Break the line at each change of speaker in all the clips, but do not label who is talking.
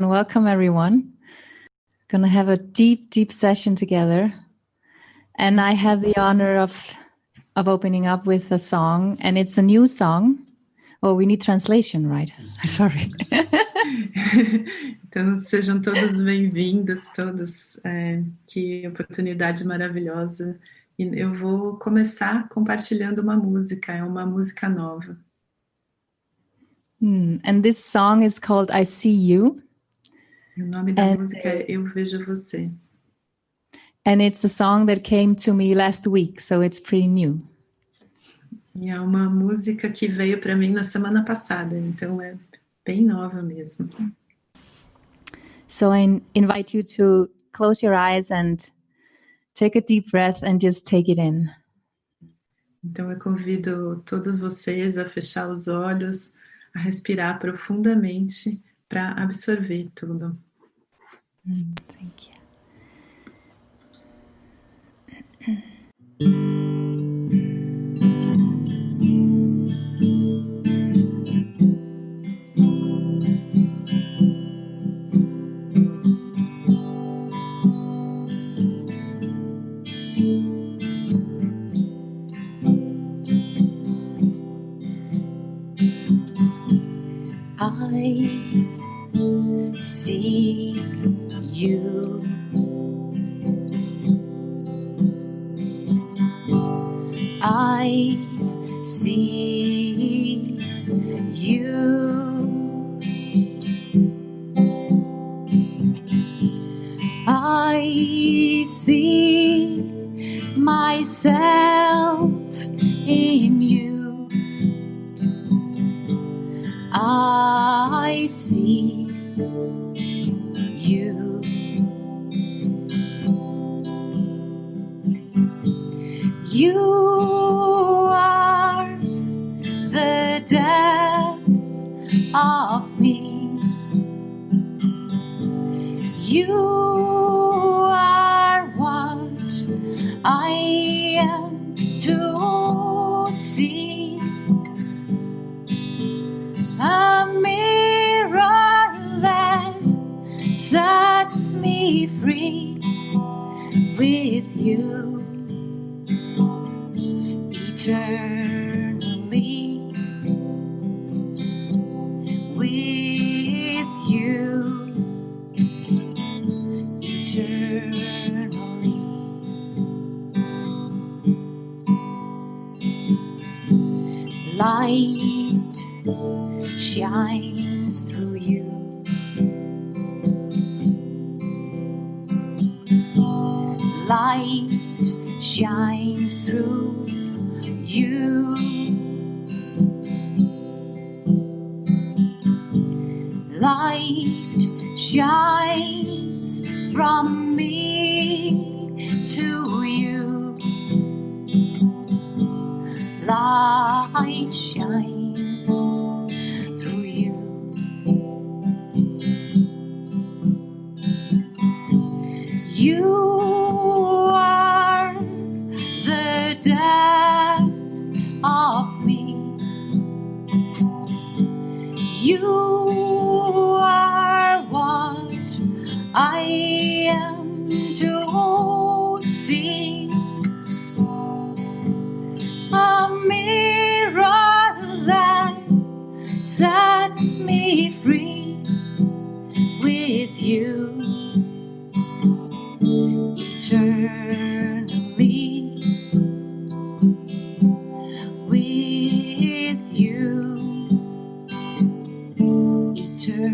Welcome everyone. Gonna have a deep session together. And I have the honor of opening up with a song, and it's a new song. Oh, we need translation, right? Sorry.
Então, sejam todos bem-vindos, todos. Que oportunidade maravilhosa. E eu vou começar compartilhando uma música, é uma música nova.
And this song is called I See You.
O nome da música é Eu Vejo Você.
And it's a song that came to me last week, so it's pretty new.
E é uma música que veio para mim na semana passada, então é bem nova mesmo.
So I invite you to close your eyes and take a deep breath and just take it in.
Então eu convido todos vocês a fechar os olhos, a respirar profundamente para absorver tudo.
Thank you. I see you. I see you. I see myself in you. I see you. You are the depth of me. You are what I am to see. A mirror that sets me free with you eternally. With you eternally. Light shines through you. Light shines through you. Light shines from me to you. Light shines through you. You are the depth of me. You are what I am to see. A mirror that sets me free with you eternally. With you eternally.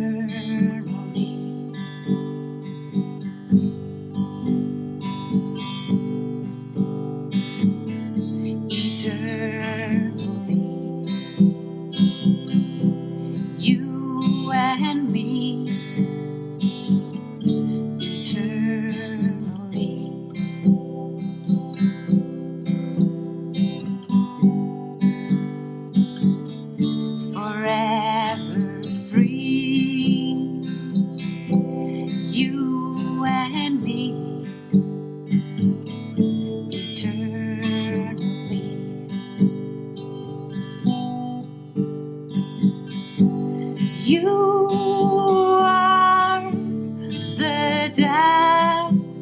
Eternally. You and me depths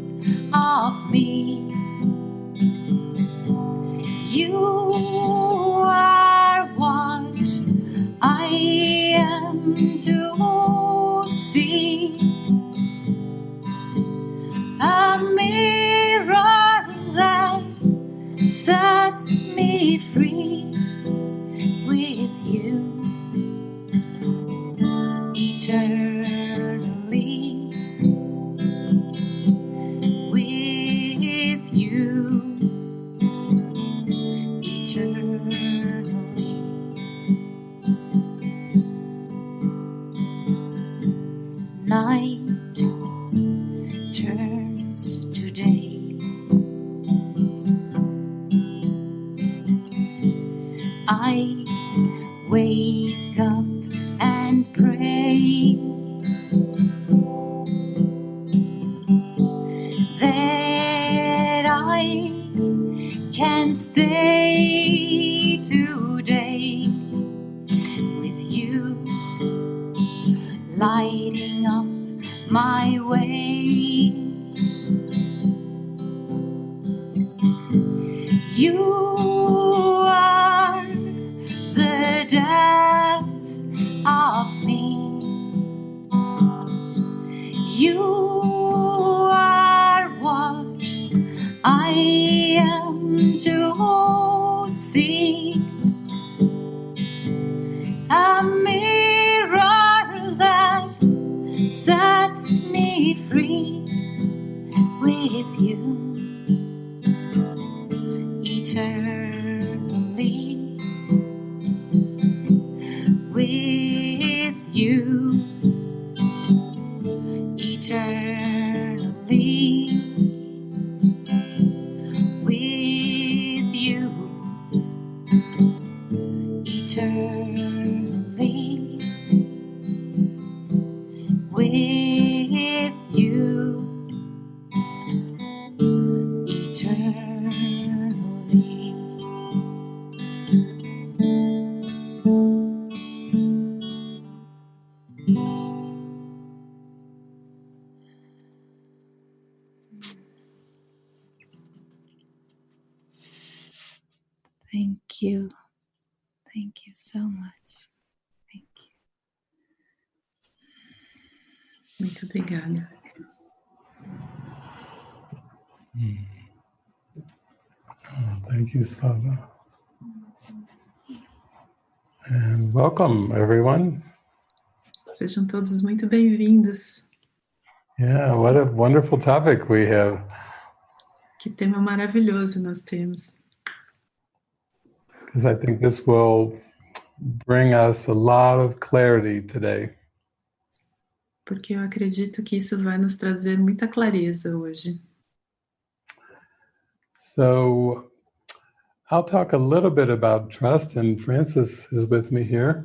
of me. You are what I am to see. A mirror that sets me free with you eternally. With you eternally. Night turns to day. I wake up and pray that I can stay today with you, lighting up my way. You are the depths of me. You are what I am to see. A mirror that sets me free with you eternally. With you eternally. With you eternally. With you eternally. Thank you. Thank you so much. Thank you.
Muito obrigada.
Thank you, Svava. And welcome, everyone.
Sejam todos muito bem-vindos.
Yeah, what a wonderful topic we have.
Que tema maravilhoso nós temos.
Because I think this will bring us a lot of clarity today.
Porque eu acredito que isso vai nos trazer muita clareza hoje.
So I'll talk a little bit about trust, and Francis is with me here.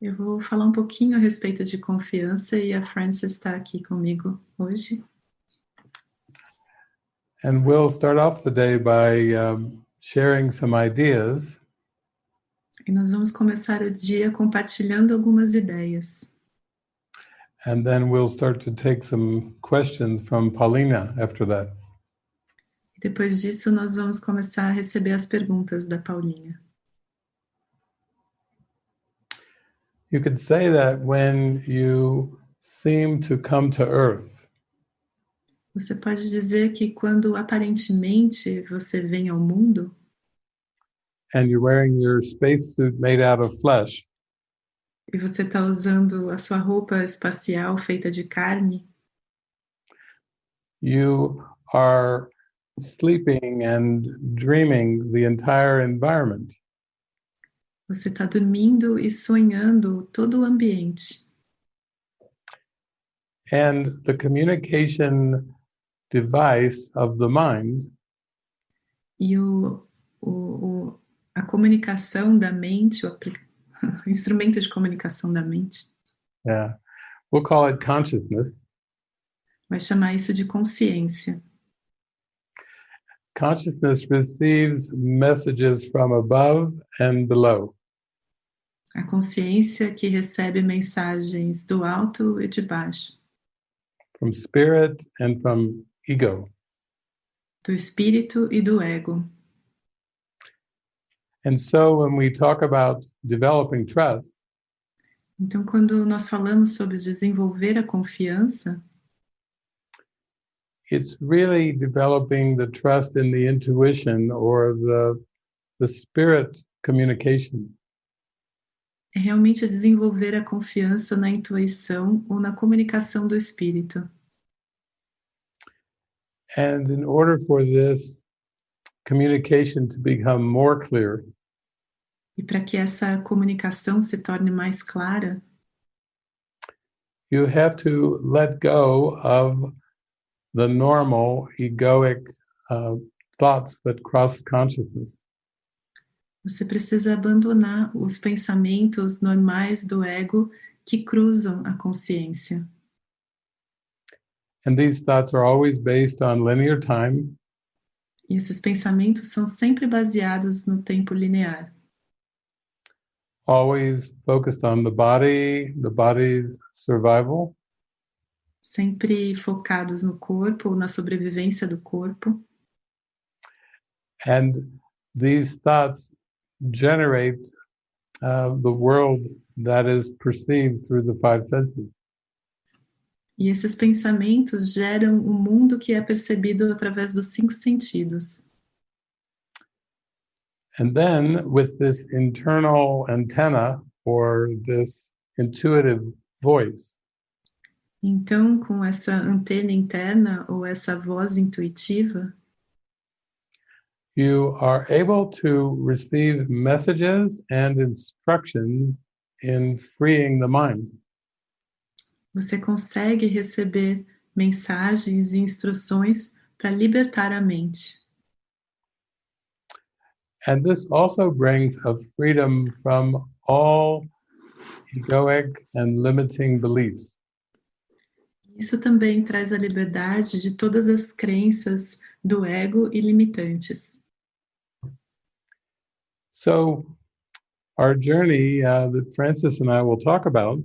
Eu vou falar um pouquinho a respeito de confiança e a Frances está aqui comigo hoje.
And we'll start off the day by sharing some ideas.
E nós vamos começar o dia compartilhando algumas ideias.
And then we'll start to take some questions from Paulinha after that.
E depois disso, nós vamos começar a receber as perguntas da Paulinha.
You could say that when you seem to come to earth,
Você pode dizer que quando aparentemente você vem ao mundo
and you're wearing your spacesuit made out of flesh,
e você está usando a sua roupa espacial feita de carne,
you are sleeping and dreaming the entire environment.
você está dormindo e sonhando todo o ambiente.
And the communication device of the mind
E a comunicação da mente, o instrumento de comunicação da mente,
we'll call it consciousness.
vai chamar isso de consciência.
Consciousness receives messages from above and below.
A consciência que recebe mensagens do alto e de baixo.
from spirit and from ego.
Do espírito e do ego.
And so when we talk about developing trust,
Então, quando nós falamos sobre desenvolver a confiança,
it's really developing the trust in the intuition or the spirit communication.
é realmente desenvolver a confiança na intuição ou na comunicação do espírito.
And in order for this communication to become more clear,
E para que essa comunicação se torne mais clara,
you have to let go of the normal egoic thoughts that cross consciousness.
você precisa abandonar os pensamentos normais do ego que cruzam a consciência.
And these thoughts are always based on linear time,
E esses pensamentos são sempre baseados no tempo linear,
always focused on the body's survival,
sempre focados no corpo ou na sobrevivência do corpo.
and these thoughts generate the world that is perceived through the five senses.
E esses pensamentos geram o mundo que é percebido através dos 5 sentidos.
And then with this internal antenna or this intuitive voice,
Então, com essa antena interna ou essa voz intuitiva,
you are able to receive messages and instructions in freeing the mind.
você consegue receber mensagens e instruções para libertar a mente.
And this also brings a freedom from all egoic and limiting beliefs.
Isso também traz a liberdade de todas as crenças do ego e limitantes.
So our journey that Francis and I will talk about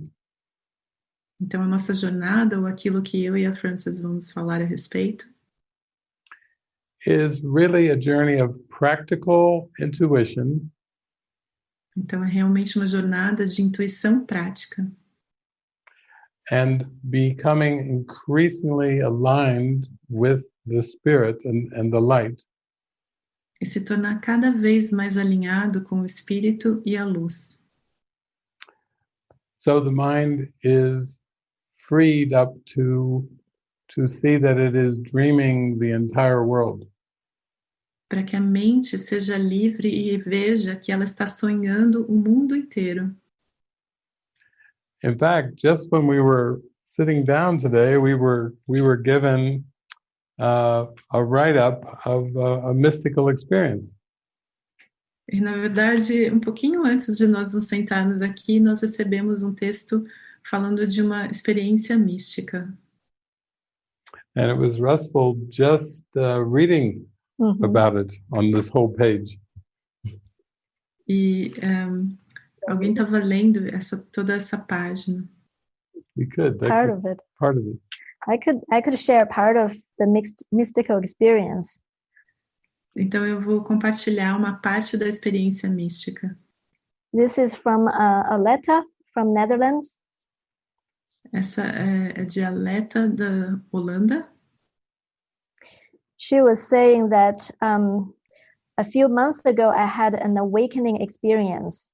Então, a nossa jornada, ou aquilo que eu e a Frances vamos falar a respeito,
is really a journey of practical intuition
então é realmente uma jornada de intuição prática.
and becoming increasingly aligned with the spirit and the light.
E se tornar cada vez mais alinhado com o espírito e a luz.
So the mind is freed up to see that it is dreaming the entire world.
Para que a mente seja livre e veja que ela está sonhando o mundo inteiro.
In fact, just when we were sitting down today, we were given a write-up of a mystical experience.
E, na verdade, um pouquinho antes de nós nos sentarmos aqui, nós recebemos um texto falando de uma experiência mística.
And it was restful just reading about it on this whole page.
E alguém estava lendo toda essa página.
We could.
Part of it.
Part of it.
I could share part of the mystical experience.
Então eu vou compartilhar uma parte da experiência mística.
This is from a letter from Netherlands.
Essa é de Aleta da Holanda.
She was saying that a few months ago I had an awakening experience.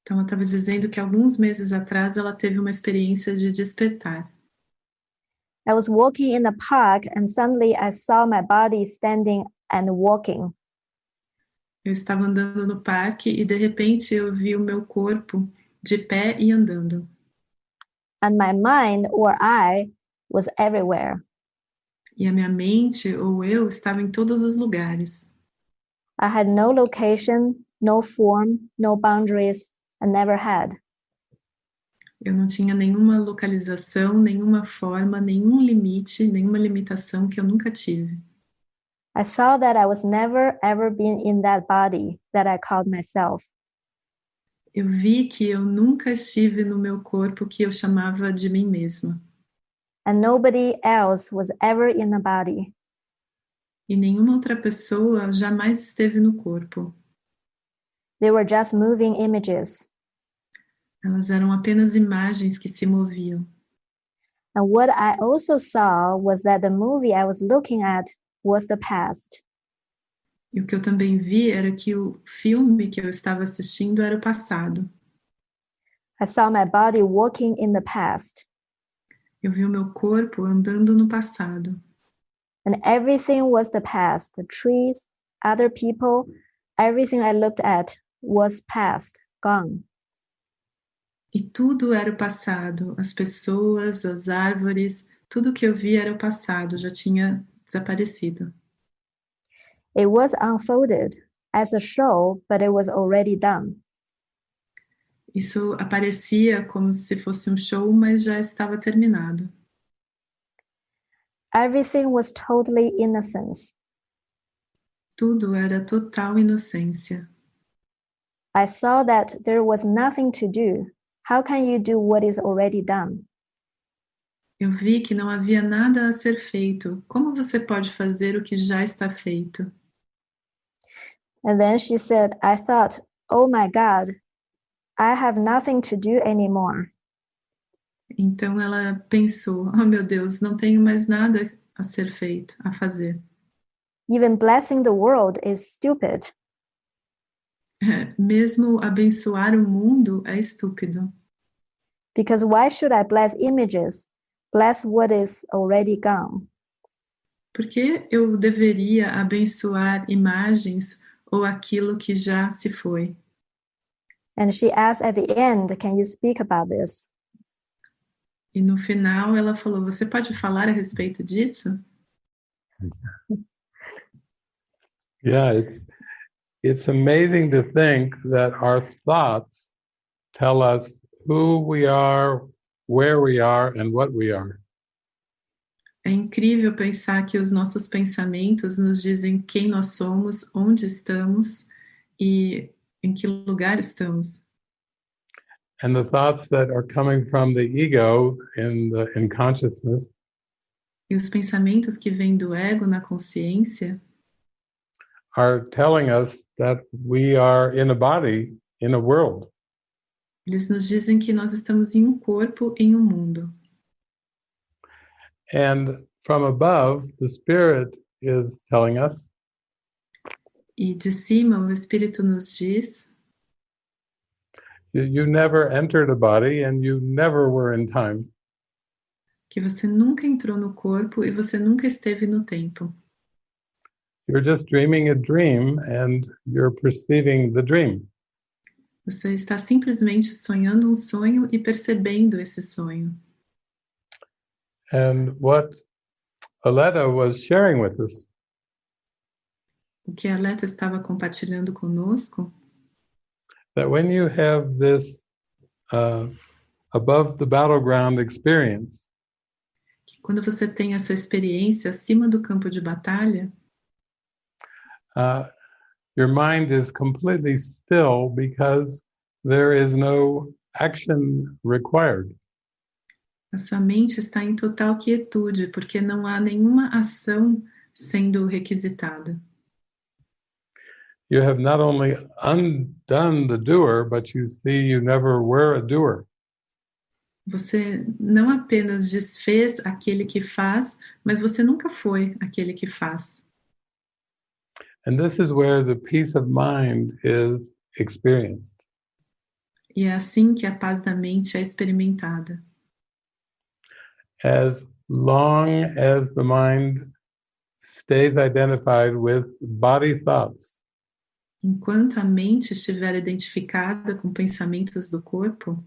Então ela estava dizendo que alguns meses atrás ela teve uma experiência de despertar.
I was walking in the park and suddenly I saw my body standing and walking.
Eu estava andando no parque e de repente eu vi o meu corpo de pé e andando.
And my mind or I was everywhere.
E a minha mente ou eu estava em todos os lugares.
I had no location, no form, no boundaries, and never had.
Eu não tinha nenhuma localização, nenhuma forma, nenhum limite, nenhuma limitação que eu nunca tive.
I saw that I was never ever been in that body that I called myself.
Eu vi que eu nunca estive no meu corpo que eu chamava de mim mesma.
and nobody else was ever in a body.
E nenhuma outra pessoa jamais esteve no corpo.
They were just moving images.
Elas eram apenas imagens que se moviam.
And what I also saw was that the movie I was looking at was the past.
E o que eu também vi era que o filme que eu estava assistindo era o passado.
I saw my body walking in the past.
Eu vi o meu corpo andando no passado.
And everything was the past. The trees, other people, everything I looked at was past, gone.
E tudo era o passado. As pessoas, as árvores, tudo que eu vi era o passado, já tinha desaparecido.
It was unfolded as a show, but it was already done.
Isso aparecia como se fosse um show, mas já estava terminado.
Everything was totally innocence.
Tudo era total inocência.
I saw that there was nothing to do. How can you do what is already done?
Eu vi que não havia nada a ser feito. Como você pode fazer o que já está feito?
And then she said, I thought, oh my God, I have nothing to do anymore.
Então ela pensou, oh meu Deus, não tenho mais nada a ser feito, a fazer.
Even blessing the world is stupid.
Mesmo abençoar o mundo é estúpido.
Because why should I bless images? Bless what is already gone.
Por que eu deveria abençoar imagens ou aquilo que já se foi?
And she asked at the end, can you speak about this?
E no final ela falou, você pode falar a respeito disso?
Yeah, it's amazing to think that our thoughts tell us who we are, where we are, and what we are.
É incrível pensar que os nossos pensamentos nos dizem quem nós somos, onde estamos e em que lugar estamos.
And the thoughts that are coming from the ego in consciousness
E os pensamentos que vêm do ego na consciência
are telling us that we are in a body, in a world.
eles nos dizem que nós estamos em um corpo, em um mundo.
And from above, the Spirit is telling us
E de cima o Espírito nos diz
you never entered a body and you never were in time.
que você nunca entrou no corpo e você nunca esteve no tempo.
You're just dreaming a dream and you're perceiving the dream.
Você está simplesmente sonhando um sonho e percebendo esse sonho.
And what Aletta was sharing with us
O que a Aleta estava compartilhando conosco,
that when you have this above the battleground experience,
que quando você tem essa experiência acima do campo de batalha,
your mind is completely still because there is no action required.
a sua mente está em total quietude, porque não há nenhuma ação sendo requisitada.
You have not only undone the doer, but you see you never were a doer.
Você não apenas desfez aquele que faz, mas você nunca foi aquele que faz.
And this is where the peace of mind is experienced.
E é assim que a paz da mente é experimentada.
As long as the mind stays identified with body thoughts,
Enquanto a mente estiver identificada com pensamentos do corpo,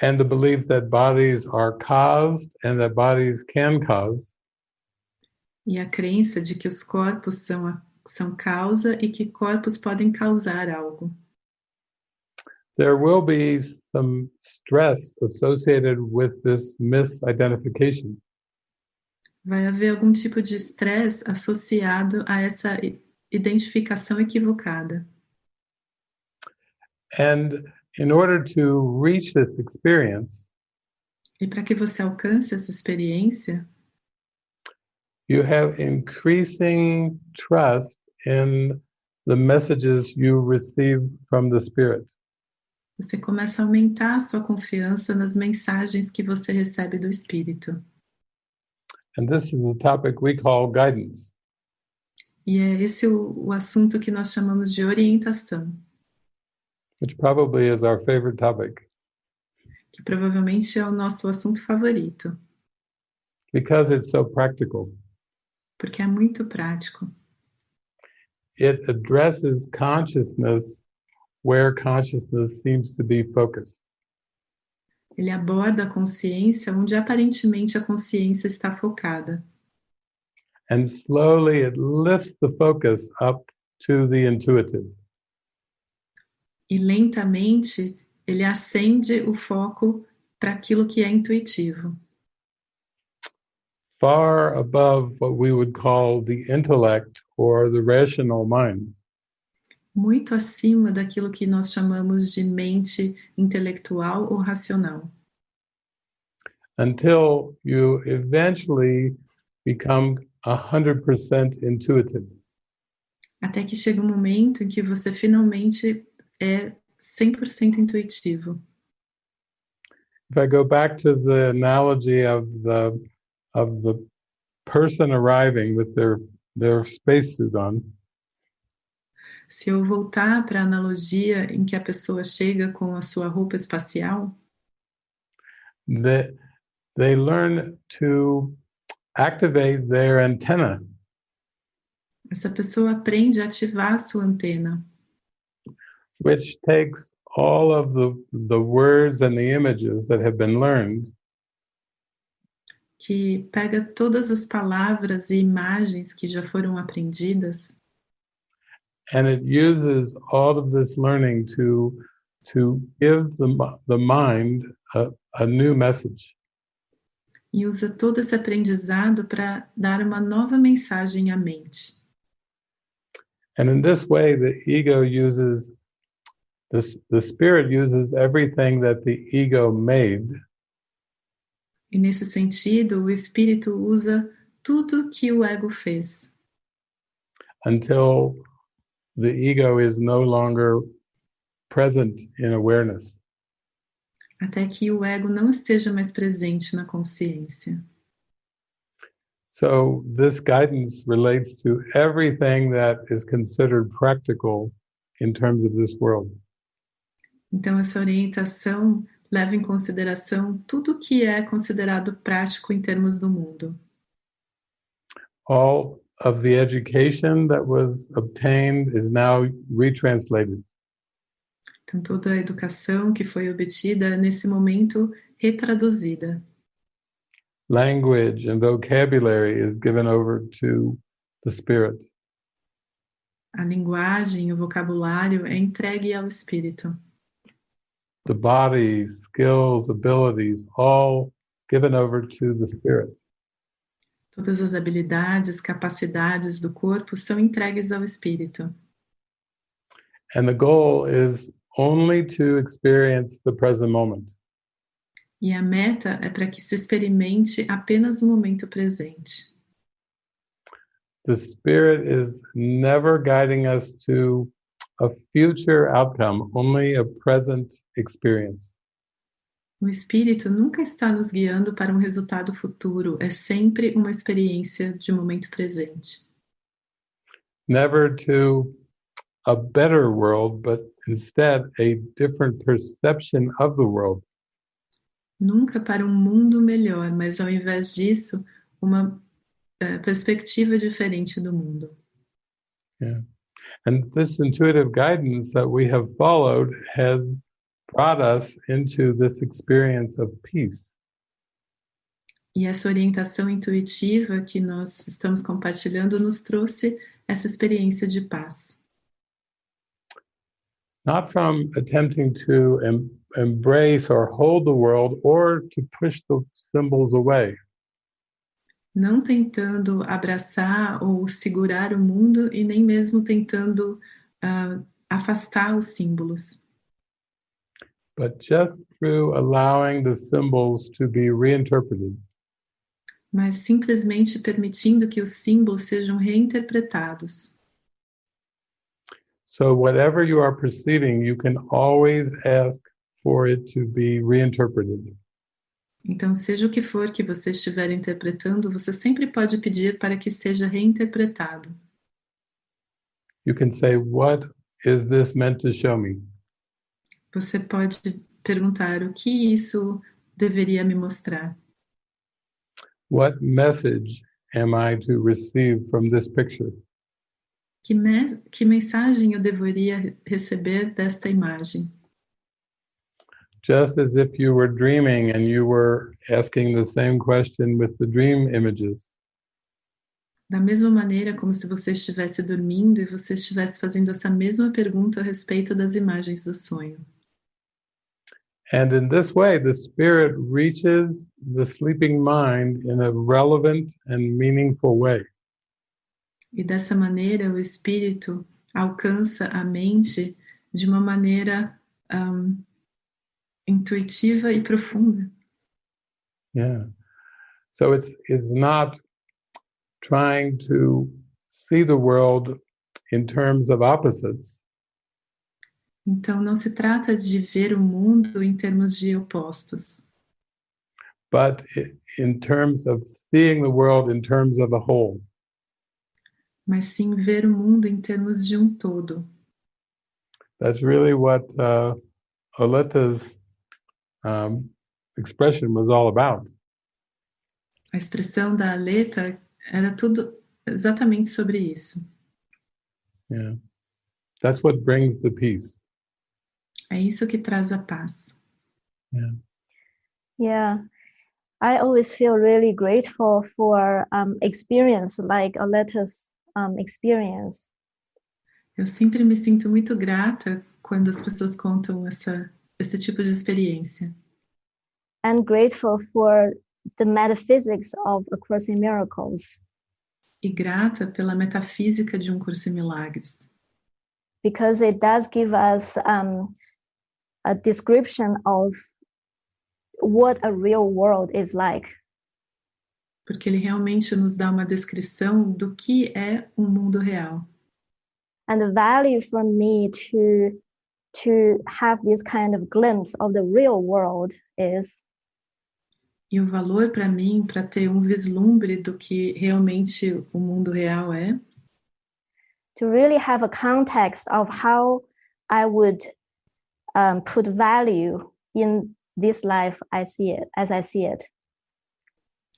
and the belief that bodies are caused and that bodies can cause,
e a crença de que os corpos são causa e que corpos podem causar algo.
there will be some stress associated with this misidentification.
Vai haver algum tipo de estresse associado a essa identificação equivocada.
And in order to reach this experience,
E para que você alcance essa experiência,
you have increasing trust in the messages you receive from the Spirit.
você começa a aumentar a sua confiança nas mensagens que você recebe do Espírito.
And this is a topic we call guidance.
E é esse o assunto que nós chamamos de orientação,
Which probably is our favorite topic,
que provavelmente é o nosso assunto favorito,
because it's so practical.
porque é muito prático.
It addresses consciousness where consciousness seems to be focused.
Ele aborda a consciência onde aparentemente a consciência está focada.
And slowly it lifts the focus up to the intuitive.
E lentamente ele acende o foco para aquilo que é intuitivo,
Far above what we would call the intellect or the rational mind.
muito acima daquilo que nós chamamos de mente intelectual ou racional,
Until you eventually become 100% intuitive.
até que chega um momento em que você finalmente é 100% intuitivo.
If I go back to the analogy of the person arriving with their spacesuit on,
Se eu voltar para a analogia em que a pessoa chega com a sua roupa espacial,
they learn to activate their antenna,
essa pessoa aprende a ativar a sua antena,
which takes all of the words and the images that have been learned
que pega todas as palavras e imagens que já foram aprendidas
and it uses all of this learning to give the mind a new message.
e usa todo esse aprendizado para dar uma nova mensagem à mente.
And in this way, the ego uses, the spirit uses everything that the ego made
E nesse sentido, o espírito usa tudo que o ego fez,
until the ego is no longer present in awareness.
até que o ego não esteja mais presente na consciência.
So this guidance relates to everything that is considered practical in terms of this world.
Então, essa orientação leva em consideração tudo que é considerado prático em termos do mundo.
All of the education that was obtained is now retranslated.
Então, toda a educação que foi obtida é, nesse momento, retraduzida.
Language and vocabulary is given over to the spirit.
A linguagem, o vocabulário é entregue ao espírito.
The body, skills, abilities, all given over to the spirit.
Todas as habilidades, capacidades do corpo são entregues ao espírito.
And the goal is only to experience the present moment.
E a meta é para que se experimente apenas o momento presente.
The spirit is never guiding us to a future outcome, only a present experience.
O espírito nunca está nos guiando para um resultado futuro, é sempre uma experiência de momento presente.
Never to a better world, but instead a different perception of the world.
Nunca para um mundo melhor, mas ao invés disso, uma perspectiva diferente do mundo.
Yeah. And this intuitive guidance that we have followed has brought us into this experience of peace.
E essa orientação intuitiva que nós estamos compartilhando nos trouxe essa experiência de paz.
Not from attempting to embrace or hold the world or to push the symbols away.
Não tentando abraçar ou segurar o mundo e nem mesmo tentando afastar os símbolos.
but just through allowing the symbols to be reinterpreted.
Mas simplesmente permitindo que os símbolos sejam reinterpretados.
So whatever you are perceiving, you can always ask for it to be reinterpreted.
Então, seja o que for que você estiver interpretando, você sempre pode pedir para que seja reinterpretado.
You can say, what is this meant to show me?
Você pode perguntar o que isso deveria me mostrar.
What message am I to receive from this picture?
Que mensagem eu deveria receber desta imagem?
Just as if you were dreaming and you were asking the same question with the dream images.
Da mesma maneira como se você estivesse dormindo e você estivesse fazendo essa mesma pergunta a respeito das imagens do sonho.
And in this way, the spirit reaches the sleeping mind in a relevant and meaningful way.
E dessa maneira, o espírito alcança a mente de uma maneira intuitiva e profunda.
Yeah. So it's not trying to see the world in terms of opposites.
Então, não se trata de ver o mundo em termos de opostos,
but in terms of seeing the world in terms of a whole.
mas sim ver o mundo em termos de um todo.
That's really what Oleta's expression was all about.
A expressão da Aleta era tudo exatamente sobre isso.
Yeah. That's what brings the peace.
É isso que traz a paz.
Yeah.
Yeah, I always feel really grateful for experience like Aleta's experience.
Eu sempre me sinto muito grata quando as pessoas contam esse tipo de experiência.
And grateful for the metaphysics of A Course in Miracles.
E grata pela metafísica de Um Curso em Milagres.
Because it does give us a description of what a real world is like.
Porque ele realmente nos dá uma descrição do que é um mundo real.
And the value for me to have this kind of glimpse of the real world is
E o valor para mim, para ter um vislumbre do que realmente o mundo real é,
to really have a context of how I would put value in this life as I see it.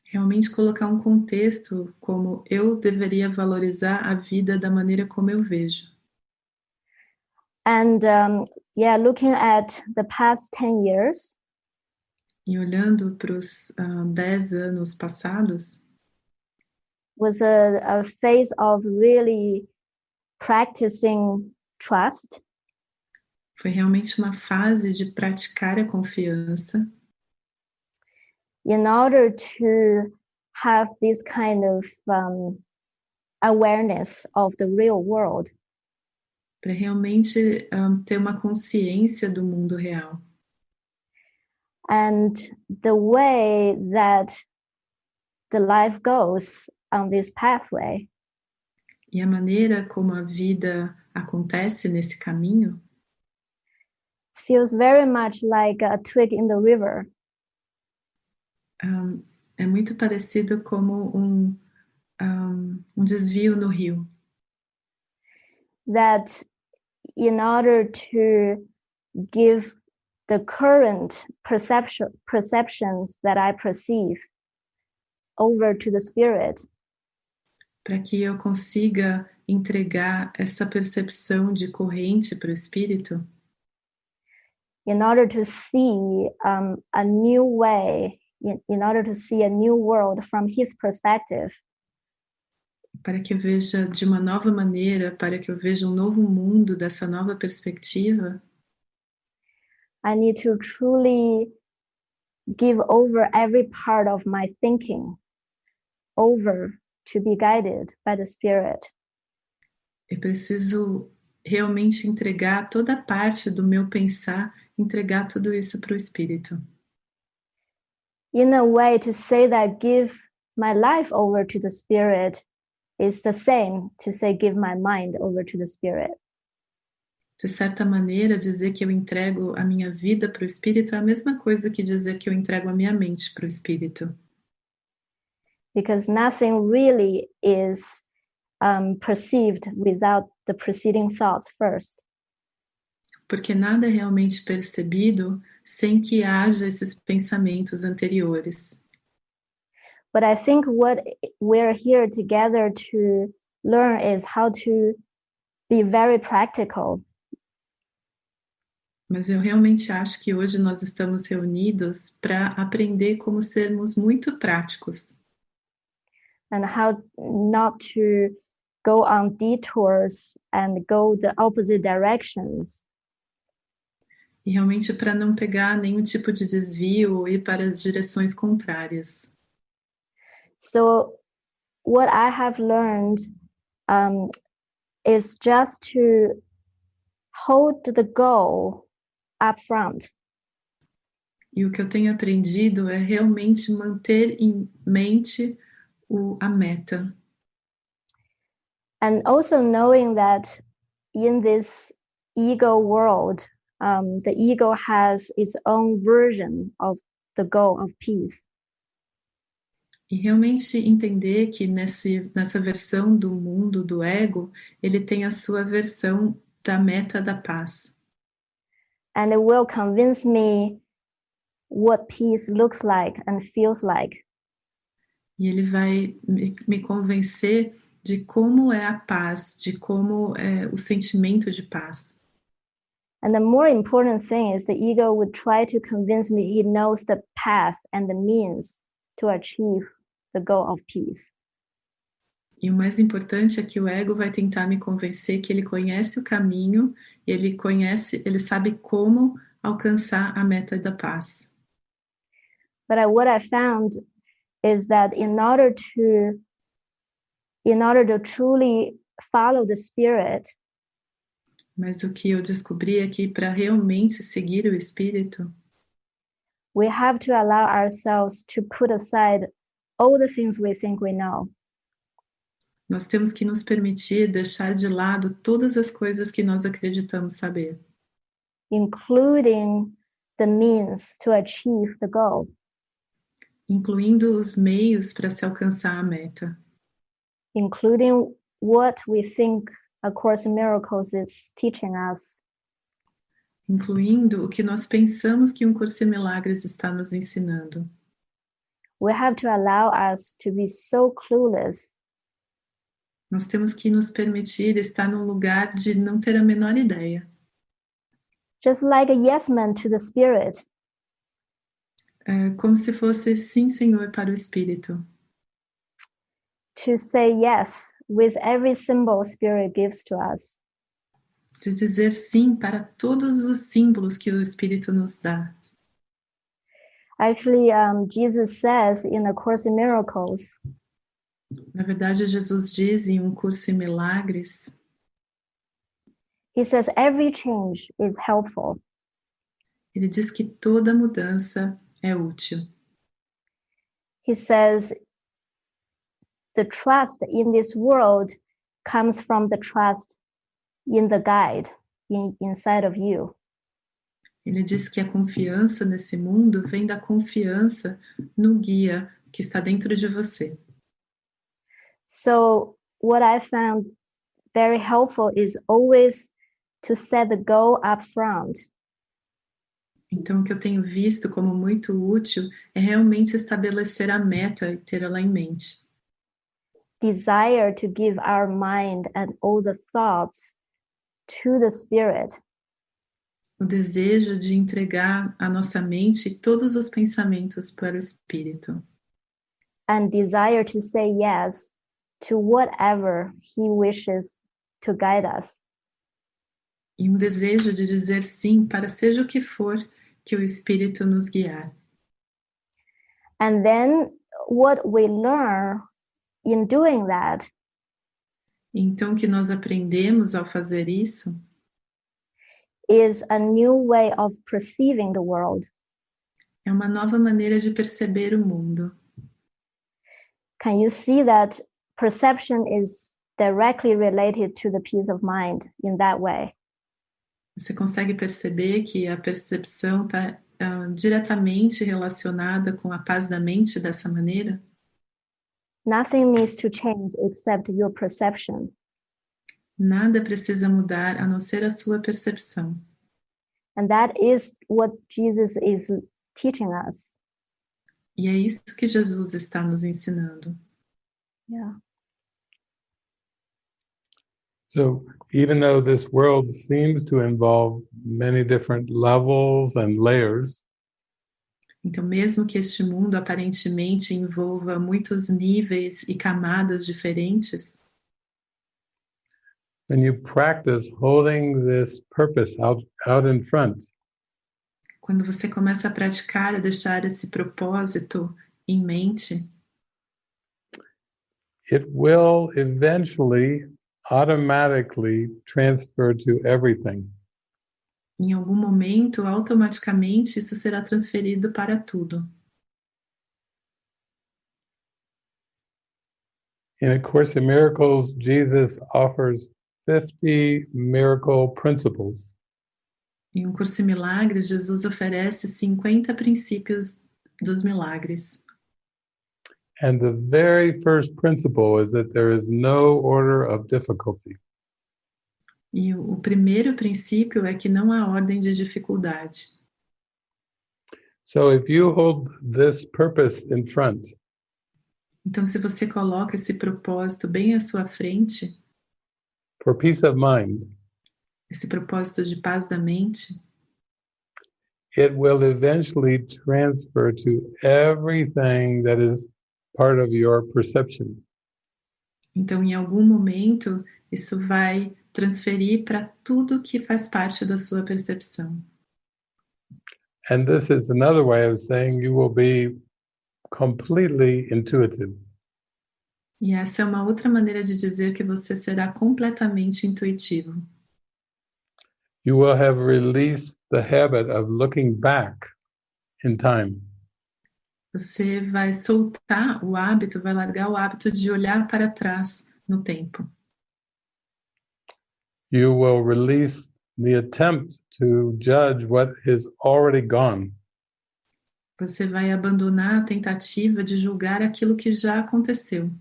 realmente colocar um contexto como eu deveria valorizar a vida da maneira como eu vejo.
And looking at the past 10 years,
E olhando para os 10 anos passados,
was a phase of really practicing trust.
foi realmente uma fase de praticar a confiança,
in order to have this kind of awareness of the real world.
para realmente ter uma consciência do mundo real.
And the way that the life goes on this pathway
E a maneira como a vida acontece nesse caminho
feels very much like a twig in the river.
É muito parecido como um desvio no rio.
That in order to give the current perceptions that I perceive over to the spirit,
Para que eu consiga entregar essa percepção de corrente para o espírito,
in order to see a new way, in order to see a new world from his perspective,
para que eu veja de uma nova maneira, para que eu veja um novo mundo dessa nova perspectiva,
I need to truly give over every part of my thinking over to be guided by the Spirit.
eu preciso realmente entregar toda a parte do meu pensar entregar tudo isso para o Espírito.
In a way, to say that give my life over to the Spirit is the same to say give my mind over to the Spirit.
De certa maneira, dizer que eu entrego a minha vida para o Espírito é a mesma coisa que dizer que eu entrego a minha mente para o Espírito.
Because nothing really is perceived without the preceding thoughts first.
Porque nada é realmente percebido sem que haja esses pensamentos anteriores.
But I think what we're here together to learn is how to be very practical.
Mas eu realmente acho que hoje nós estamos reunidos para aprender como sermos muito práticos.
And how not to go on detours and go the opposite directions.
E realmente para não pegar nenhum tipo de desvio ou ir para as direções contrárias.
So what I have learned is just to hold the goal up front.
E o que eu tenho aprendido é realmente manter em mente a meta.
And also knowing that in this ego world, the ego has its own version of the goal of peace.
E realmente entender que nessa versão do mundo do ego, ele tem a sua versão da meta da paz.
And it will convince me what peace looks like and feels like.
E ele vai me convencer de como é a paz, de como é o sentimento de paz.
And the more important thing is the ego would try to convince me he knows the path and the means to achieve the goal of peace.
E o mais importante é que o ego vai tentar me convencer que ele conhece o caminho, ele sabe como alcançar a meta da paz.
But what I found is that in order to truly follow the Spirit,
mas o que eu descobri é que para realmente seguir o Espírito,
we have to allow ourselves to put aside all the things we think we know.
Nós temos que nos permitir deixar de lado todas as coisas que nós acreditamos saber,
including the means to achieve the goal.
Incluindo os meios para se alcançar a meta.
Including what we think A Course in Miracles is teaching us.
Incluindo o que nós pensamos que um Curso em Milagres está nos ensinando.
We have to allow us to be so clueless.
Nós temos que nos permitir estar no lugar de não ter a menor ideia.
Just like a yes man to the Spirit.
Como se fosse sim, Senhor, para o Espírito.
To say yes with every symbol Spirit gives to us.
De dizer sim para todos os símbolos que o Espírito nos dá.
Actually, Jesus says in A Course in Miracles.
Na verdade, Jesus diz em Um Curso em Milagres.
He says every change is helpful.
Ele diz que toda mudança é útil.
He says the trust in this world comes from the trust in the guide inside of you.
Ele diz que a confiança nesse mundo vem da confiança no guia que está dentro de você.
So what I found very helpful is always to set the goal up front.
Então, o que eu tenho visto como muito útil é realmente estabelecer a meta e ter ela em mente.
Desire to give our mind and all the thoughts to the Spirit.
O desejo de entregar a nossa mente e todos os pensamentos para o Espírito.
And desire to say yes to whatever He wishes to guide us.
E um desejo de dizer sim para seja o que for que o Espírito nos guiar.
And then what we learn in doing that
Então, o que nós aprendemos ao fazer isso
is a new way of perceiving the world.
É uma nova maneira de perceber o mundo.
Can you see that perception is directly related to the peace of mind in that way?
Você consegue perceber que a percepção está diretamente relacionada com a paz da mente dessa maneira?
Nothing needs to change except your perception.
Nada precisa mudar a não ser a sua percepção.
And that is what Jesus is teaching us.
E é isso que Jesus está nos ensinando.
Yeah.
So even though this world seems to involve many different levels and layers,
Então, mesmo que este mundo aparentemente envolva muitos níveis e camadas diferentes,
when you practice holding this purpose out in front,
quando você começa a praticar e deixar esse propósito em mente,
it will eventually automatically transfer to everything.
em algum momento, automaticamente, isso será transferido para tudo.
In A Course in Miracles, Jesus offers 50 miracle principles.
Em Um Curso em Milagres, Jesus oferece 50 princípios dos milagres.
And the very first principle is that there is no order of difficulty.
E o primeiro princípio é que não há ordem de dificuldade.
So if you hold this purpose in front,
Então, se você coloca esse propósito bem à sua frente,
for peace of mind,
esse propósito de paz da mente,
it will eventually transfer to everything that is part of your perception.
então em algum momento isso vai transferir para tudo que faz parte da sua percepção.
And this is another way of saying you will be completely intuitive.
E essa é uma outra maneira de dizer que você será completamente intuitivo.
You will have released the habit of looking back in time.
Você vai soltar o hábito, vai largar o hábito de olhar para trás no tempo.
You will release the attempt to judge what is already gone.
Você vai abandonar a tentativa de julgar aquilo que já aconteceu.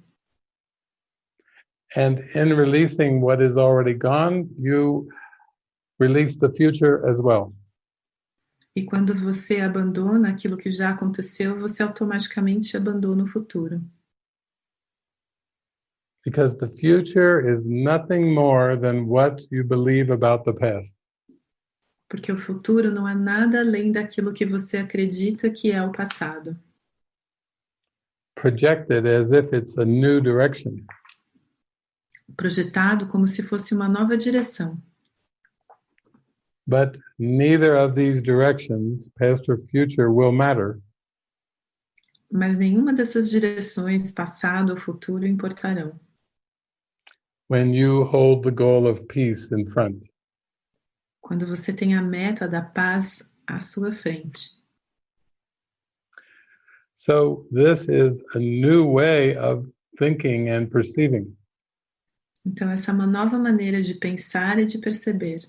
And in releasing what is already gone, you release the future as well.
E quando você abandona aquilo que já aconteceu, você automaticamente abandona o futuro.
Because the future is nothing more than what you believe about the past.
Porque o futuro não é nada além daquilo que você acredita que é o passado.
Projected as if it's a new direction.
Projetado como se fosse uma nova direção.
But neither of these directions, past or future, will matter.
Mas nenhuma dessas direções, passado ou futuro, importarão.
When you hold the goal of peace in front.
Quando você tem a meta da paz à sua frente.
So this is a new way of thinking and perceiving.
Então essa é uma nova maneira de pensar e de perceber.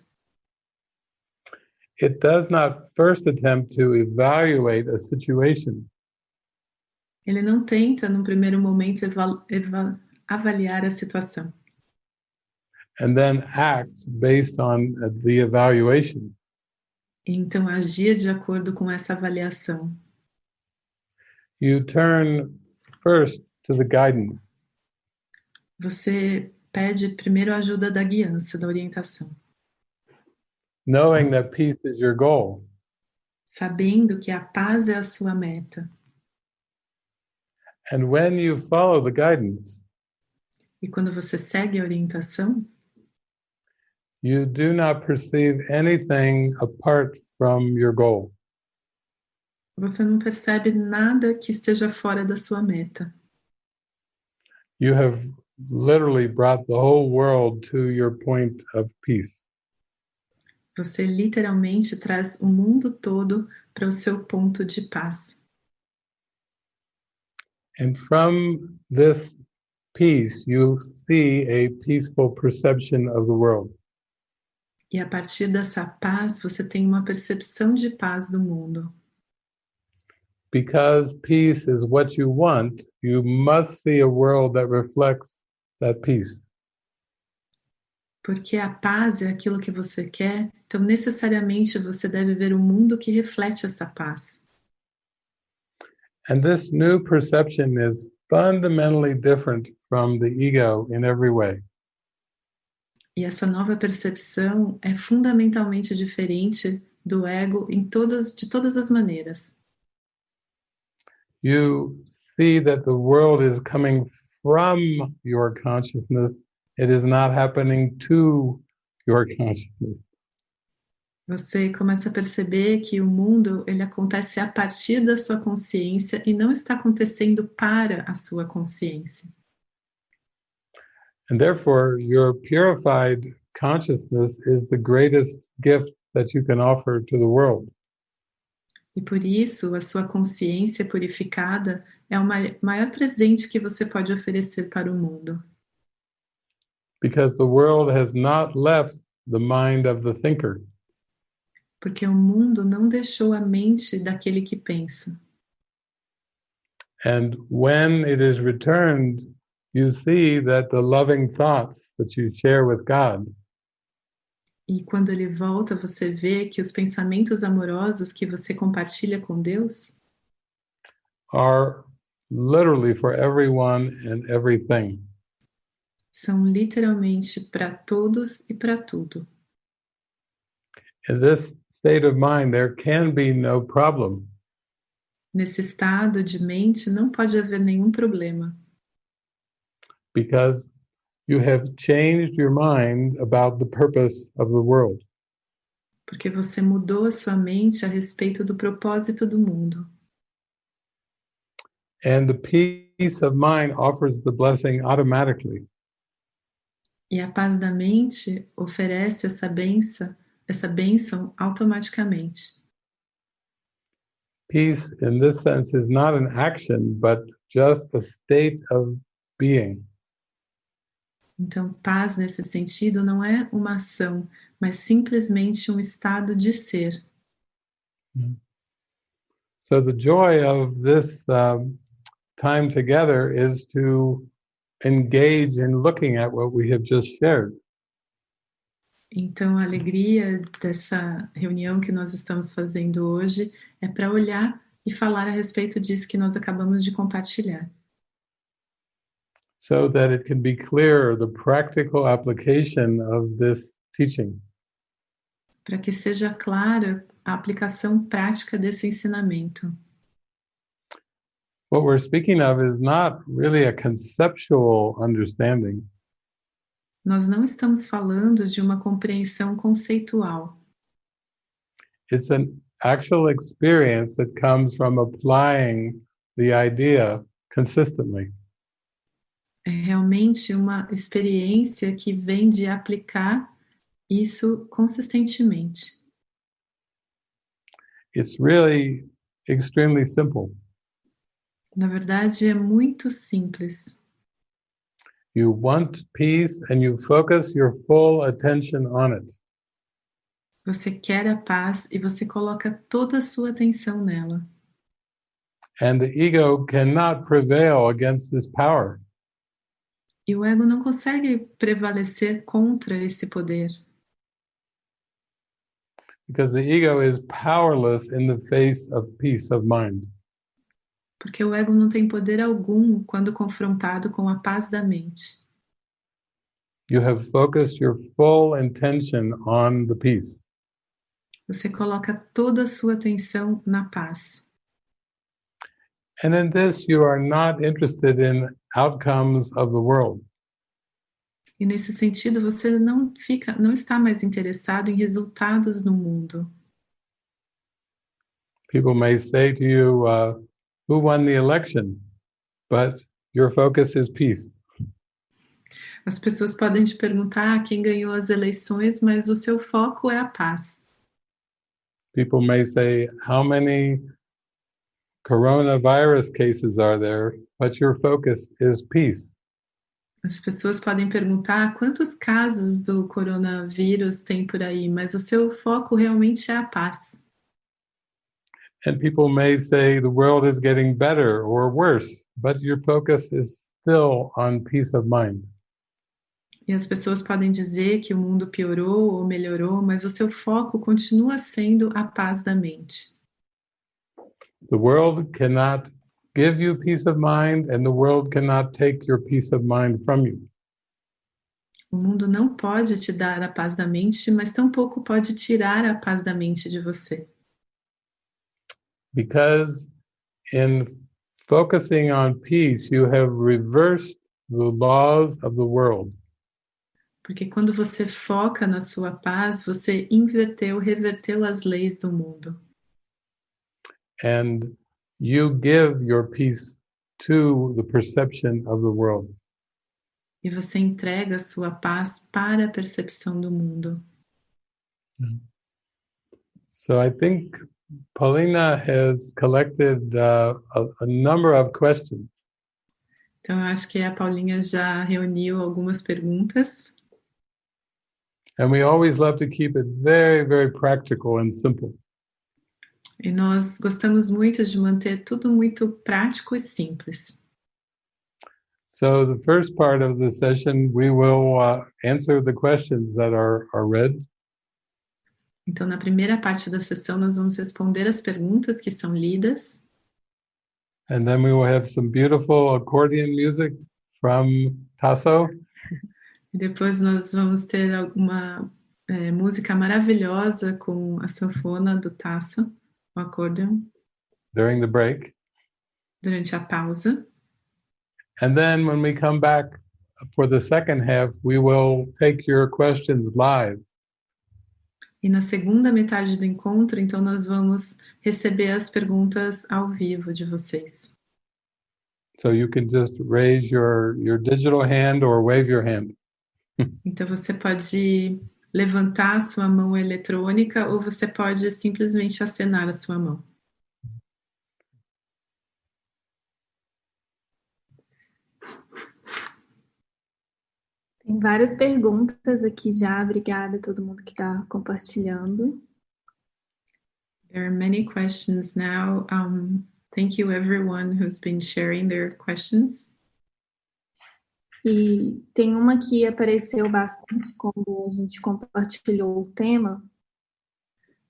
It does not first attempt to evaluate a situation.
Ele não tenta, num primeiro momento, avaliar a situação.
And then act based on the evaluation.
Então agir de acordo com essa avaliação.
You turn first to the guidance.
Você pede primeiro a ajuda da guiança, da orientação.
Knowing that peace is your goal.
Sabendo que a paz é a sua meta.
And when you follow the guidance,
E quando você segue a orientação,
you do not perceive anything apart from your goal.
você não percebe nada que esteja fora da sua meta.
You have literally brought the whole world to your point of peace.
Você literalmente traz o mundo todo para o seu ponto de paz.
And from this peace, you see a peaceful perception of the world.
E a partir dessa paz, você tem uma percepção de paz do mundo.
Because peace is what you want, you must see a world that reflects that peace.
Porque a paz é aquilo que você quer, então necessariamente você deve ver um mundo que reflete essa paz.
And this new perception is fundamentally different from the ego in every way.
E essa nova percepção é fundamentalmente diferente do ego de todas as maneiras.
You see that the world is coming from your consciousness. It is not happening to your consciousness.
Você começa a perceber que o mundo ele acontece a partir da sua consciência e não está acontecendo para a sua consciência.
And therefore, your purified consciousness is the greatest gift that you can offer to the world.
E por isso, a sua consciência purificada é o maior presente que você pode oferecer para o mundo.
Because the world has not left the mind of the thinker.
Porque o mundo não deixou a mente daquele que pensa.
And when it is returned, you see that the loving thoughts that you share with God
E quando ele volta, você vê que os pensamentos amorosos que você compartilha com Deus
are literally for everyone and everything.
são literalmente para todos e para tudo.
In this state of mind, there can be no problem.
Nesse estado de mente não pode haver nenhum problema.
Because you have changed your mind about the purpose of the world.
Porque você mudou a sua mente a respeito do propósito do mundo.
And the peace of mind offers the blessing automatically.
E a paz da mente oferece essa bênção automaticamente.
Peace, in this sense, is not an action, but just a state of being.
Então, paz nesse sentido não é uma ação, mas simplesmente um estado de ser.
So the joy of this time together is to engage in looking at what we have just shared.
Então, a alegria dessa reunião que nós estamos fazendo hoje é para olhar e falar a respeito disso que nós acabamos de compartilhar.
So that it can be clear the practical application of this teaching.
Para que seja clara a aplicação prática desse ensinamento.
What we're speaking of is not really a conceptual understanding.
Nós não estamos falando de uma compreensão conceitual.
It's an actual experience that comes from applying the idea consistently.
É realmente uma experiência que vem de aplicar isso consistentemente.
It's really extremely simple.
Na verdade, é muito simples.
You want peace and you focus your full attention on it.
Você quer a paz e você coloca toda a sua atenção nela.
And the ego cannot prevail against this power.
E o ego não consegue prevalecer contra esse poder.
Because the ego is powerless in the face of peace of mind.
Porque o ego não tem poder algum quando confrontado com a paz da mente.
You have focused your full intention on the peace.
Você coloca toda a sua atenção na paz.
And in this, you are not interested in outcomes of the world.
E nesse sentido, você não está mais interessado em resultados no mundo.
People may say to you, who won the election? But your focus is peace.
As pessoas podem te perguntar quem ganhou as eleições, mas o seu foco é a paz.
People may say, how many coronavirus cases are there? But your focus is peace.
As pessoas podem perguntar quantos casos do coronavírus tem por aí, mas o seu foco realmente é a paz.
And people may say the world is getting better or worse, but your focus is still on peace of mind.
E as pessoas podem dizer que o mundo piorou ou melhorou, mas o seu foco continua sendo a paz da mente.
The world cannot give you peace of mind, and the world cannot take your peace of mind from you.
O mundo não pode te dar a paz da mente, mas tampouco pode tirar a paz da mente de você.
Because in focusing on peace, you have reversed the laws of the world.
Porque quando você foca na sua paz, você reverteu as leis do mundo.
And you give your peace to the perception of the world.
E você entrega a sua paz para a percepção do mundo.
So I think Paulina has collected a number of questions.
Então, eu acho que a Paulinha já reuniu algumas perguntas.
And we always love to keep it very, very practical and simple.
E nós gostamos muito de manter tudo muito prático e simples.
So the first part of the session, we will answer the questions that are read.
Então, na primeira parte da sessão, nós vamos responder as perguntas que são lidas.
And then we will have some beautiful accordion music from Tasso.
E depois nós vamos ter uma música maravilhosa com a sanfona do Tasso, o accordion,
During the break.
durante a pausa.
And then when we come back for the second half, we will take your questions live.
E na segunda metade do encontro, então, nós vamos receber as perguntas ao vivo de vocês.
So you can just raise your digital hand or wave your hand.
Então, você pode levantar a sua mão eletrônica ou você pode simplesmente acenar a sua mão.
Tem várias perguntas aqui já. Obrigada a todo mundo que está compartilhando.
There are many questions now. Thank you everyone who's been sharing their questions.
E tem uma que apareceu bastante quando a gente compartilhou o tema.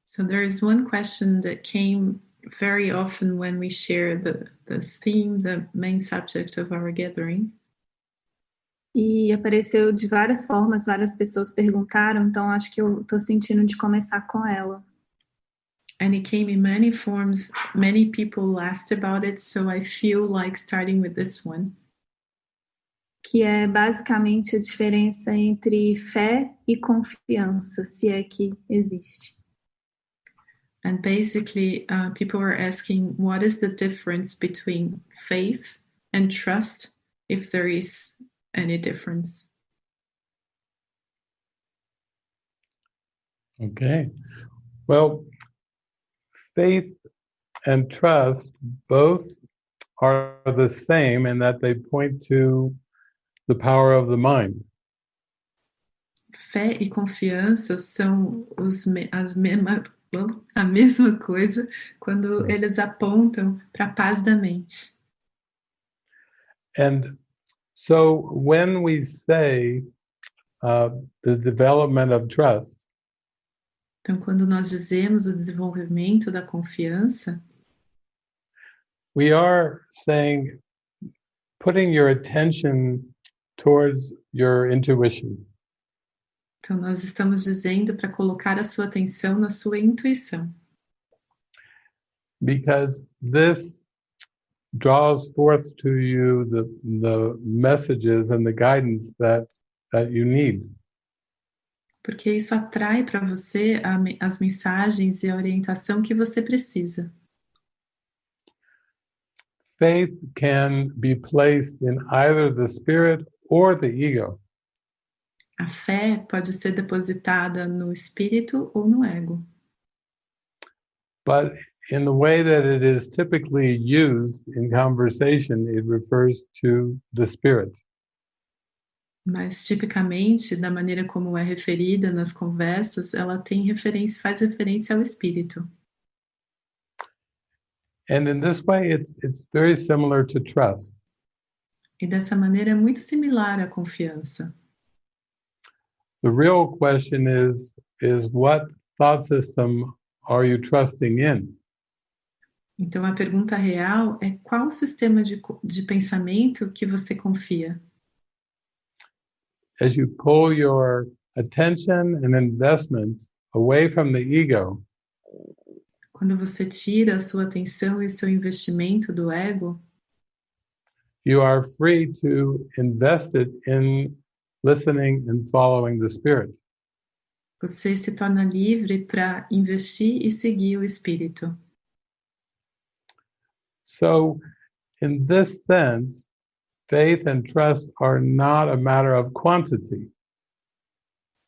So there is one question that came very often when we share the theme, the main subject of our gathering.
E apareceu de várias formas, várias pessoas perguntaram, então acho que eu estou sentindo de começar com ela.
And it came in many forms. Many people asked about it, so I feel like starting with this one.
Que é basicamente a diferença entre fé e confiança, se é que existe.
And basically, people were asking, what is the difference between faith and trust, if there is any difference?
Okay. Well, faith and trust both are the same in that they point to the power of the mind.
Fé e confiança são a mesma coisa quando eles apontam para a paz da mente.
And so when we say the development of trust,
Então, quando nós dizemos o desenvolvimento da confiança,
we are saying putting your attention towards your intuition.
então nós estamos dizendo para colocar a sua atenção na sua intuição.
Because this draws forth to you the messages and the guidance that you need.
Porque isso atrai para você as mensagens e a orientação que você precisa.
Faith can be placed in either the spirit or the ego.
A fé pode ser depositada no espírito ou no ego.
But in the way that it is typically used in conversation, it refers to the spirit.
Mas tipicamente, da maneira como é referida nas conversas, ela faz referência ao espírito.
And in this way, it's very similar to trust.
E dessa maneira é muito similar à confiança.
The real question is what thought system are you trusting in?
Então a pergunta real é qual sistema de pensamento que você confia?
As you pull your attention and investment away from the ego,
Quando você tira a sua atenção e o seu investimento do ego,
you are free to invest it in listening and following the spirit.
você se torna livre para investir e seguir o espírito.
So, in this sense, faith and trust are not a matter of quantity.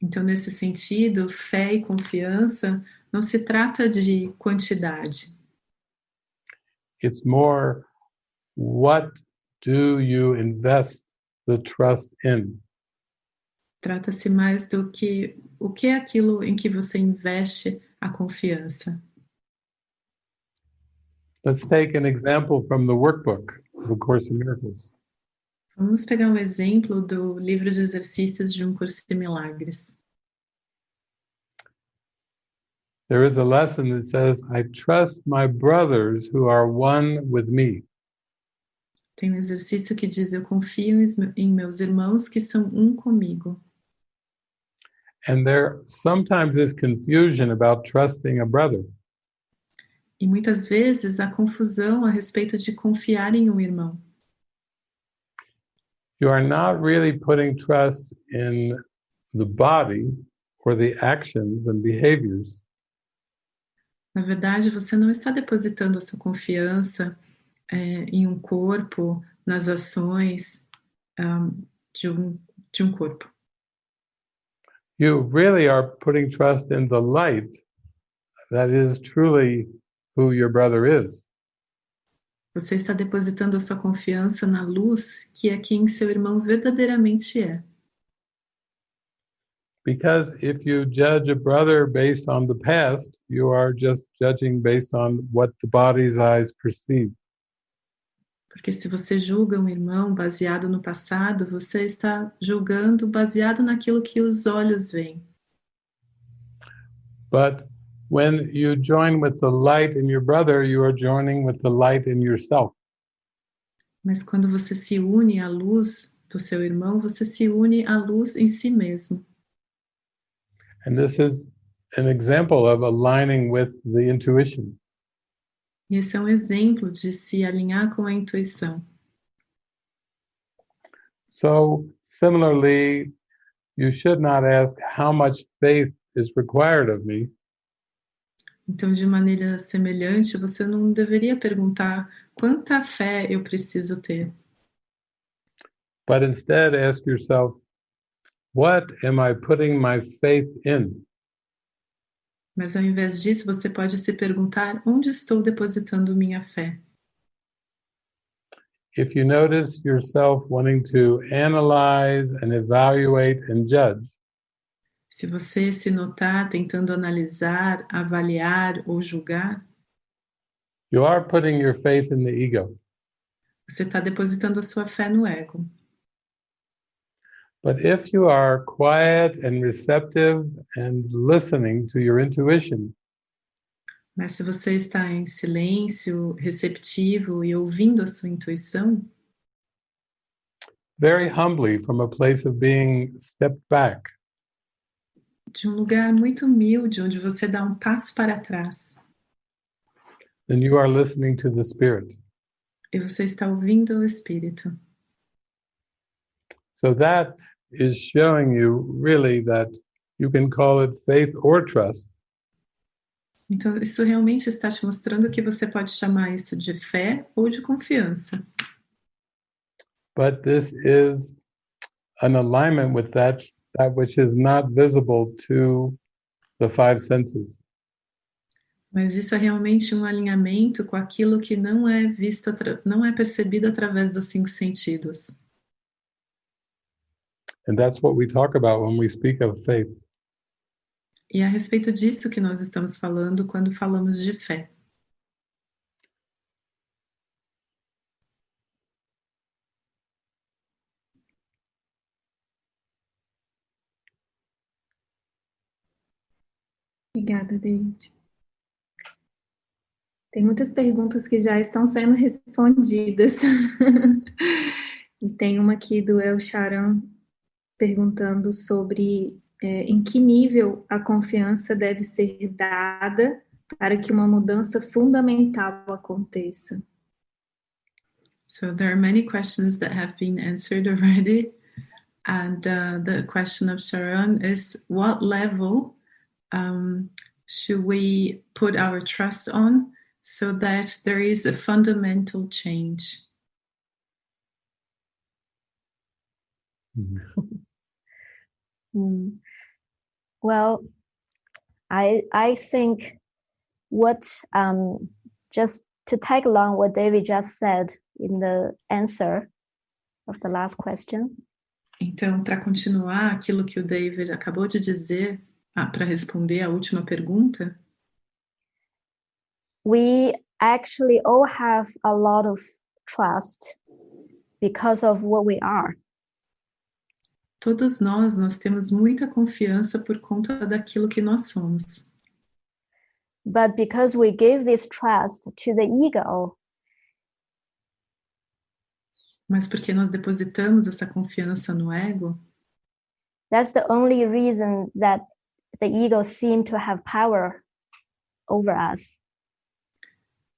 Então, nesse sentido, fé e confiança não se trata de quantidade.
It's more, what do you invest the trust in?
Trata-se mais do que o que é aquilo em que você investe a confiança.
Let's take an example from the workbook of A Course in Miracles.
Vamos pegar um exemplo do livro de exercícios de Um Curso de Milagres.
There is a lesson that says, I trust my brothers who are one with me.
Tem um exercício que diz, eu confio em meus irmãos que são um comigo.
And there sometimes is confusion about trusting a brother.
E muitas vezes há confusão a respeito de confiar em um irmão.
You are not really putting trust in the body or the actions and behaviors.
Na verdade, você não está depositando a sua confiança em um corpo, nas ações de um corpo.
You really are putting trust in the light that is truly who your brother is.
Você está depositando a sua confiança na luz que é quem seu irmão verdadeiramente é.
Because if you judge a brother based on the past, you are just judging based on what the body's eyes perceive.
Porque se você julga um irmão baseado no passado, você está julgando baseado naquilo que os olhos veem.
But when you join with the light in your brother, you are joining with the light in yourself.
Mas quando você se une à luz do seu irmão, você se une à luz em si mesmo.
And this is an example of aligning with the intuition.
E esse é um exemplo de se alinhar com a intuição.
So, similarly, you should not ask how much faith is required of me.
Então, de maneira semelhante, você não deveria perguntar quanta fé eu preciso ter.
But instead ask yourself, what am I putting my faith in?
Mas ao invés disso, você pode se perguntar onde estou depositando minha fé.
If you notice yourself wanting to analyze and evaluate and judge,
Se você se notar tentando analisar, avaliar ou julgar,
you are putting your faith in the ego.
você está depositando a sua fé no ego.
But if you are quiet and receptive and listening to your intuition,
Mas se você está em silêncio, receptivo e ouvindo a sua intuição,
very humbly from a place of being stepped back,
de um lugar muito humilde, onde você dá um passo para trás,
then you are listening to the Spirit.
e você está ouvindo o Espírito.
So that is showing you really that you can call it faith or trust.
Então, isso realmente está te mostrando que você pode chamar isso de fé ou de confiança.
But this is an alignment with that that which is not visible to the five senses.
Mas isso é realmente um alinhamento com aquilo que não é visto, não é percebido através dos cinco sentidos.
And that's what we talk about when we speak of faith.
E é a respeito disso que nós estamos falando quando falamos de fé.
Obrigada, David. Tem muitas perguntas que já estão sendo respondidas. E tem uma aqui do El Sharon perguntando sobre em que nível a confiança deve ser dada para que uma mudança fundamental aconteça.
So there are many questions that have been answered already. And the question of Sharon is, what level should we put our trust on so that there is a fundamental change?
Well, I think what just to tag along what David just said in the answer of the last question.
Então, para continuar aquilo que o David acabou de dizer, para responder a última pergunta,
we actually all have a lot of trust because of what we are.
Todos nós temos muita confiança por conta daquilo que nós somos.
But because we give this trust to the ego,
mas porque nós depositamos essa confiança no ego,
that's the only reason that the ego seems to have power over us.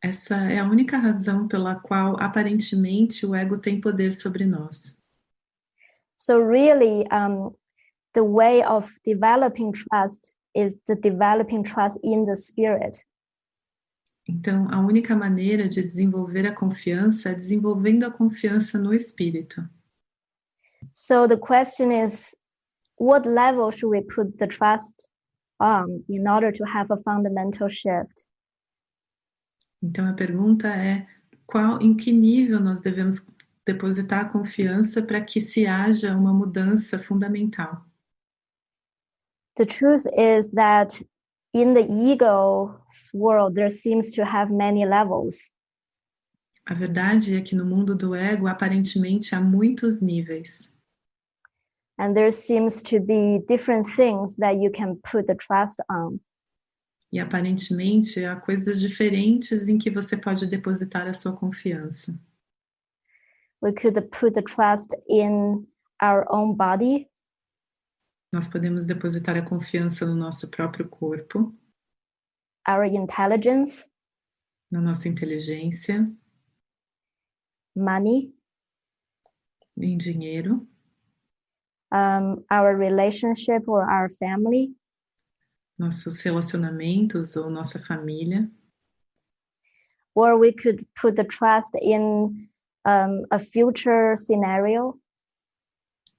Essa é a única razão pela qual aparentemente o ego tem poder sobre nós.
So really, the way of developing trust is the developing trust in the spirit.
Então, a única maneira de desenvolver a confiança é desenvolvendo a confiança no espírito.
So the question is, what level should we put the trust on in order to have a fundamental shift?
Então, a pergunta é, em que nível nós devemos depositar a confiança para que se haja uma mudança fundamental?
The truth is that in the ego's world, there seems to have many levels.
A verdade é que no mundo do ego, aparentemente, há muitos níveis.
And there seems to be different things that you can put the trust on.
E aparentemente, há coisas diferentes em que você pode depositar a sua confiança.
We could put the trust in our own body.
Nós podemos depositar a confiança no nosso próprio corpo,
our intelligence,
na nossa inteligência,
money,
em dinheiro,
our relationship or our family,
nossos relacionamentos ou nossa família.
Or we could put the trust in a future scenario.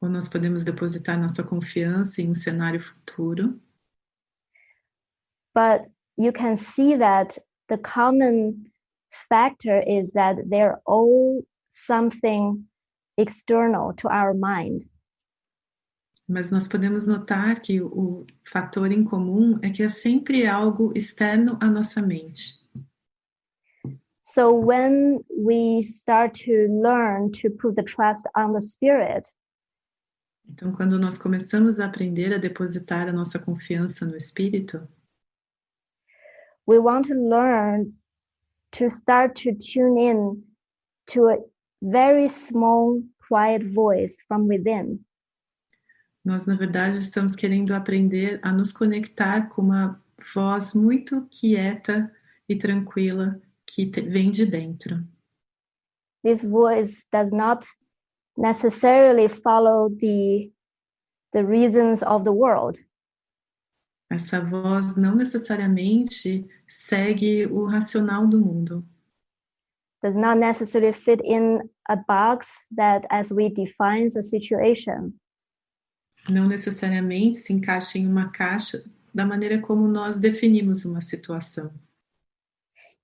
Ou nós podemos depositar nossa confiança em um cenário futuro.
But you can see that the common factor is that they're all something external to our mind.
Mas nós podemos notar que o fator em comum é que é sempre algo externo à nossa mente.
So when we start to learn to put the trust on the spirit,
então, quando nós começamos a aprender a depositar a nossa confiança no espírito,
we want to learn to start to tune in to a very small, quiet voice from within.
Nós, na verdade, estamos querendo aprender a nos conectar com uma voz muito quieta e tranquila que vem de dentro.
This voice does not necessarily follow the reasons of the world.
Essa voz não necessariamente segue o racional do mundo.
Does not necessarily fit in a box that as we define the situation.
não necessariamente se encaixa em uma caixa da maneira como nós definimos uma situação.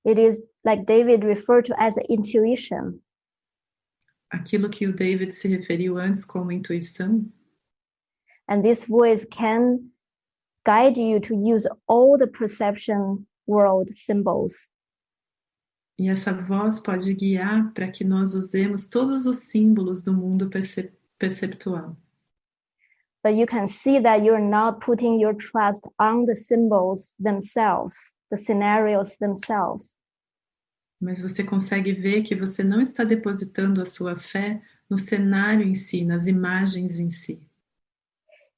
It is like David referred to as intuition.
Aquilo que o David se referiu antes como intuição,
And this voice can guide you to use all the perception world symbols.
e essa voz pode guiar para que nós usemos todos os símbolos do mundo perceptual.
But you can see that you're not putting your trust on the symbols themselves, the scenarios themselves.
Mas você consegue ver que você não está depositando a sua fé no cenário em si, nas imagens em si.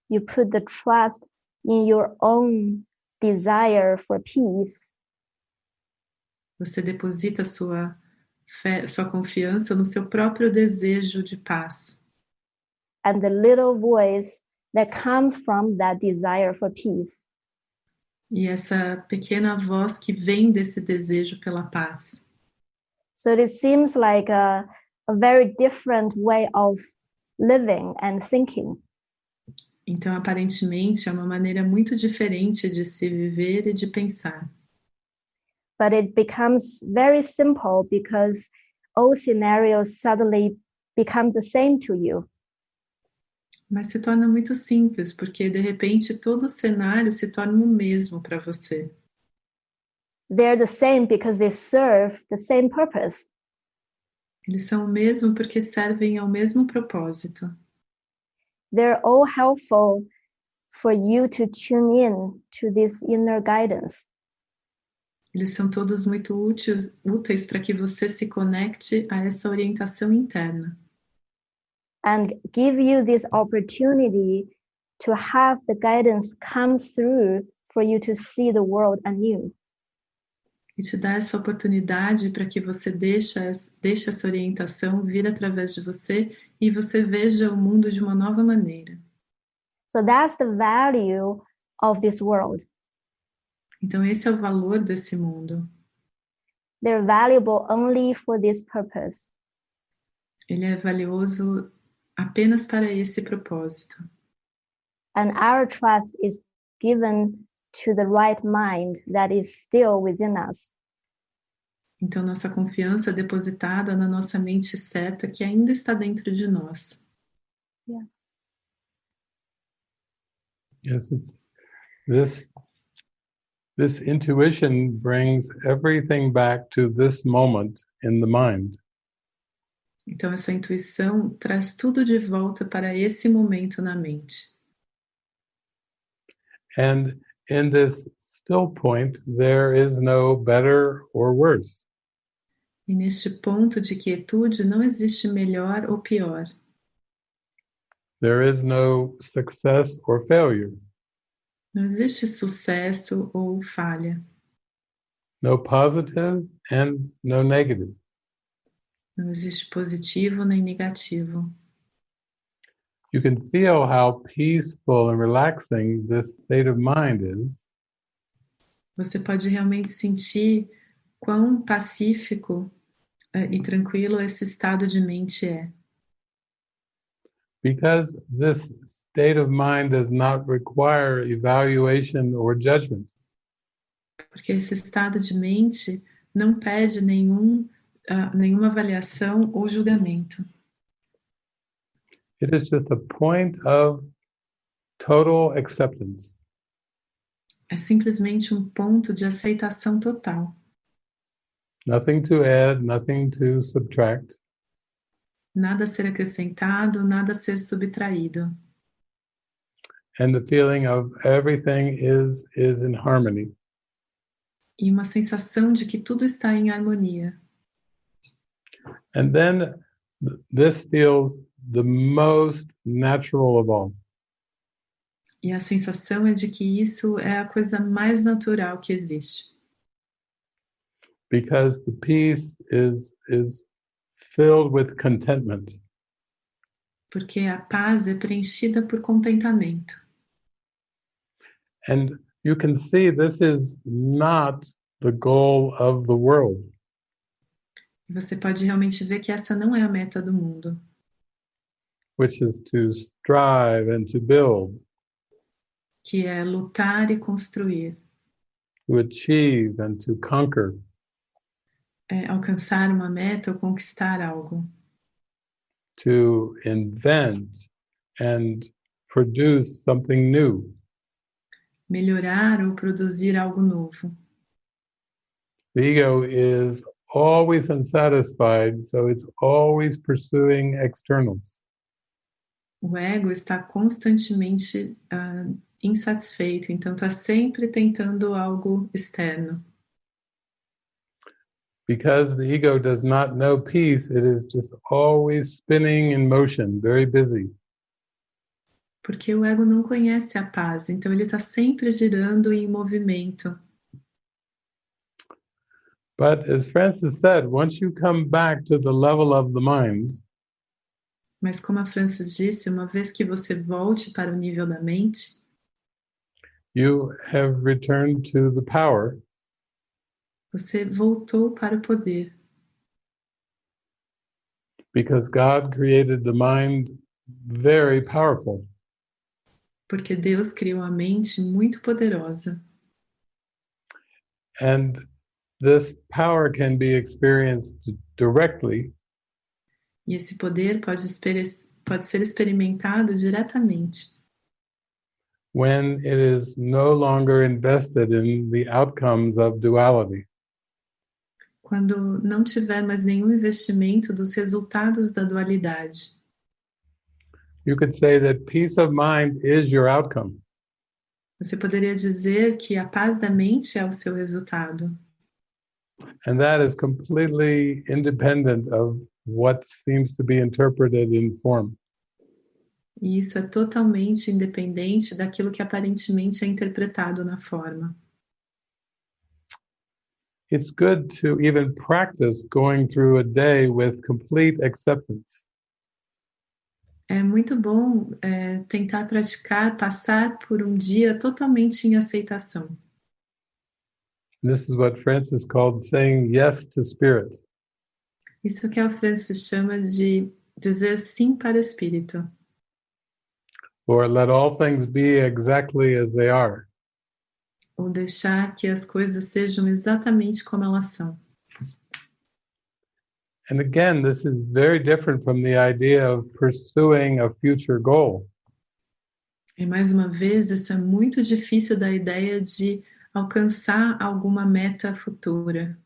You put the trust in your own desire for peace.
Você deposita sua fé, sua confiança no seu próprio desejo de paz.
And the little voice that comes from that desire for peace.
E essa pequena voz que vem desse desejo pela paz.
So it seems like a very different way of living and thinking.
Então, aparentemente, é uma maneira muito diferente de se viver e de pensar.
But it becomes very simple because all scenarios suddenly become the same to you.
Mas se torna muito simples, porque de repente todo o cenário se torna o mesmo para você.
They're the same because they serve the same purpose.
Eles são o mesmo porque servem ao mesmo propósito.
They're all helpful for you to tune in to this inner guidance.
Eles são todos muito úteis para que você se conecte a essa orientação interna.
And give you this opportunity to have the guidance come through for you to see the world anew.
E te dá essa oportunidade para que você deixe essa orientação vir através de você e você veja o mundo de uma nova maneira.
So that's the value of this world.
Então esse é o valor desse mundo.
They're valuable only for this purpose.
Ele é valioso apenas para esse propósito.
And our trust is given to the right mind that is still within us.
Então nossa confiança é depositada na nossa mente certa que ainda está dentro de nós.
Yeah.
Yes, this intuition brings everything back to this moment in the mind.
Então essa intuição traz tudo de volta para esse momento na mente.
And in this still point, there is no better or worse.
E neste ponto de quietude não existe melhor ou pior.
There is no success or failure.
Não existe sucesso ou falha.
No positive and no negative.
Não existe positivo nem negativo.
You can feel how peaceful and relaxing this state of mind is.
Você pode realmente sentir quão pacífico e tranquilo esse estado de mente é.
Because this state of mind does not require evaluation or judgment.
Porque esse estado de mente não pede nenhuma avaliação ou julgamento.
It is just a point of total acceptance.
É simplesmente um ponto de aceitação total.
Nothing to add, nothing to subtract.
Nada a ser acrescentado, nada a ser subtraído.
And the feeling of everything is in harmony.
E uma sensação de que tudo está em harmonia.
And then this feels the most natural of all.
E a sensação é de que isso é a coisa mais natural que existe.
Because the peace is filled with contentment.
Porque a paz é preenchida por contentamento.
And you can see this is not the goal of the world.
E você pode realmente ver que essa não é a meta do mundo.
which is to strive and to build,
que é lutar e construir,
to achieve and to conquer,
é alcançar uma meta ou conquistar algo,
to invent and produce something new.
melhorar ou produzir algo novo.
The ego is always unsatisfied, so it's always pursuing externals.
O ego está constantemente insatisfeito, então está sempre tentando algo externo.
Because the ego does not know peace, it is just always spinning in motion, very busy.
Porque o ego não conhece a paz, então ele está sempre girando em movimento.
But as Francis said, once you come back to the level of the mind,
Mas como a Francis disse, uma vez que você volte para o nível da mente,
you have returned to the power,
você voltou para o poder.
because God created the mind very powerful.
Porque Deus criou a mente muito poderosa.
And this power can be experienced directly
E esse poder pode ser experimentado diretamente
when it is no longer invested in the outcomes of duality.
quando não tiver mais nenhum investimento dos resultados da dualidade.
You could say that peace of mind is your outcome.
Você poderia dizer que a paz da mente é o seu resultado.
And that is completely independent of what seems to be interpreted in form.
E isso é totalmente independente daquilo que aparentemente é interpretado na forma.
It's good to even practice going through a day with complete acceptance.
É muito bom tentar praticar, passar por um dia totalmente em aceitação.
This is what Francis called saying yes to spirit.
Isso que a Francis chama de dizer sim para o espírito.
Or let all things be exactly as they are.
Ou deixar que as coisas sejam exatamente como elas são.
And again, this is very different from the idea of pursuing a future goal.
E mais uma vez, isso é muito difícil da ideia de alcançar alguma meta futura.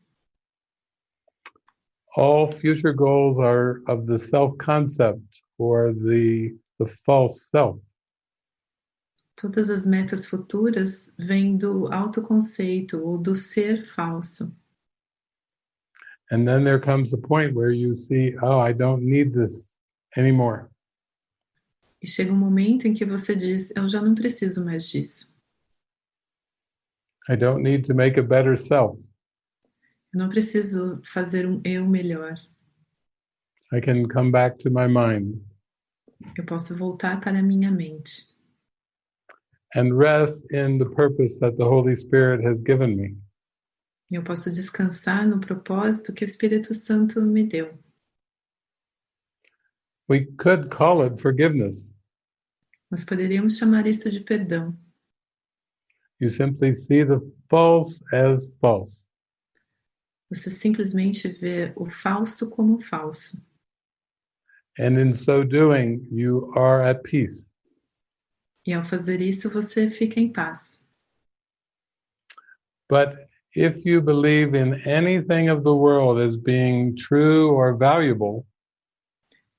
All future goals are of the self-concept or the false self.
Todas as metas futuras vêm do autoconceito ou do ser falso.
And then there comes a point where you see, oh, I don't need this anymore.
E chega um momento em que você diz, eu já não preciso mais disso.
I don't need to make a better self.
Eu não preciso fazer um eu melhor.
I can come back to my mind
Eu posso voltar para a minha mente.
and rest in the purpose that the Holy Spirit has given me.
Eu posso descansar no propósito que o Espírito Santo me deu.
We could call it forgiveness.
Nós poderíamos chamar isso de perdão.
You simply see the false as false.
Você simplesmente vê o falso como falso.
And in so doing, you are at peace.
E ao fazer isso, você fica em paz.
But if you believe in anything of the world as being true or valuable,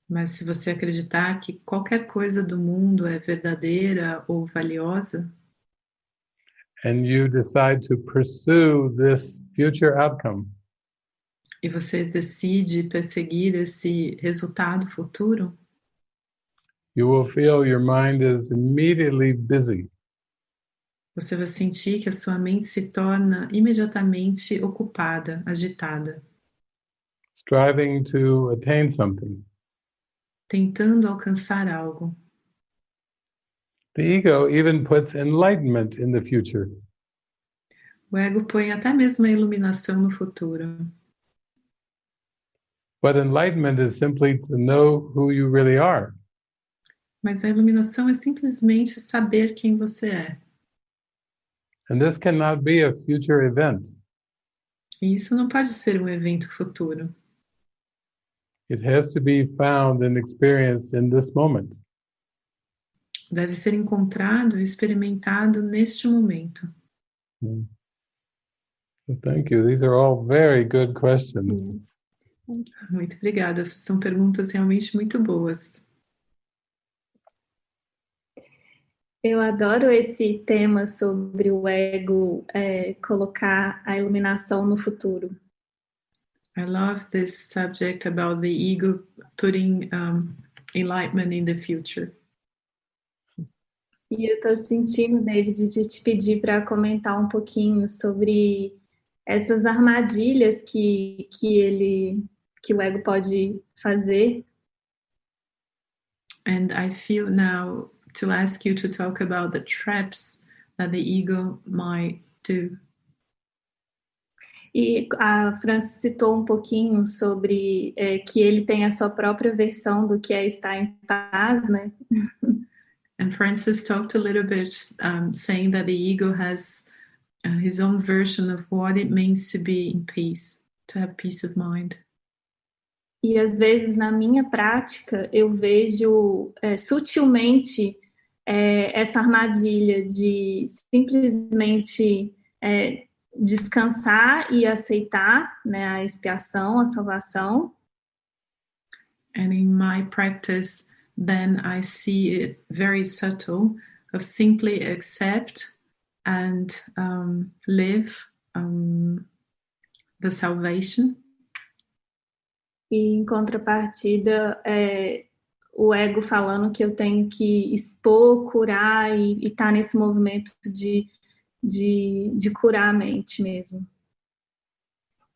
Mas se você acreditar que qualquer coisa do mundo é verdadeira ou valiosa,
and you decide to pursue this future outcome,
e você decide perseguir esse resultado futuro,
you will feel your mind is immediately busy.
você vai sentir que a sua mente se torna imediatamente ocupada, agitada,
Striving to attain something.
tentando alcançar algo.
The ego even puts enlightenment in the future.
O ego põe até mesmo a iluminação no futuro.
But enlightenment is simply to know who you really are.
Mas a iluminação é simplesmente saber quem você é.
And this cannot be a future event.
E isso não pode ser um evento futuro.
It has to be found and experienced in this moment.
Deve ser encontrado e experimentado neste momento.
Mm. So thank you. These are all very good questions.
Yes. Thank you.
Muito obrigada. Essas são perguntas realmente muito boas.
Eu adoro esse tema sobre o ego colocar a iluminação no futuro.
I love this subject about the ego putting enlightenment in the future.
E eu estou sentindo, David, de te pedir para comentar um pouquinho sobre essas armadilhas que o ego pode fazer.
And I feel now to ask you to talk about the traps that the ego might do.
E a Fran citou um pouquinho sobre que ele tem a sua própria versão do que é estar em paz, né?
And Francis talked a little bit, saying that the ego has his own version of what it means to be in peace, to have peace of mind.
E às vezes na minha prática eu vejo sutilmente essa armadilha de simplesmente descansar e aceitar, né, a expiação, a salvação.
And in my practice, then I see it very subtle of simply accept and live the salvation.
E em contrapartida, o ego falando que eu tenho que expor, curar e estar nesse movimento de curar a mente mesmo.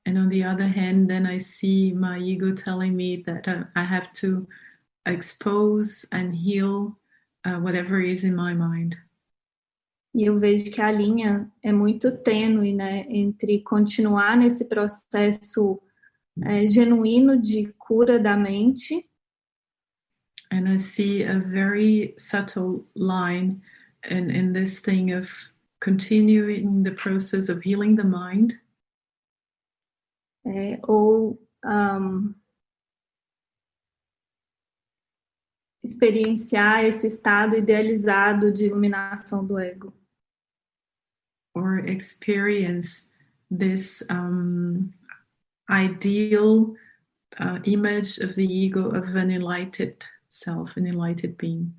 And on the other hand, then I see my ego telling me that I have to expose and heal whatever is in my mind.
E eu vejo que a linha é muito tênue, né, entre continuar nesse processo genuíno de cura da mente.
And I see a very subtle line in this thing of continuing the process of healing the mind.
Ou experienciar esse estado idealizado de iluminação do ego.
Or experience this ideal image of the ego of an enlightened self, an enlightened being.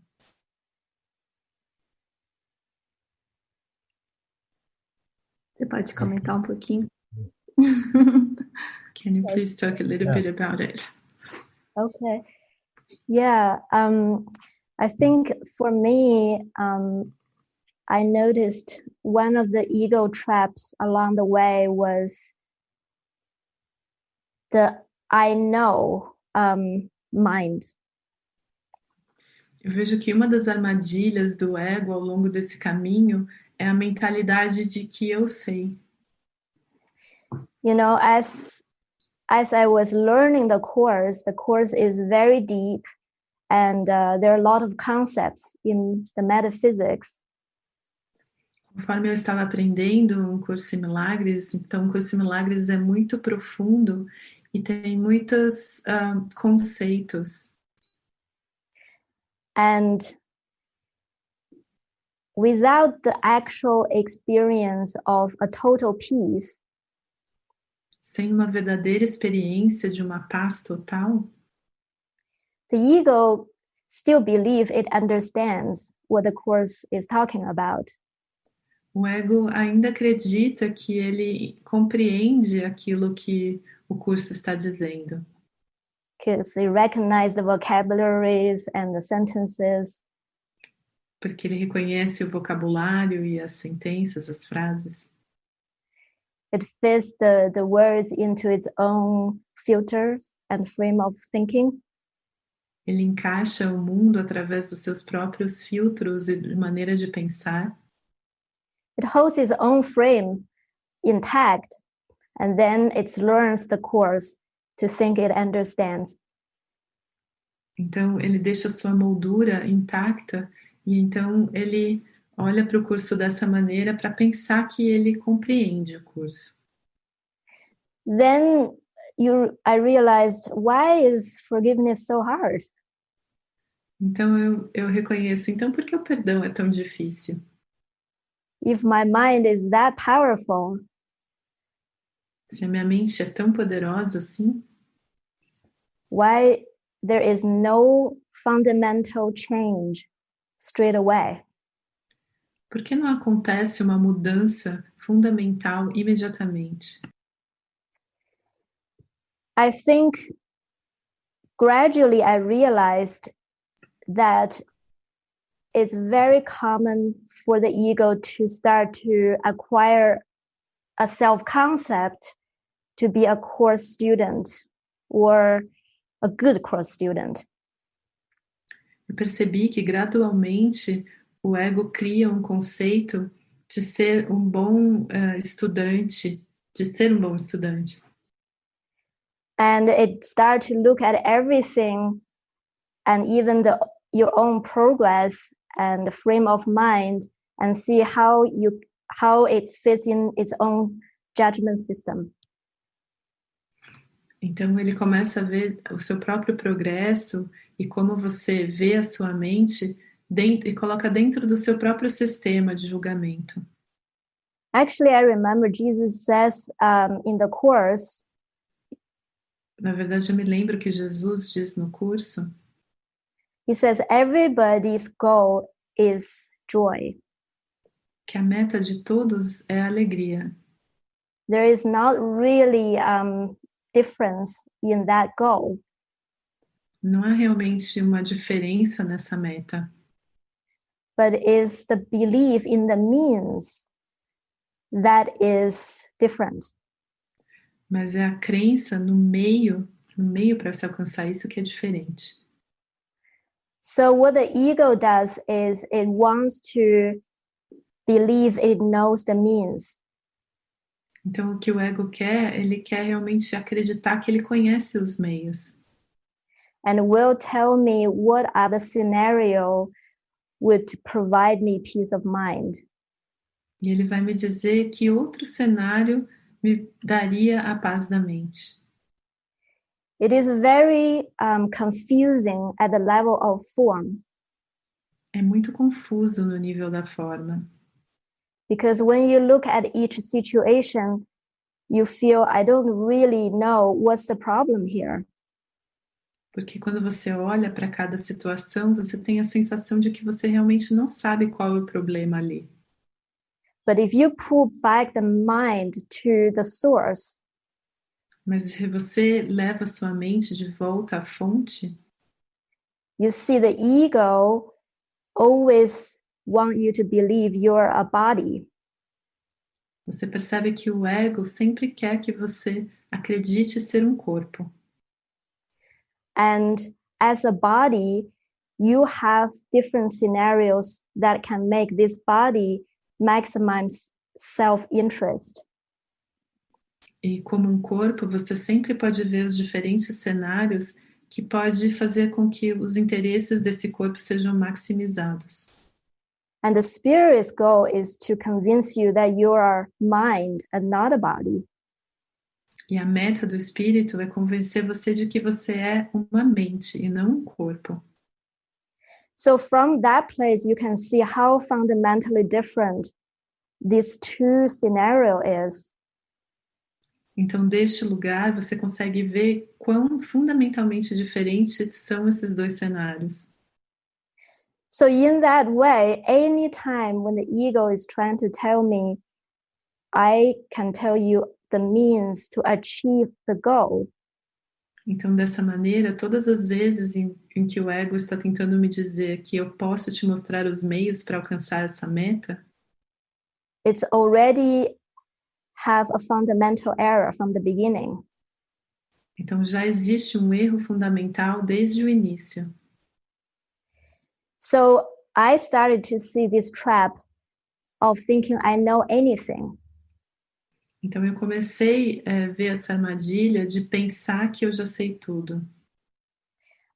Você pode comentar um pouquinho?
Can you please talk a little bit about it?
Okay. Yeah. I think for me, I noticed one of the ego traps along the way was the I know mind.
Eu vejo que uma das armadilhas do ego ao longo desse caminho é a mentalidade de que eu sei.
You know, as I was learning the course is very deep, and there are a lot of concepts in the metaphysics.
Conforme eu estava aprendendo um curso em Milagres, então o curso em Milagres é muito profundo e tem muitos conceitos.
And without the actual experience of a total peace,
sem uma verdadeira experiência de uma paz total,
the ego still believes it understands what the course is talking about.
o ego ainda acredita que ele compreende aquilo que o curso está dizendo.
Because it recognizes the vocabularies and the sentences.
Porque ele reconhece o vocabulário e as sentenças, as frases.
It fits the words into its own filters and frame of thinking.
Ele encaixa o mundo através dos seus próprios filtros e de maneira de pensar.
It holds its own frame intact, and then it learns the course to think it understands.
Então, ele deixa a sua moldura intacta e então ele olha para o curso dessa maneira para pensar que ele compreende o curso.
Then I realized, why is forgiveness so hard?
Então, eu reconheço, então por que o perdão é tão difícil?
If my mind is that powerful,
Se a minha mente é tão poderosa assim,
why there is no fundamental change straight away?
por que não acontece uma mudança fundamental imediatamente?
I think gradually I realized that it's very common for the ego to start to acquire a self-concept to be a course student or a good course student.
Eu percebi que gradualmente o ego cria um conceito de ser um bom estudante, de ser um bom estudante.
And it starts to look at everything and even your own progress and the frame of mind and see how it fits in its own judgment system.
Então ele começa a ver o seu próprio progresso e como você vê a sua mente dentro, e coloca dentro do seu próprio sistema de julgamento.
Actually, I remember Jesus says in the Course.
Na verdade, eu me lembro que Jesus diz no curso.
He says everybody's goal is joy.
Que a meta de todos é a alegria.
There is not really difference in that goal.
Não há realmente uma diferença nessa meta.
But is the belief in the means that is different.
Mas é a crença no meio para se alcançar isso que é diferente.
So what the ego does is it wants to believe it knows the means.
Então o que o ego quer, ele quer realmente acreditar que ele conhece os meios.
And will tell me what other scenario would provide me peace of mind.
E ele vai me dizer que outro cenário me daria a paz da mente.
It is very confusing at the level of form.
É muito confuso no nível da forma.
Because when you look at each situation, you feel, I don't really know what's the problem here.
Porque quando você olha para cada situação, você tem a sensação de que você realmente não sabe qual é o problema ali.
But if you pull back the mind to the source,
mas se você leva sua mente de volta à fonte,
you see the ego always want you to believe you're a body.
Você percebe que o ego sempre quer que você acredite ser um corpo.
And as a body, you have different scenarios that can make this body maximize self-interest.
E como um corpo, você sempre pode ver os diferentes cenários que pode fazer com que os interesses desse corpo sejam maximizados.
And the spirit's goal is to convince you that you are mind and not a body.
E a meta do espírito é convencer você de que você é uma mente e não um corpo.
So from that place, you can see how fundamentally different these two scenarios is.
Então, deste lugar, você consegue ver quão fundamentalmente diferentes são esses dois cenários.
So in that way, anytime when the ego is trying to tell me, I can tell you the means to achieve the goal.
Então, dessa maneira, todas as vezes em que o ego está tentando me dizer que eu posso te mostrar os meios para alcançar essa meta,
it's already have a fundamental error from the beginning.
Então já existe um erro fundamental desde o início.
So I started to see this trap of thinking I know anything.
Então eu comecei a ver essa armadilha de pensar que eu já sei tudo.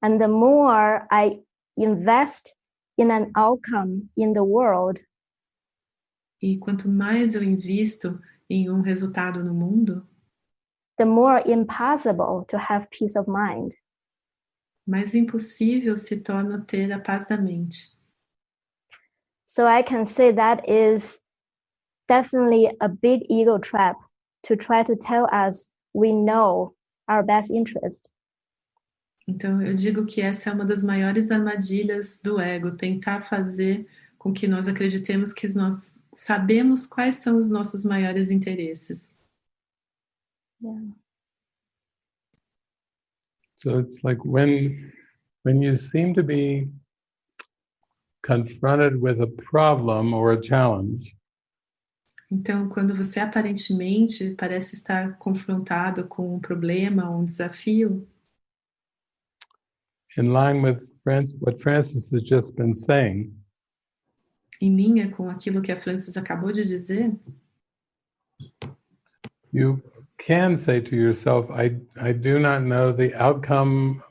And the more I invest in an outcome in the world,
E quanto mais eu invisto em um resultado no mundo,
the more impossible to have peace of mind.
mais impossível se torna ter a paz da mente.
So I can say that is definitely a big ego trap to try to tell us we know our best interest.
Então, eu digo que essa é uma das maiores armadilhas do ego, tentar fazer com que nós acreditemos que nós sabemos quais são os nossos maiores interesses.
Yeah.
So it's like when you seem to be confronted with a problem or a challenge,
Então, quando você aparentemente parece estar confrontado com um problema, um desafio,
in line with what Francis has just been saying,
em linha com aquilo que a Francis acabou de dizer,
you can say to yourself, I do not know the outcome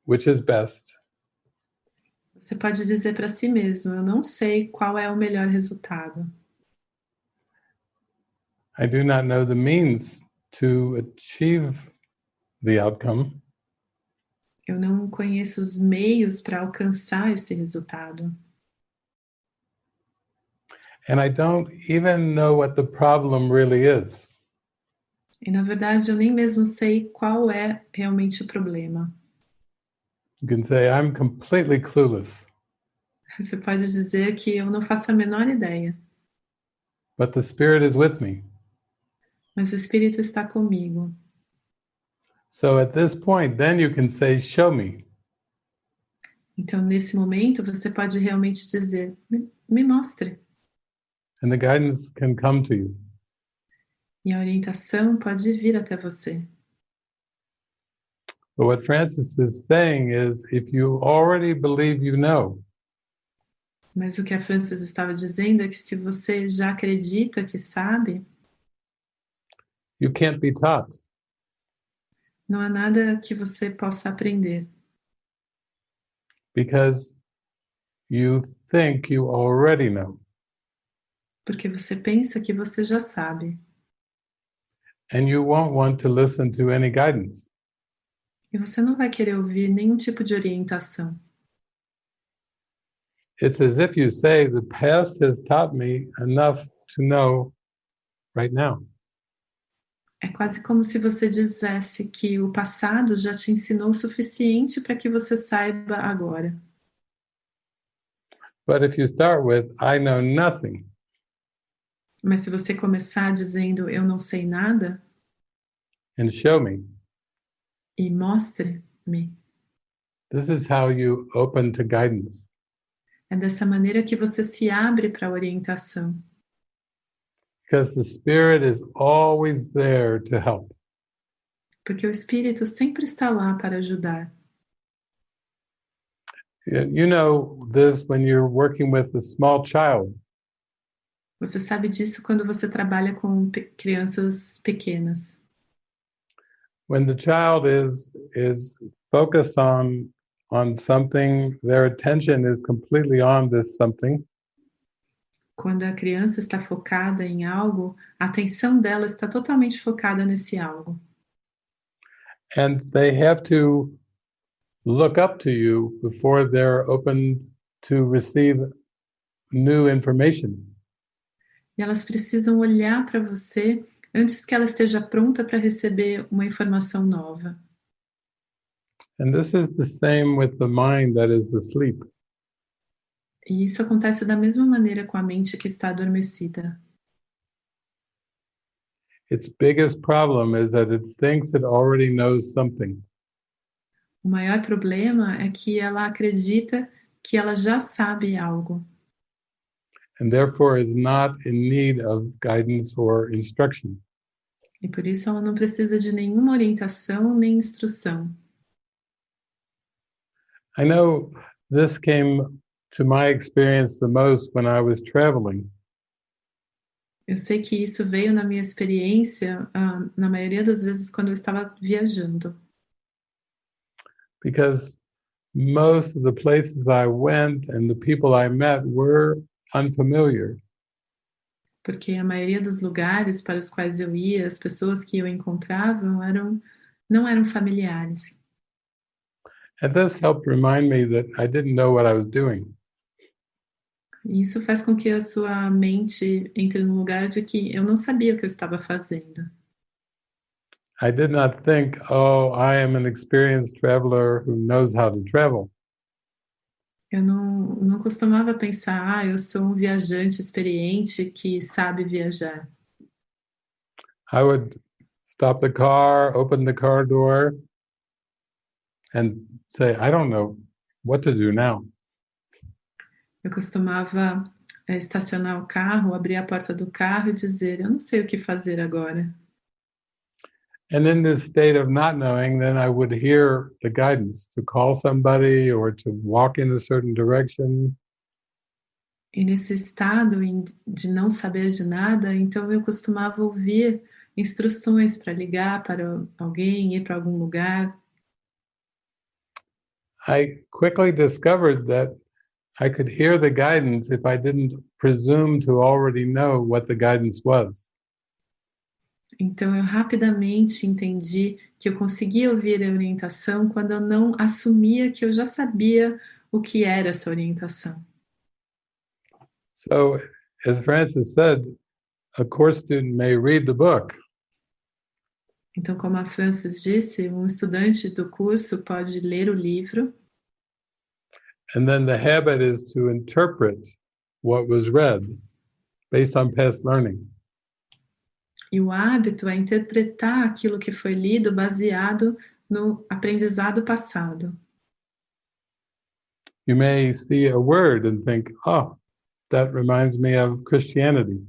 which is best.
você pode dizer para si mesmo, eu não sei qual é o melhor resultado.
I do not know the means to achieve the outcome.
Eu não conheço os meios para alcançar esse resultado.
And I don't even know what the problem really is.
E, na verdade, eu nem mesmo sei qual é realmente o problema.
You can say, I'm completely clueless,
Você pode dizer que eu não faço a menor ideia,
but the Spirit is with me.
mas o Espírito está comigo.
So at this point, then you can say, show me.
Então, nesse momento, você pode realmente dizer, me mostre.
And the guidance can come to you.
E a orientação pode vir até você.
But what Francis is saying is, if you already believe you know,
Mas o que a Francis estava dizendo é que se você já acredita que sabe,
you can't be taught.
não há nada que você possa aprender.
Because you think you already know.
Porque você pensa que você já sabe.
And you won't want to listen to any guidance.
E você não vai querer ouvir nenhum tipo de orientação.
It's as if you say, the past has taught me enough to know right now.
É quase como se você dissesse que o passado já te ensinou o suficiente para que você saiba agora.
But if you start with, I know nothing,
Mas se você começar dizendo eu não sei nada
and show me,
e mostre-me,
this is how you open to guidance.
é dessa maneira que você se abre para a orientação.
Because the Spirit is always there to help.
Porque o Espírito sempre está lá para ajudar.
You know this when you're working with a small child.
Você sabe disso quando você trabalha com crianças pequenas.
When the child is focused on something, their attention is completely on this something.
Quando a criança está focada em algo, a atenção dela está totalmente focada nesse algo.
And they have to look up to you before they're open to receive new information.
E elas precisam olhar para você antes que ela esteja pronta para receber uma informação nova.
And this is the same with the mind that is asleep.
E isso acontece da mesma maneira com a mente que está adormecida.
Its biggest problem is that it thinks it already knows something.
O maior problema é que ela acredita que ela já sabe algo.
And therefore is not in need of guidance or instruction.
E por isso ela não precisa de nenhuma orientação nem instrução.
I know this came to my experience the most when I was traveling.
Eu sei que isso veio na minha experiência, na maioria das vezes, quando eu estava viajando.
Because most of the places I went and the people I met were unfamiliar.
Porque a maioria dos lugares para os quais eu ia, as pessoas que eu encontrava não eram familiares.
And this helped remind me that I didn't know what I was doing.
E isso faz com que a sua mente entre num lugar de que eu não sabia o que eu estava fazendo.
I did not think, oh, I am an experienced traveler who knows how to travel.
Eu não costumava pensar, eu sou um viajante experiente que sabe viajar.
I would stop the car, open the car door, and say, I don't know what to do now.
Eu costumava estacionar o carro, abrir a porta do carro e dizer, eu não sei o que fazer agora.
And in this state of not knowing, then I would hear the guidance to call somebody or to walk in a certain direction.
E nesse estado de não saber de nada, então eu costumava ouvir instruções para ligar para alguém, ir para algum lugar.
I quickly discovered that I could hear the guidance if I didn't presume to already know what the guidance was.
Então eu rapidamente entendi que eu conseguia ouvir a orientação quando eu não assumia que eu já sabia o que era essa orientação.
So, as Francis said, a course student may read the book,
Então, como a Francis disse, um estudante do curso pode ler o livro
and then the habit is to interpret what was read based on past learning.
e o hábito é interpretar aquilo que foi lido baseado no aprendizado passado.
You may see a word and think, oh, that reminds me of Christianity.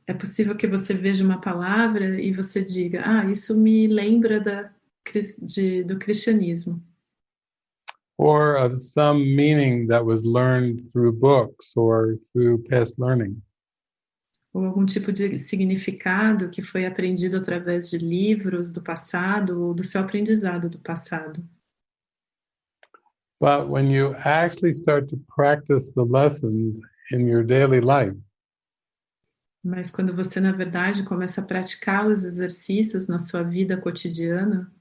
É possível que você veja uma palavra e você diga, isso me lembra do cristianismo.
Or of some meaning that was learned through books or through past learning.
Ou algum tipo de significado que foi aprendido através de livros do passado ou do seu aprendizado do passado.
But when you actually start to practice the lessons in your daily life,
Mas quando você, na verdade, começa a praticar os exercícios na sua vida cotidiana,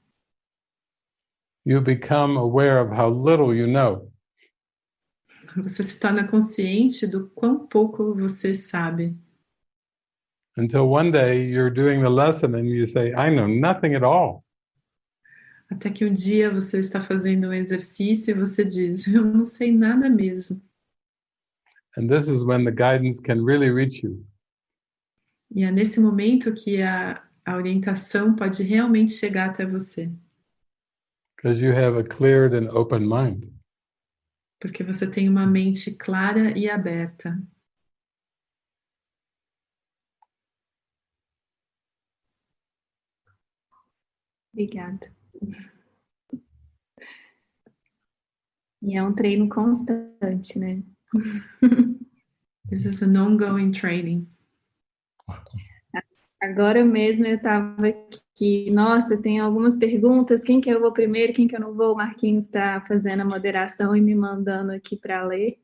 you become aware of how little you know.
você se torna consciente do quão pouco você sabe.
Until one day you're doing the lesson and you say, I know nothing at all.
Até que um dia você está fazendo um exercício e você diz, eu não sei nada mesmo.
And this is when the guidance can really reach you.
E é nesse momento que a orientação pode realmente chegar até você.
Because you have a cleared and open mind.
Porque você tem uma mente clara e aberta.
Obrigada. E é um treino constante, né?
This is an ongoing training.
Agora mesmo eu estava aqui, nossa, tem algumas perguntas, quem que eu vou primeiro, quem que eu não vou? O Marquinhos está fazendo a moderação e me mandando aqui para ler.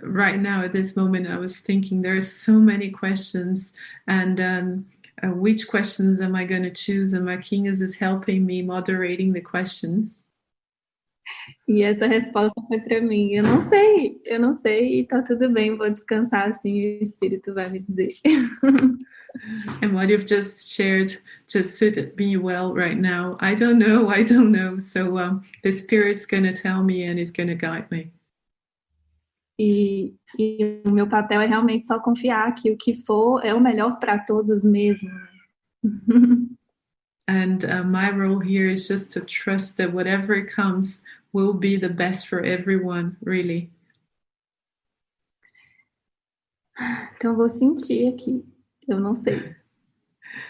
Right now, at this moment, I was thinking there are so many questions, and which questions am I going to choose? And Marquinhos is helping me moderating the questions.
E essa resposta foi para mim. Eu não sei, e tá tudo bem, vou descansar assim, o Espírito vai me dizer.
And what you've just shared just suited me well right now. I don't know. So the Spirit's going to tell me and it's going to guide me.
E o meu papel é realmente só confiar que o que for é o melhor para todos mesmo.
And my role here is just to trust that whatever comes will be the best for everyone, really.
Então vou sentir aqui. Eu não sei.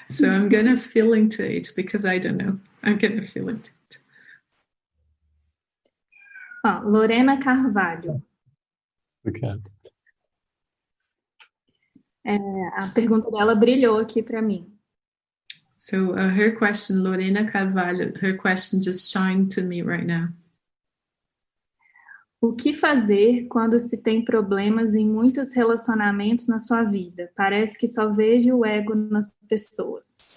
So I'm gonna feel into it because I don't know. I'm gonna feel into it.
Lorena Carvalho.
Okay.
A pergunta dela brilhou aqui para mim.
So her question, Lorena Carvalho, her question just shined to me right now.
O que fazer quando se tem problemas em muitos relacionamentos na sua vida? Parece que só vejo o ego nas pessoas.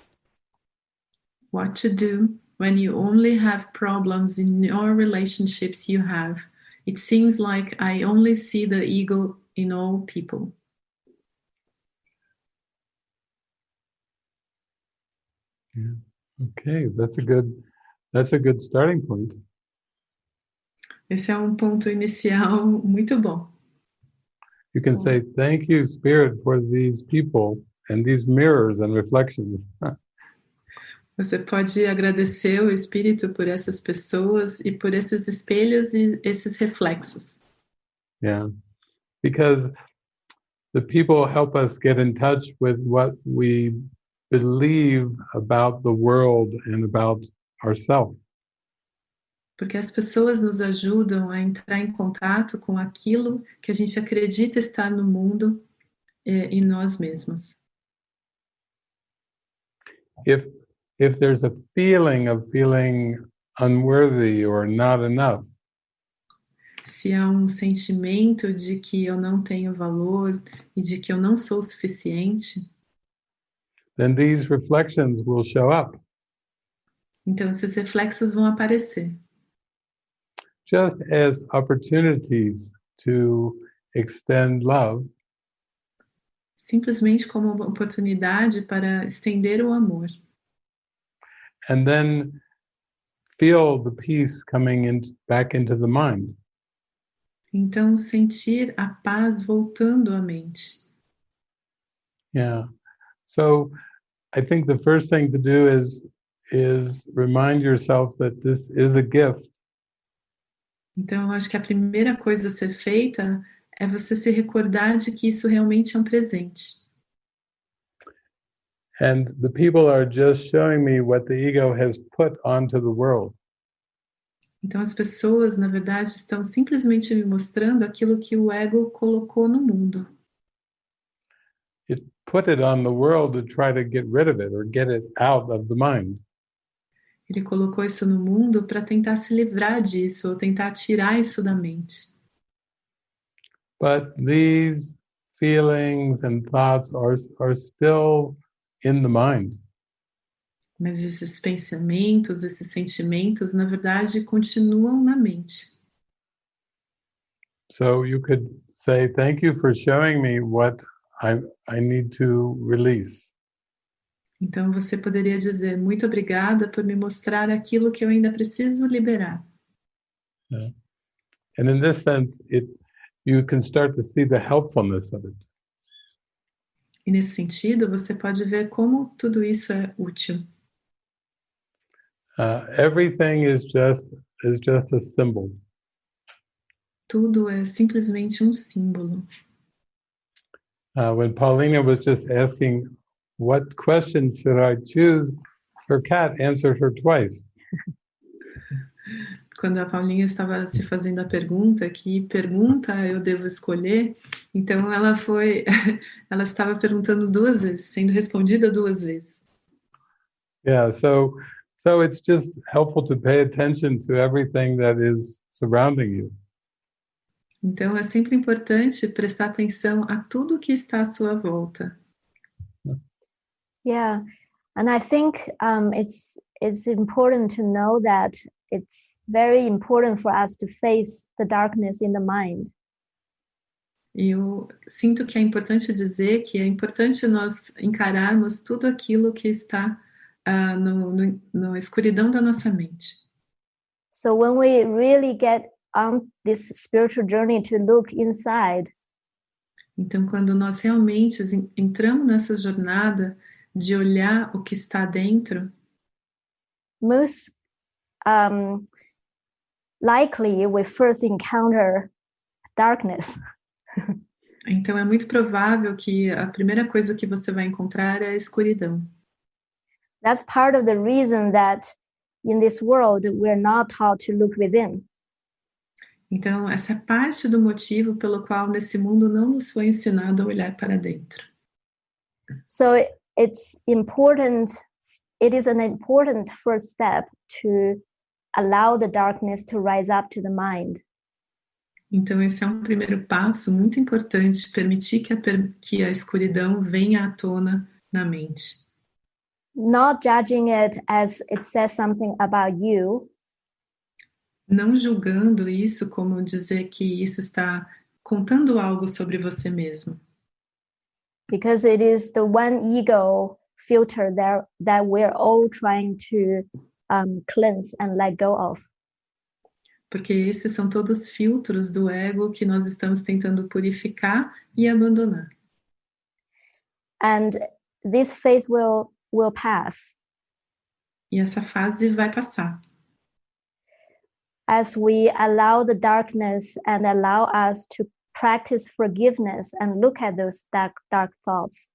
What to do when you only have problems in your relationships you have? It seems like I only see the ego in all people.
Yeah. Okay, that's a good starting point.
Esse é um ponto inicial muito bom.
You can say, thank you, Spirit, for these people and these mirrors and reflections.
Você pode agradecer o Espírito por essas pessoas e por esses espelhos e esses reflexos.
Yeah, because the people help us get in touch with what we believe about the world and about ourselves.
Porque as pessoas nos ajudam a entrar em contato com aquilo que a gente acredita estar no mundo e nós mesmos.
If there's a feeling of feeling unworthy or not enough,
Se há um sentimento de que eu não tenho valor e de que eu não sou suficiente,
then these reflections will show up.
então esses reflexos vão aparecer.
Just as opportunities to extend love,
Simplesmente como uma oportunidade para estender o amor.
and then feel the peace coming back into the mind.
Então sentir a paz voltando à mente.
Yeah. So I think the first thing to do is remind yourself that this is a gift.
Então eu acho que a primeira coisa a ser feita é você se recordar de que isso realmente é um presente.
And the people are just showing me what the ego has put onto the world.
Então as pessoas, na verdade, estão simplesmente me mostrando aquilo que o ego colocou no mundo.
It put it on the world to try to get rid of it or get it out of the mind.
Ele colocou isso no mundo para tentar se livrar disso, ou tentar tirar isso da mente.
But these feelings and thoughts are still in the mind.
Mas esses pensamentos, esses sentimentos, na verdade, continuam na mente.
So you could say, thank you for showing me what I need to release.
Então você poderia dizer, muito obrigada por me mostrar aquilo que eu ainda preciso liberar.
Yeah. And in this sense, you can start to see the helpfulness of it.
E nesse sentido, você pode ver como tudo isso é útil.
Everything is just a symbol.
Tudo é simplesmente um símbolo.
When Paulinha was just asking, what question should I choose? Her cat answered her twice.
Quando a Paulinha estava se fazendo a pergunta, que pergunta eu devo escolher, então ela estava perguntando duas vezes, sendo respondida duas vezes.
Yeah, so it's just helpful to pay attention to everything that is surrounding you.
Então é sempre importante prestar atenção a tudo que está à sua volta.
Yeah, and I think it's important to know that it's very important for us to face the darkness in the mind.
E eu sinto que é importante dizer que é importante nós encararmos tudo aquilo que está na escuridão da nossa mente.
So when we really get on this spiritual journey to look inside,
então quando nós realmente entramos nessa jornada de olhar o que está dentro,
most likely we first encounter darkness.
Então é muito provável que a primeira coisa que você vai encontrar é a escuridão.
That's part of the reason that in this world we're not taught to look within.
Então essa é parte do motivo pelo qual nesse mundo não nos foi ensinado a olhar para dentro.
So it's important it is an important first step to allow the darkness to rise up to the mind.
Então, esse é um primeiro passo muito importante, permitir que a escuridão venha à tona na mente.
Not judging it as it says something about you,
Não julgando isso como dizer que isso está contando algo sobre você mesmo.
because it is the one ego filter that we're all trying to cleanse and let go of.
Porque esses são todos filtros do ego que nós estamos tentando purificar e abandonar.
And this phase will pass
E essa fase vai passar.
as we allow the darkness and allow us to practice forgiveness and look at those dark thoughts.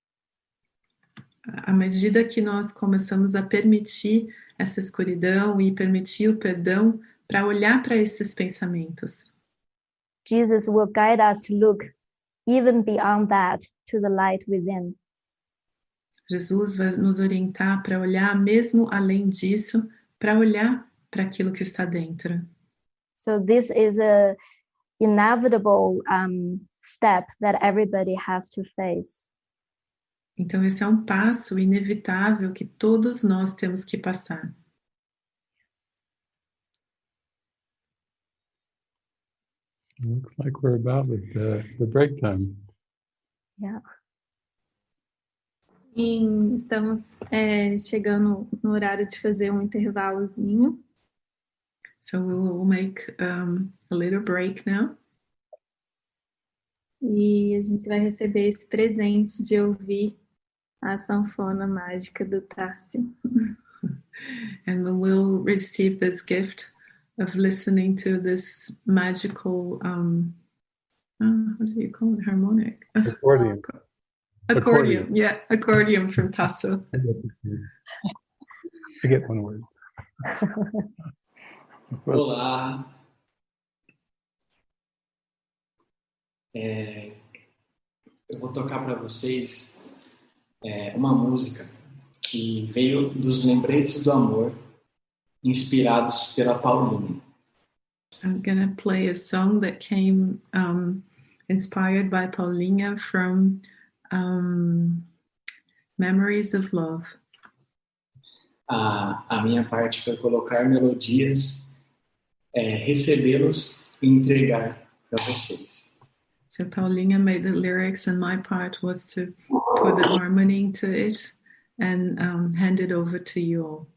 À medida que nós começamos a permitir essa escuridão e permitir o perdão para olhar para esses pensamentos,
Jesus will guide us to look even beyond that to the light within.
Jesus vai nos orientar para olhar mesmo além disso, para olhar para aquilo que está dentro.
So this is a inevitable step that everybody has to face.
Então esse é um passo inevitável que todos nós temos que passar.
Looks like we're about with the break time.
Yeah.
E estamos chegando no horário de fazer um intervalozinho.
So we will make a little break now.
E a gente vai receber esse presente de ouvir a sanfona mágica do Tássio.
And we will receive this gift of listening to this magical, what do you call it, harmonic?
Accordion.
Accordion, yeah, accordion from Tasso.
I get one word.
Olá. Eu vou tocar para vocês uma música que veio dos lembretes do amor, inspirados pela Paulinha.
I'm gonna play a song that came inspired by Paulinha from Memories of Love.
A minha parte foi colocar melodias, recebê-los e entregar para vocês.
So Paulinha made the lyrics and my part was to put the harmony into it and hand it over to you all.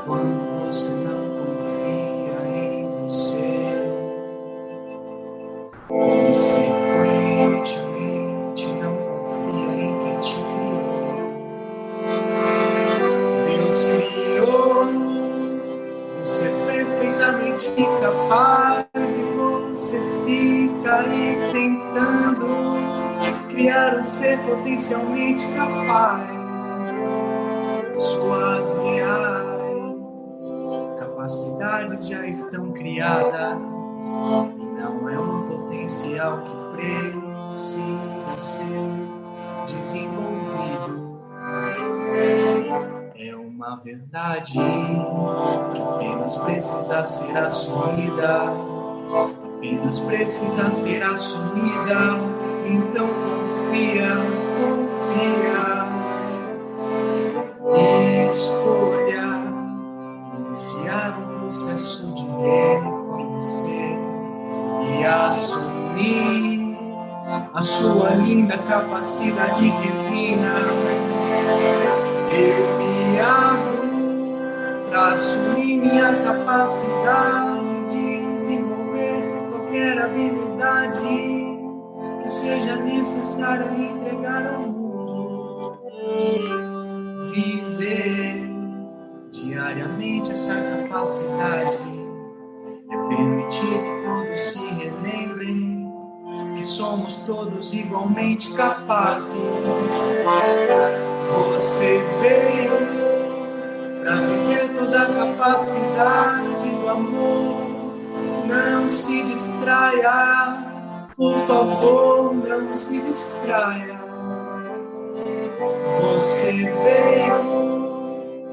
Quando você não confia em você, consequentemente não confia em quem te criou. Deus criou um ser perfeitamente incapaz e você fica aí tentando criar um ser potencialmente capaz. Suas reais capacidades já estão criadas e não é um potencial que precisa ser desenvolvido. É uma verdade que apenas precisa ser assumida. Apenas precisa ser assumida. Então confia, confia. Escolha iniciar o processo de reconhecer e assumir a sua linda capacidade divina. Eu me abro para assumir minha capacidade de desenvolver qualquer habilidade que seja necessária entregar ao mundo. Viver diariamente essa capacidade é permitir que todos se relembrem que somos todos igualmente capazes. Você veio para viver toda a capacidade do amor. Não se distraia, por favor, não se distraia. Você veio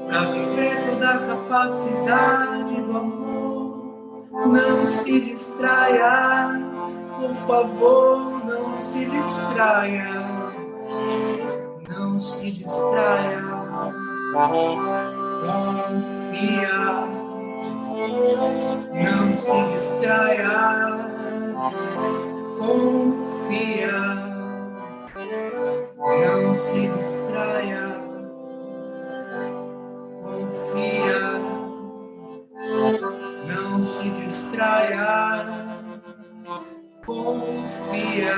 para viver toda a capacidade do amor. Não se distraia, por favor, não se distraia. Não se distraia. Confia. Não se distraia. Confia. Não se distraia. Confia. Não se distraia. Confia.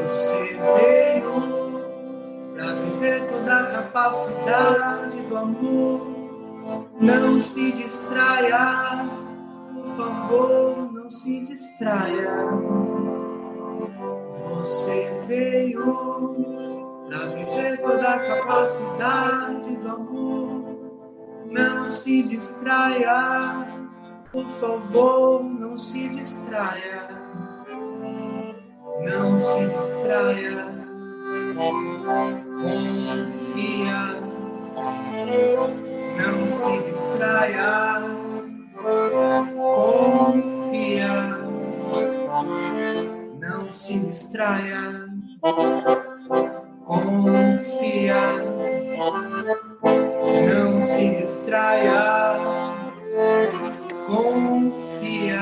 Você veio para viver toda a capacidade do amor. Não se distraia, por favor, não se distraia. Você veio para viver toda a capacidade do amor. Não se distraia, por favor, não se distraia. Não se distraia. Confia. Não se distraia. Confia. Não se distraia. Confia. Não se distraia. Confia.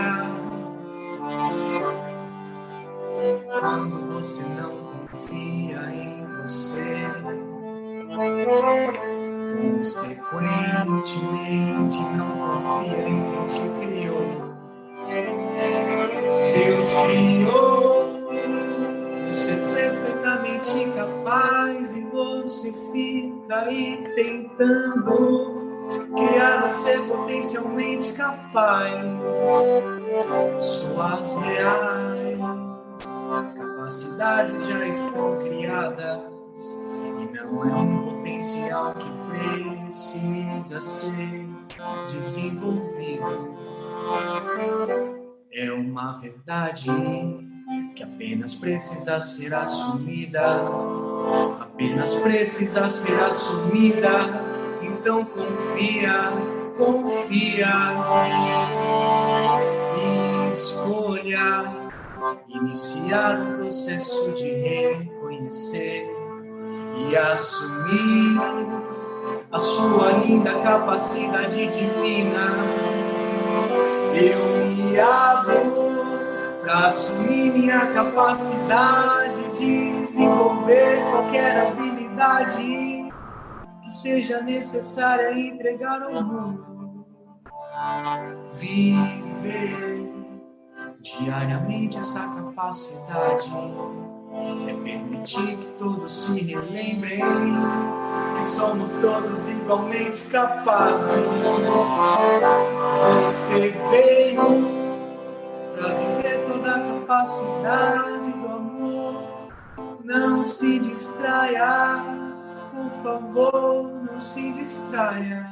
Quando você não confia em você, consequentemente não confia em quem te criou. Deus criou você perfeitamente incapaz e você fica aí tentando
criar um ser potencialmente capaz. Suas reais capacidades já estão criadas e não é um potencial que precisa ser desenvolvido. É uma verdade que apenas precisa ser assumida. Apenas precisa ser assumida. Então confia, confia. E escolha iniciar um processo de reconhecer e assumir a sua linda capacidade divina. Eu me abro para assumir minha capacidade de desenvolver qualquer habilidade que seja necessária entregar ao mundo. Viver diariamente essa capacidade é permitir que todos se relembrem que somos todos igualmente capazes. Você veio para viver toda a capacidade do amor. Não se distraia, por favor, não se distraia.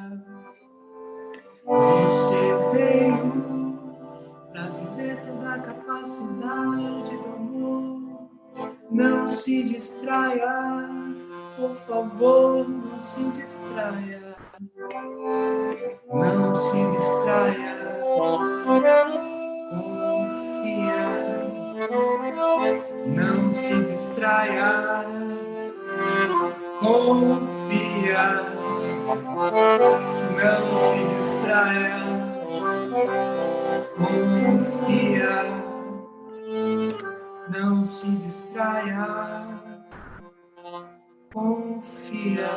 Você veio para viver toda a capacidade do amor. Não se distraia, por favor, não se distraia. Não se distraia. Confia. Não se distraia. Confia. Não se distraia. Confia. Não se distraia. Confia.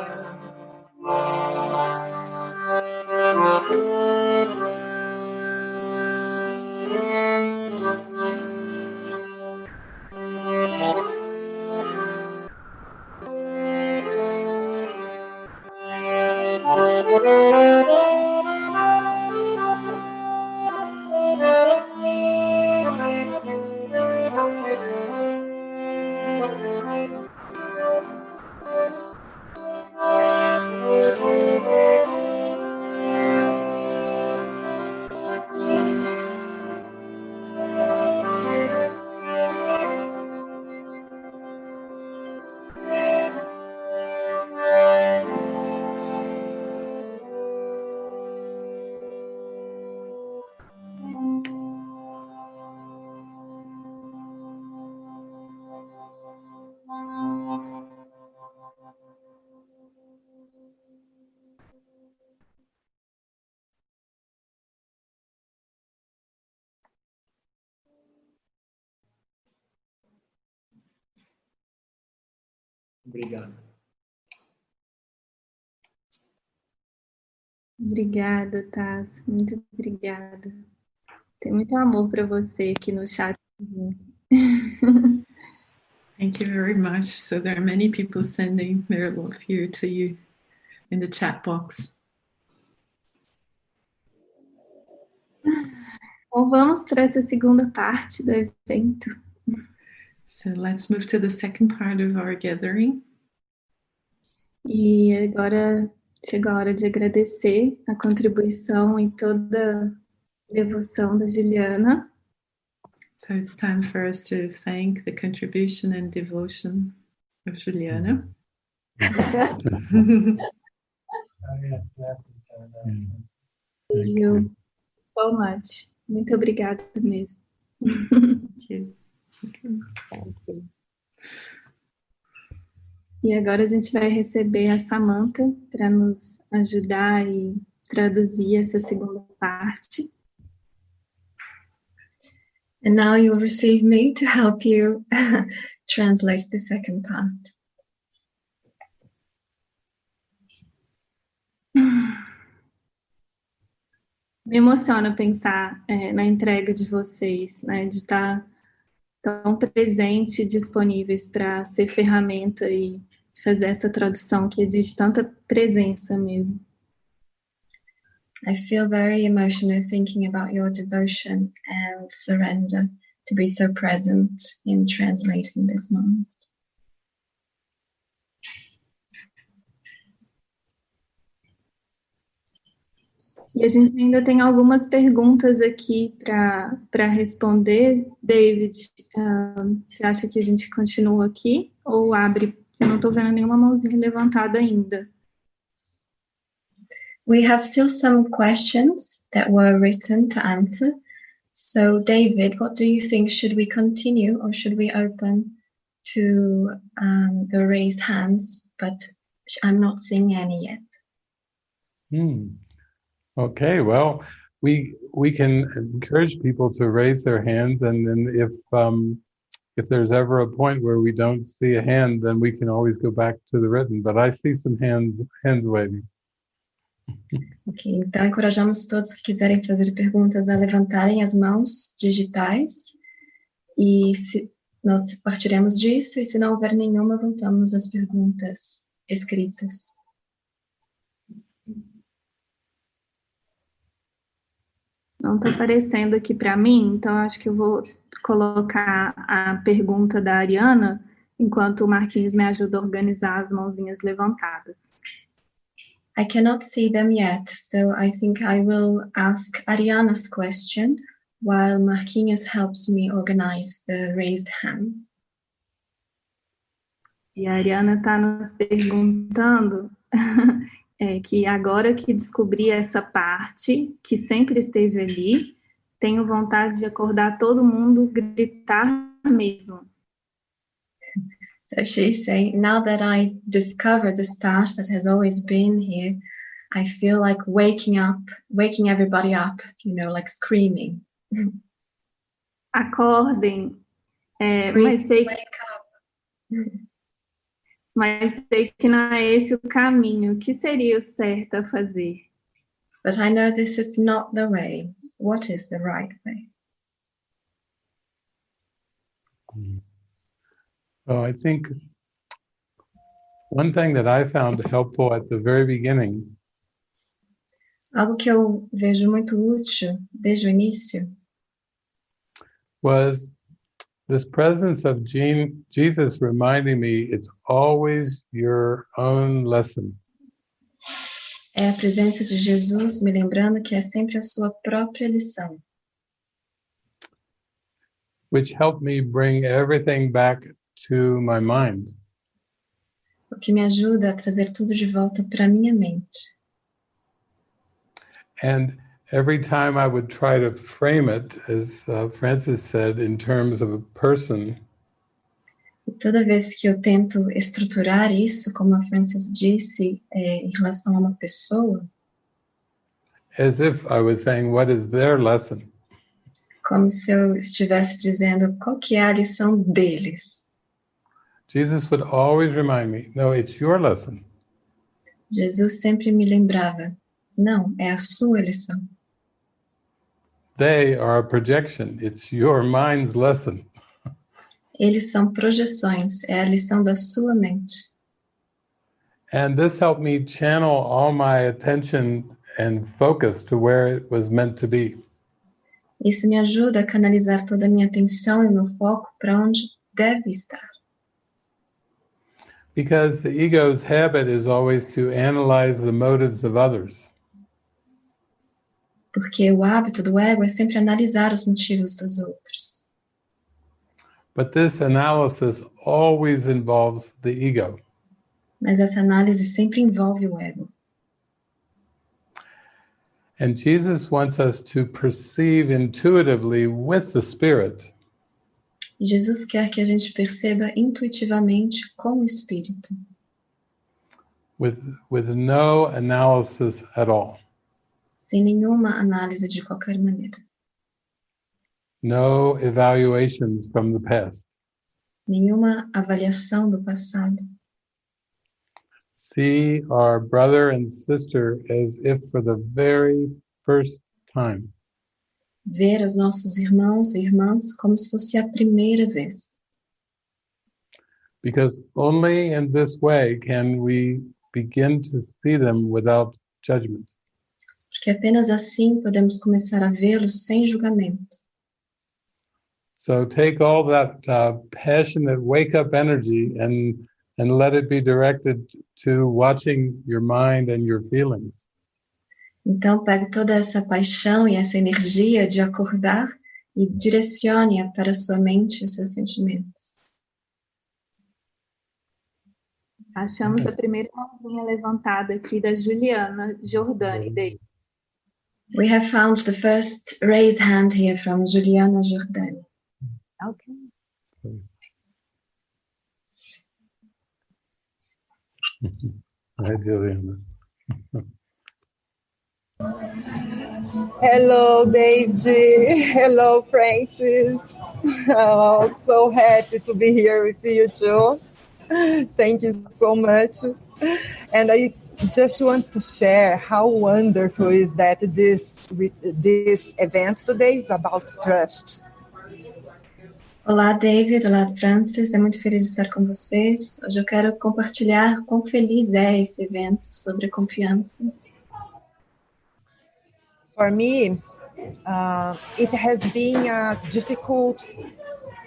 Obrigado.
Obrigada, Taz. Muito obrigada. Tem muito amor para você aqui no chat.
Thank you very much. So there are many people sending their love here to you in the chat box.
Então vamos para essa segunda parte do evento.
So let's move to the second part of our gathering.
E agora chegou a hora de agradecer a contribuição e toda a devoção da Juliana.
So it's time for us to thank the contribution and devotion of Juliana.
Thank you so much. Muito obrigada mesmo.
Thank you.
E agora a gente vai receber a Samantha para nos ajudar e traduzir essa segunda parte.
And now you'll receive me to help you translate the second part.
Me emociona pensar na entrega de vocês, né, de estar tão presentes e disponíveis para ser ferramenta e fazer essa tradução que exige tanta presença mesmo.
I feel very emotional thinking about your devotion and surrender to be so present in translating this moment.
E a gente ainda tem algumas perguntas aqui para responder. David, você acha que a gente continua aqui ou abre? Eu não estou vendo nenhuma mãozinha levantada ainda.
We have still some questions that were written to answer. So, David, what do you think? Should we continue or should we open to the raised hands? But I'm not seeing any yet.
Okay, well, we can encourage people to raise their hands, and then if there's ever a point where we don't see a hand, then we can always go back to the written. But I see some hands waving.
Ok, então encorajamos todos que quiserem fazer perguntas a levantarem as mãos digitais e nós partiremos disso, e se não houver nenhuma, voltamos às perguntas escritas.
Não está aparecendo aqui para mim, então acho que eu vou colocar a pergunta da Ariana, enquanto o Marquinhos me ajuda a organizar as mãozinhas levantadas.
I cannot see them yet, so I think I will ask Ariana's question while Marquinhos helps me organize the raised hands.
E a Ariana está nos perguntando que agora que descobri essa parte, que sempre esteve ali, tenho vontade de acordar todo mundo, gritar mesmo.
So she's saying, now that I discovered this part that has always been here, I feel like waking everybody up, like screaming.
Acordem, mas sei que não é esse o caminho. O que seria o certo a fazer?
But I know this is not the way. What is the right way?
So I think one thing that I found helpful at the very beginning
Algo que eu vejo muito útil desde o início
was this presence of Jesus reminding me it's always your own lesson.
É a presença de Jesus me lembrando que é sempre a sua própria lição.
Which helped me bring everything back to my mind.
O que me ajuda a trazer tudo de volta para minha mente.
And every time I would try to frame it, as Francis said, in terms of a person,
E toda vez que eu tento estruturar isso, como a Francis disse, em relação a uma pessoa,
as if I was saying, what is their lesson?
como se eu estivesse dizendo qual que é a lição deles.
Jesus would always remind me, no, it's your lesson.
Jesus sempre me lembrava, não, é a sua lição.
They are a projection. It's your mind's lesson.
Eles são projeções, é a lição da sua mente.
And this helped me channel all my attention and focus to where it was meant to be.
Isso me ajuda a canalizar toda a minha atenção e meu foco para onde deve estar.
Because the ego's habit is always to analyze the motives of others.
Porque o hábito do ego é sempre analisar os motivos dos outros.
But this analysis always involves the ego.
Mas essa análise sempre envolve o ego.
And Jesus wants us to perceive intuitively with the Spirit
E Jesus quer que a gente perceba intuitivamente com o Espírito,
with no analysis at all.
sem nenhuma análise de qualquer maneira.
No evaluations from the past.
Nenhuma avaliação do passado.
See our brother and sister as if for the very first time.
Ver os nossos irmãos e irmãs como se fosse a primeira vez.
Because only in this way can we begin to see them without judgment.
porque apenas assim podemos começar a vê-los sem julgamento.
So take all that passionate wake-up energy and let it be directed to watching your mind and your feelings.
Então, pegue toda essa paixão e essa energia de acordar e direcione-a para a sua mente e os seus sentimentos.
Achamos a primeira mãozinha levantada aqui da Juliana Jordani. David.
We have found the first raised hand here from Juliana Jordani.
Okay.
Hi, Juliana.
Hello, David. Hello, Francis. Oh, so happy to be here with you too. Thank you so much. And I just want to share how wonderful is that this event today is about trust.
Olá, David. Olá, Francis. É muito feliz de estar com vocês. Hoje eu quero compartilhar quão feliz é esse evento sobre confiança.
For me, it has been a difficult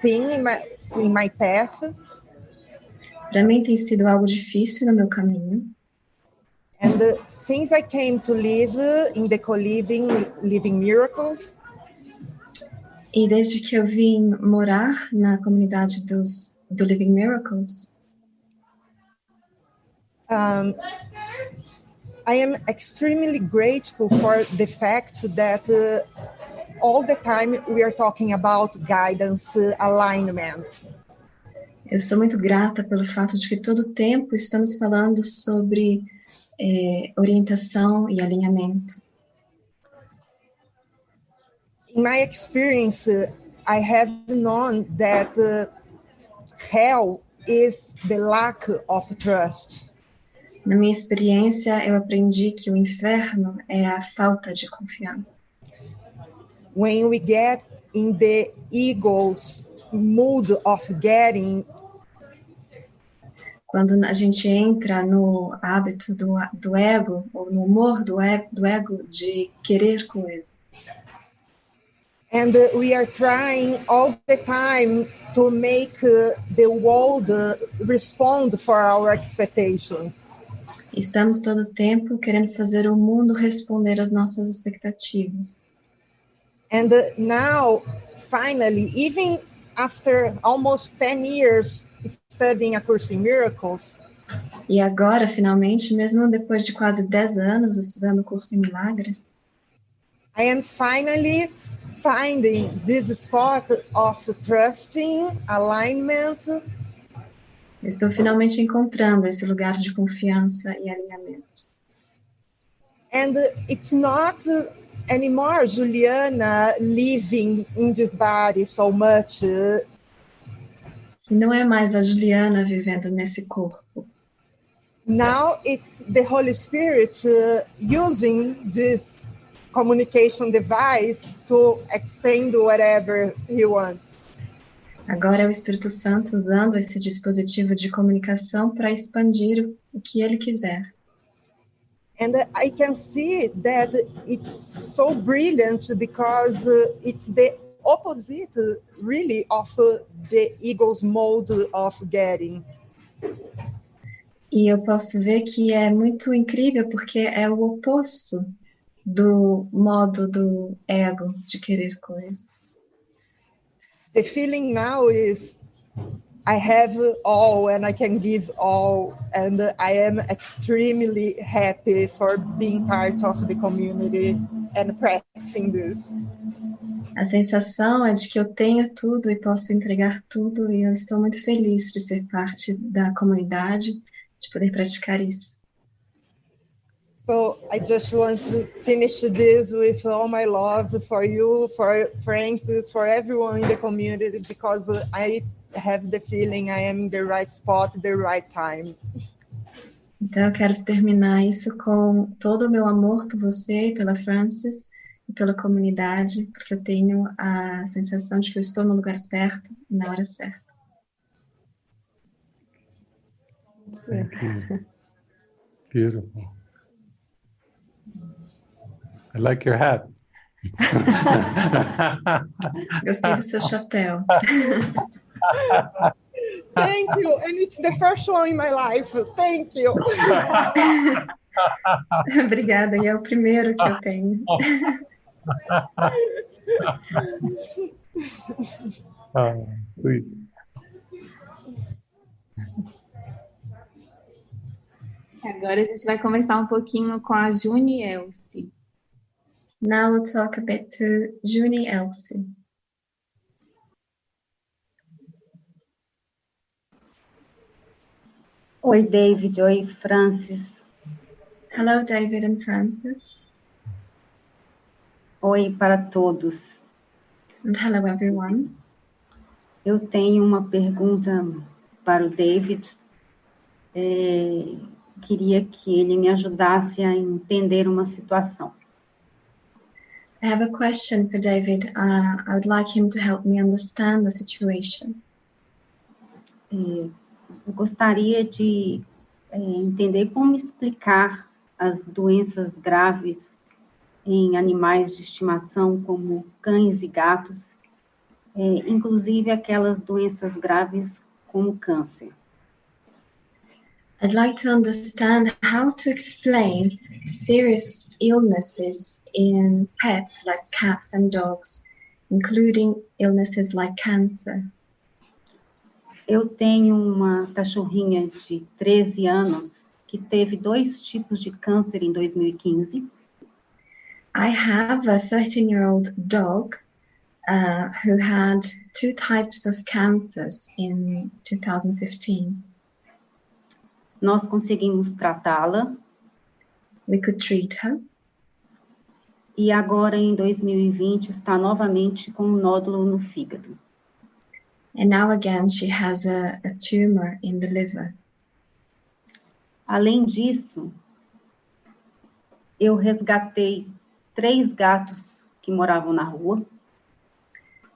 thing in my path.
Para mim tem sido algo difícil no meu caminho.
And since I came to live in the Living Miracles,
e desde que eu vim morar na comunidade do Living Miracles,
I am extremely grateful for the fact that all the time we are talking about guidance, alignment.
Eu sou muito grata pelo fato de que todo o tempo estamos falando sobre orientação e alinhamento.
In my experience, I have known that hell is the lack of trust.
Na minha experiência, eu aprendi que o inferno é a falta de confiança.
When we get in the ego's mood of getting,
quando a gente entra no hábito do ego, ou no humor do ego de querer coisas.
And we are trying all the time to make the world respond for our expectations.
Estamos todo o tempo querendo fazer o mundo responder às nossas expectativas.
And now, finally, even after almost 10 years studying A Curso in Miracles,
e agora, finalmente, mesmo depois de quase 10 anos estudando o curso em Milagres,
I am finally finding this spot of trusting, alignment.
Estou finalmente encontrando esse lugar de confiança e alinhamento.
And it's not anymore Juliana living in this body so much.
E não é mais a Juliana vivendo nesse corpo.
Now it's the Holy Spirit using this communication device to extend whatever He wants.
Agora é o Espírito Santo usando esse dispositivo de comunicação para expandir o que ele quiser.
And I can see that it's so brilliant because it's the opposite, really, of the ego's mode of getting.
E eu posso ver que é muito incrível porque é o oposto do modo do ego de querer coisas.
The feeling now is I have all and I can give all, and I am extremely happy for being part of the community and practicing this.
A sensação é de que eu tenho tudo e posso entregar tudo, e eu estou muito feliz de ser parte da comunidade, de poder praticar isso.
So I just want to finish this with all my love for you, for Francis, for everyone in the community, because I have the feeling I am in the right spot, the right time.
Então eu quero terminar isso com todo o meu amor por você e pela Francis e pela comunidade, porque eu tenho a sensação de que eu estou no lugar certo e na hora certa.
Thank you. Beautiful. I like your hat.
Gostei do seu chapéu.
Thank you, and it's the first one in my life. Thank you.
Obrigada, e é o primeiro que eu tenho.
Sweet.
Agora a gente vai conversar um pouquinho com a Juni Elsie.
Now we'll talk a bit to Juni Elsie.
Oi, David. Oi, Francis.
Hello, David and Francis.
Oi para todos.
And hello, everyone.
Eu tenho uma pergunta para o David. Queria que ele me ajudasse a entender uma situação.
I have a question for David. I would like him to help me understand the situation.
Eu gostaria de entender como explicar as doenças graves em animais de estimação, como cães e gatos, inclusive aquelas doenças graves como câncer.
I'd like to understand how to explain serious illnesses in pets like cats and dogs, including illnesses like cancer.
Eu tenho uma cachorrinha de 13 anos que teve 2 tipos de câncer em 2015.
I have a 13-year-old dog who had 2 types of cancers in 2015.
Nós conseguimos tratá-la.
We could treat her.
E agora, em 2020, está novamente com um nódulo no fígado.
And now again she has a tumor in the liver.
Além disso, eu resgatei 3 gatos que moravam na rua.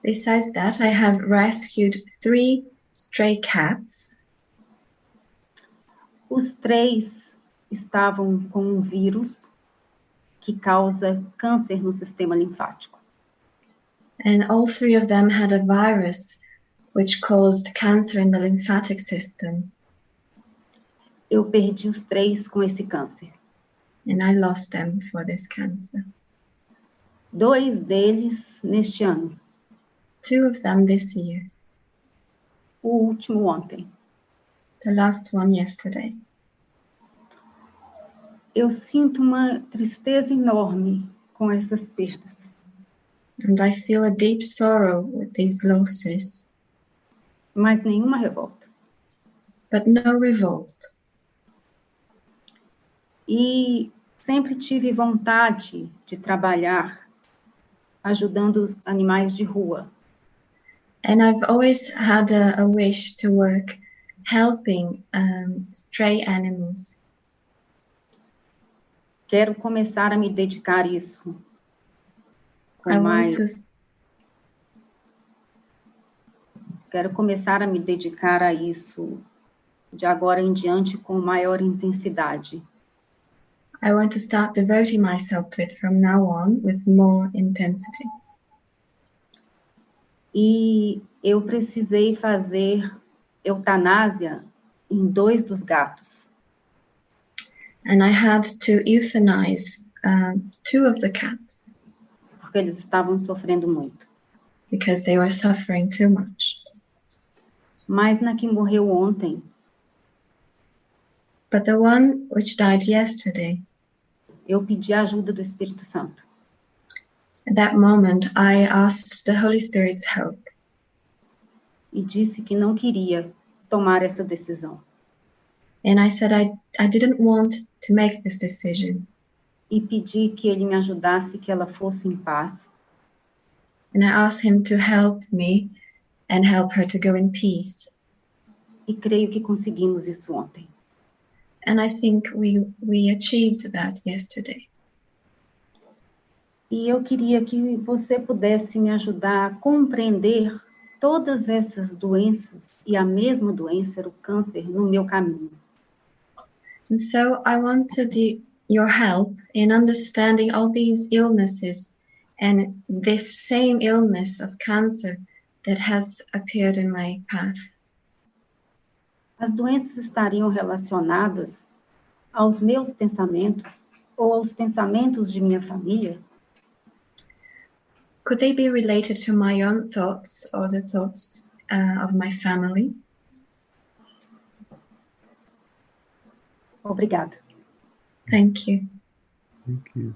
Besides that, I have rescued 3 stray cats.
Os 3 estavam com um vírus que causa câncer no sistema linfático.
And all 3 of them had a virus which caused cancer in the lymphatic system.
Eu perdi os 3 com esse câncer.
And I lost them for this cancer.
2 deles neste ano.
2 of them this year.
O último ontem.
The last one yesterday.
Eu sinto uma tristeza enorme com essas perdas.
And I feel a deep sorrow with these losses.
Mas nenhuma revolta.
But no revolt.
E sempre tive vontade de trabalhar ajudando os animais de rua.
And I've always had a wish to work helping stray animals.
Quero começar a me dedicar a isso com Quero começar a me dedicar a isso de agora em diante com maior intensidade.
I want to start devoting myself to it from now on with more intensity.
E eu precisei fazer eutanásia em 2 dos gatos.
And I had to euthanize 2 of the cats.
Porque eles estavam sofrendo muito.
Because they were suffering too much.
Mas na que morreu ontem,
but the one which died yesterday,
eu pedi a ajuda do Espírito Santo.
At that moment, I asked the Holy Spirit's help.
E disse que não queria tomar essa decisão.
And I said I didn't want to make this decision.
E pedi que ele me ajudasse, que ela fosse em paz.
And I asked him to help me and help her to go in peace.
E creio que conseguimos isso ontem.
And I think we achieved that yesterday.
E eu queria que você pudesse me ajudar a compreender todas essas doenças, e a mesma doença era o câncer, no meu caminho.
And so I wanted your help in understanding all these illnesses and this same illness of cancer that has appeared in my path.
As doenças estariam relacionadas aos meus pensamentos ou aos pensamentos de minha família?
Could they be related to my own thoughts or the thoughts of my family?
Obrigada.
Thank you.
Thank you.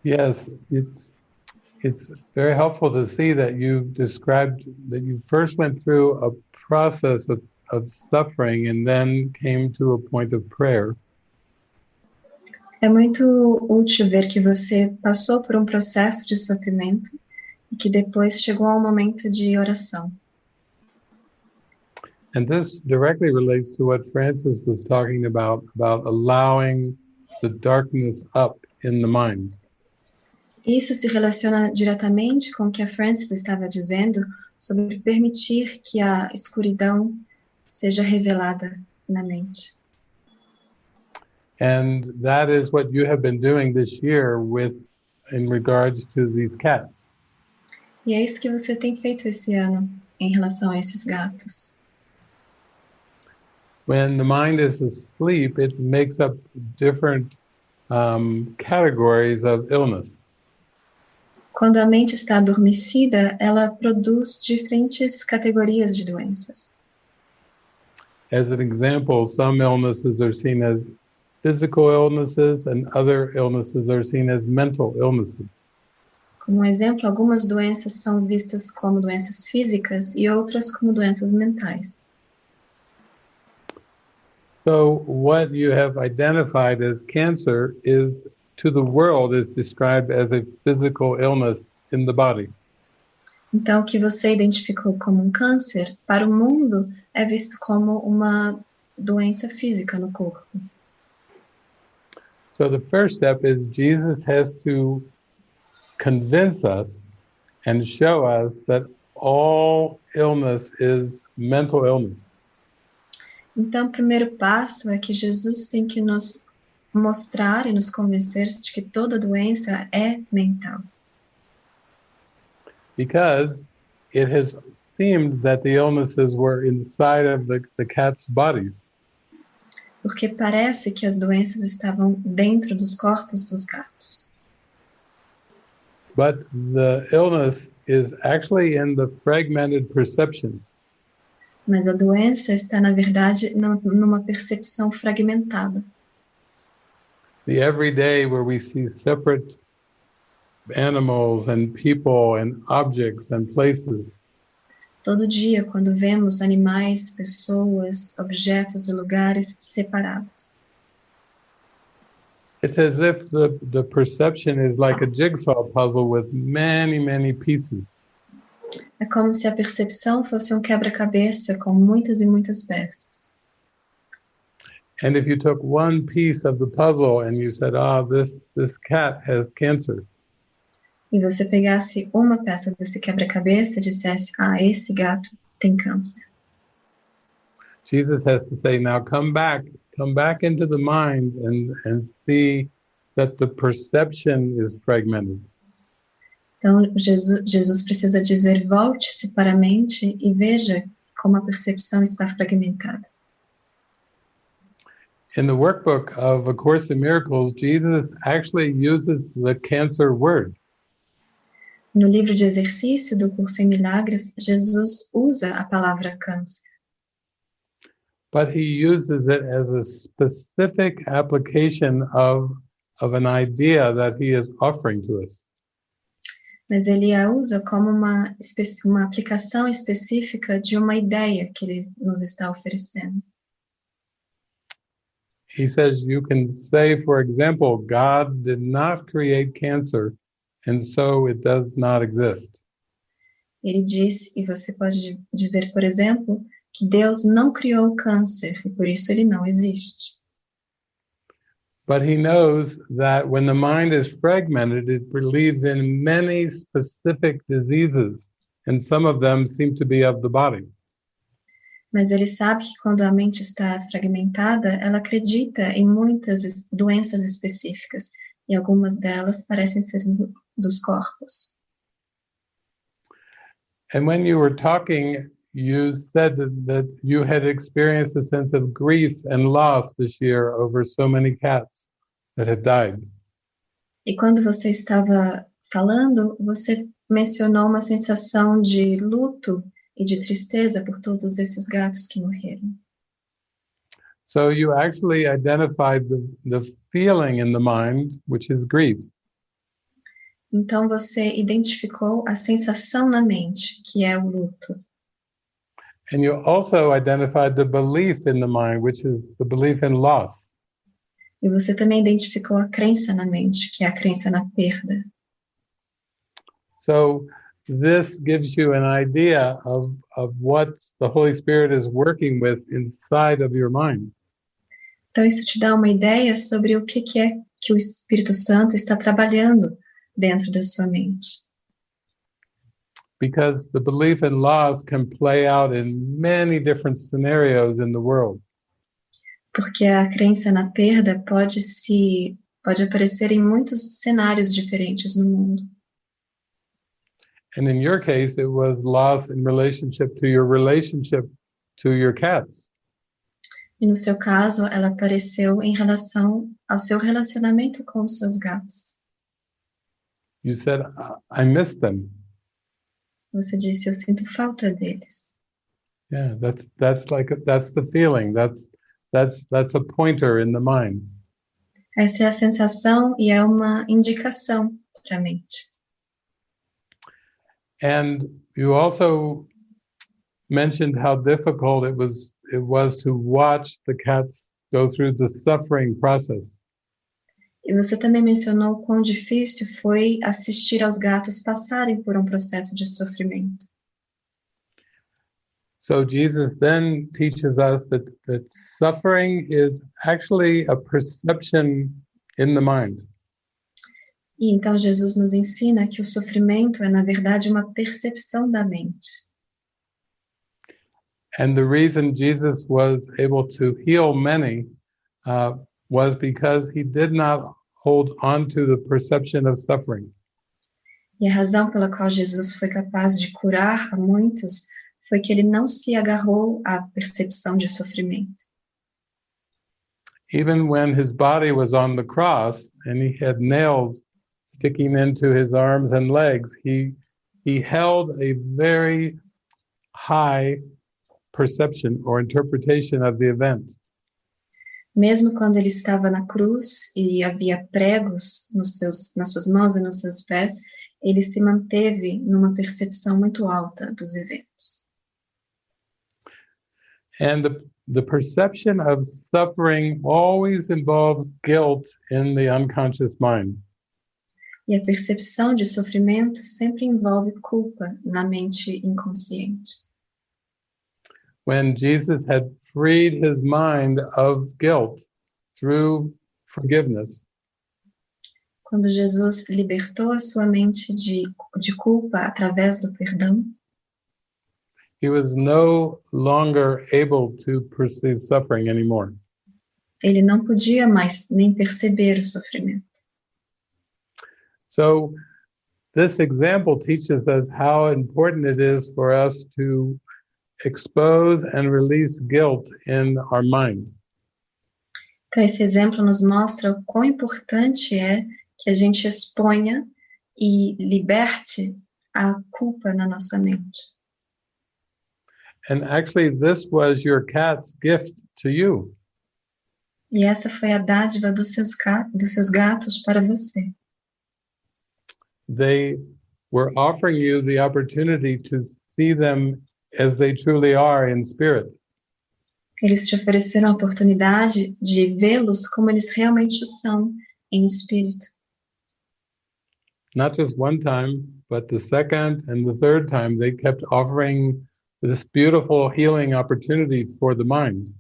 Yes, it's very helpful to see that you described that you first went through a process of suffering and then came to a point of prayer.
É muito útil ver que você passou por um processo de sofrimento e que depois chegou ao momento de oração.
And this directly relates to what Francis was talking about allowing the darkness up in the mind.
Isso se relaciona diretamente com o que a Francis estava dizendo sobre permitir que a escuridão seja revelada na mente.
And that is what you have been doing this year in regards to these cats.
E é isso que você tem feito esse ano em relação a esses gatos.
When the mind is asleep, it makes up different categories of illness.
Quando a mente está adormecida, ela produz diferentes categorias de doenças.
As an example, some illnesses are seen as physical illnesses and other illnesses are seen as mental illnesses.
Como exemplo, algumas doenças são vistas como doenças físicas e outras como doenças mentais.
So what you have identified as cancer is, to the world, is described as a physical illness in the body.
Então, o que você identificou como um câncer, para o mundo, é visto como uma doença física no corpo.
So the first step is Jesus has to convince us and show us that all illness is mental illness.
Então, o primeiro passo é que Jesus tem que nos mostrar e nos convencer de que toda doença é mental.
Because it has seemed that the illnesses were inside of the cats' bodies.
Porque parece que as doenças estavam dentro dos corpos dos gatos.
But the illness is actually in the fragmented perception.
Mas a doença está, na verdade, numa percepção fragmentada.
The everyday where we see separate animals and people and objects and places.
Todo dia, quando vemos animais, pessoas, objetos e lugares separados.
It's as if the perception is like a jigsaw puzzle with many, many pieces.
É como se a percepção fosse um quebra-cabeça com muitas e muitas peças.
And if you took one piece of the puzzle and you said, this cat has cancer.
E você pegasse uma peça desse quebra-cabeça e dissesse, esse gato tem câncer.
Jesus has to say, now come back into the mind and see that the perception is fragmented.
Então, Jesus precisa dizer, volte-se para a mente e veja como a percepção está fragmentada.
In the workbook of A Course in Miracles, Jesus actually uses the cancer word.
No livro de exercício do Curso em Milagres, Jesus usa a palavra câncer.
But he uses it as a specific application of an idea that he is offering to us.
Mas ele a usa como uma aplicação específica de uma ideia que ele nos está oferecendo.
He says you can say, for example, God did not create cancer, and so it does not exist.
Ele diz, e você pode dizer, por exemplo, que Deus não criou o câncer e por isso ele não existe.
But he knows that when the mind is fragmented, it believes in many specific diseases, and some of them seem to be of the body.
Mas ele sabe que quando a mente está fragmentada, ela acredita em muitas doenças específicas, e algumas delas parecem ser dos corpos.
And when you were talking, you said that you had experienced a sense of grief and loss this year over so many cats that had died.
E quando você estava falando, você mencionou uma sensação de luto e de tristeza por todos esses gatos que morreram.
So you actually identified the feeling in the mind, which is grief.
Então você identificou a sensação na mente, que é o luto.
And you also identified the belief in the mind, which is the belief in loss.
E você também identificou a crença na mente, que é a crença na perda.
So this gives you an idea of what the Holy Spirit is working with inside of your mind.
Então isso te dá uma ideia sobre o que é que o Espírito Santo está trabalhando dentro da sua mente.
Because the belief in loss can play out in many different scenarios in the world.
Porque a crença na perda pode aparecer em muitos cenários diferentes no mundo.
And in your case, it was loss in relationship to your cats.
E no seu caso, ela apareceu em relação ao seu relacionamento com os seus gatos.
You said, I miss them.
Você disse, eu sinto falta deles.
Yeah, that's the feeling. That's a pointer in the mind.
Essa é a sensação e é uma indicação para a mente.
And you also mentioned how difficult it was to watch the cats go through the suffering process.
E você também mencionou quão difícil foi assistir aos gatos passarem por um processo de sofrimento.
So Jesus then teaches us that suffering is actually a perception in the mind.
E então Jesus nos ensina que o sofrimento é, na verdade, uma percepção da mente.
And the reason Jesus was able to heal many was because he did not hold on to the perception of suffering.
E a razão pela qual Jesus foi capaz de curar a muitos foi que ele não se agarrou à percepção de sofrimento.
Even when his body was on the cross and he had nails sticking into his arms and legs, he held a very high perception or interpretation of the event.
Mesmo quando ele estava na cruz e havia pregos nas suas mãos e nos seus pés, ele se manteve numa percepção muito alta dos eventos.
And the perception of suffering always involves guilt in the unconscious mind.
E a percepção de sofrimento sempre envolve culpa na mente inconsciente.
When Jesus had freed his mind of guilt through forgiveness,
quando Jesus libertou a sua mente de culpa através do perdão,
he was no longer able to perceive suffering anymore.
Ele não podia mais nem perceber o sofrimento.
So this example teaches us how important it is for us to expose and release guilt in our mind.
Então esse exemplo nos mostra o quão importante é que a gente exponha e liberte a culpa na nossa mente.
And actually this was your cat's gift to you.
E essa foi a dádiva dos seus gatos para você.
They were offering you the opportunity to see them as they truly are in spirit.
Eles te ofereceram a oportunidade de vê-los como eles realmente são em espírito.
Not just one time, but the second and the third time they kept offering this beautiful healing opportunity for the mind.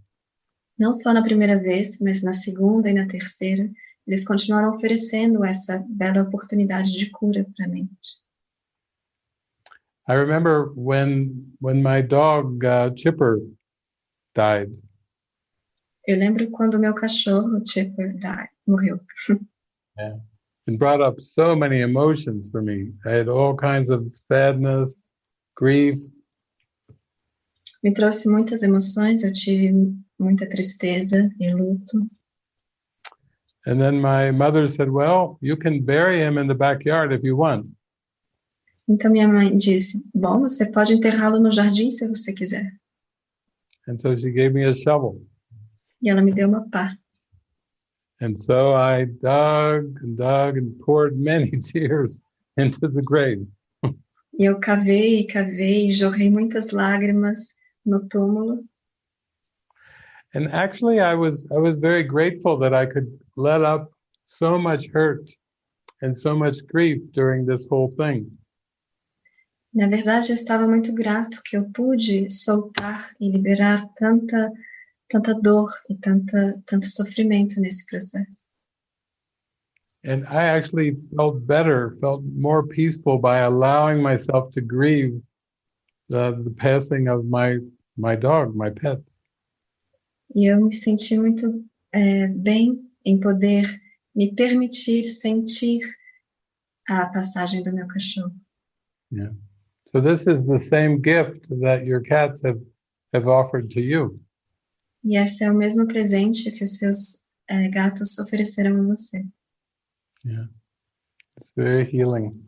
Não só na primeira vez, mas na segunda e na terceira, eles continuaram oferecendo essa bela oportunidade de cura para a mente.
I remember when my dog Chipper died.
Eu lembro quando meu cachorro, Chipper, morreu.
Yeah. It brought up so many emotions for me. I had all kinds of sadness, grief.
Me trouxe muitas emoções, eu tive muita tristeza e luto.
And then my mother said, well, you can bury him in the backyard if you want.
Então minha mãe disse, bom, você pode enterrá-lo no jardim se você quiser.
And so she gave me a shovel.
E ela me deu uma pá.
And so I dug and poured many tears into the grave.
E eu cavei, e jorrei muitas lágrimas no túmulo.
And actually I was very grateful that I could let up so much hurt and so much grief during this whole thing.
Na verdade, eu estava muito grato que eu pude soltar e liberar tanta dor e tanto sofrimento nesse processo.
And I actually felt better, felt more peaceful by allowing myself to grieve the passing of my dog, my pet.
E eu me senti muito bem em poder me permitir sentir a passagem do meu cachorro.
Yeah. So this is the same gift that your cats have offered to you.
E esse é o mesmo presente que os seus gatos ofereceram a você.
Yeah. It's very healing.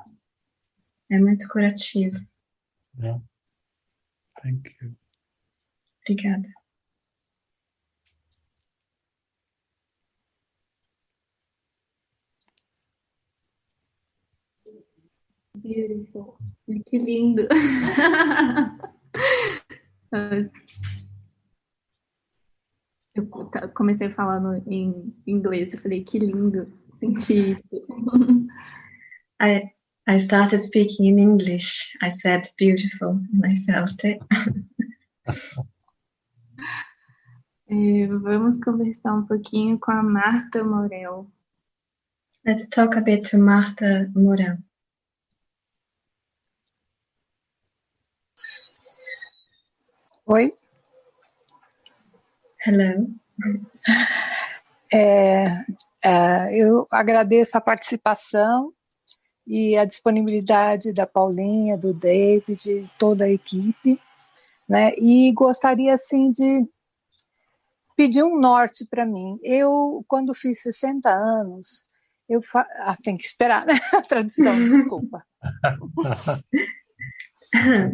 É muito curativo.
Yeah. Thank you.
Obrigada.
Beautiful. Que lindo. Eu comecei falando em inglês, eu falei, que lindo sentir isso.
I started speaking in English. I said beautiful, and I felt it.
Vamos conversar um pouquinho com a Marta Morel.
Let's talk a bit to Marta Morel.
Oi.
Hello.
Eu agradeço a participação e a disponibilidade da Paulinha, do David, toda a equipe, né? E gostaria, assim, de pedir um norte para mim. Eu, quando fiz 60 anos, tem que esperar, né? A tradução, desculpa.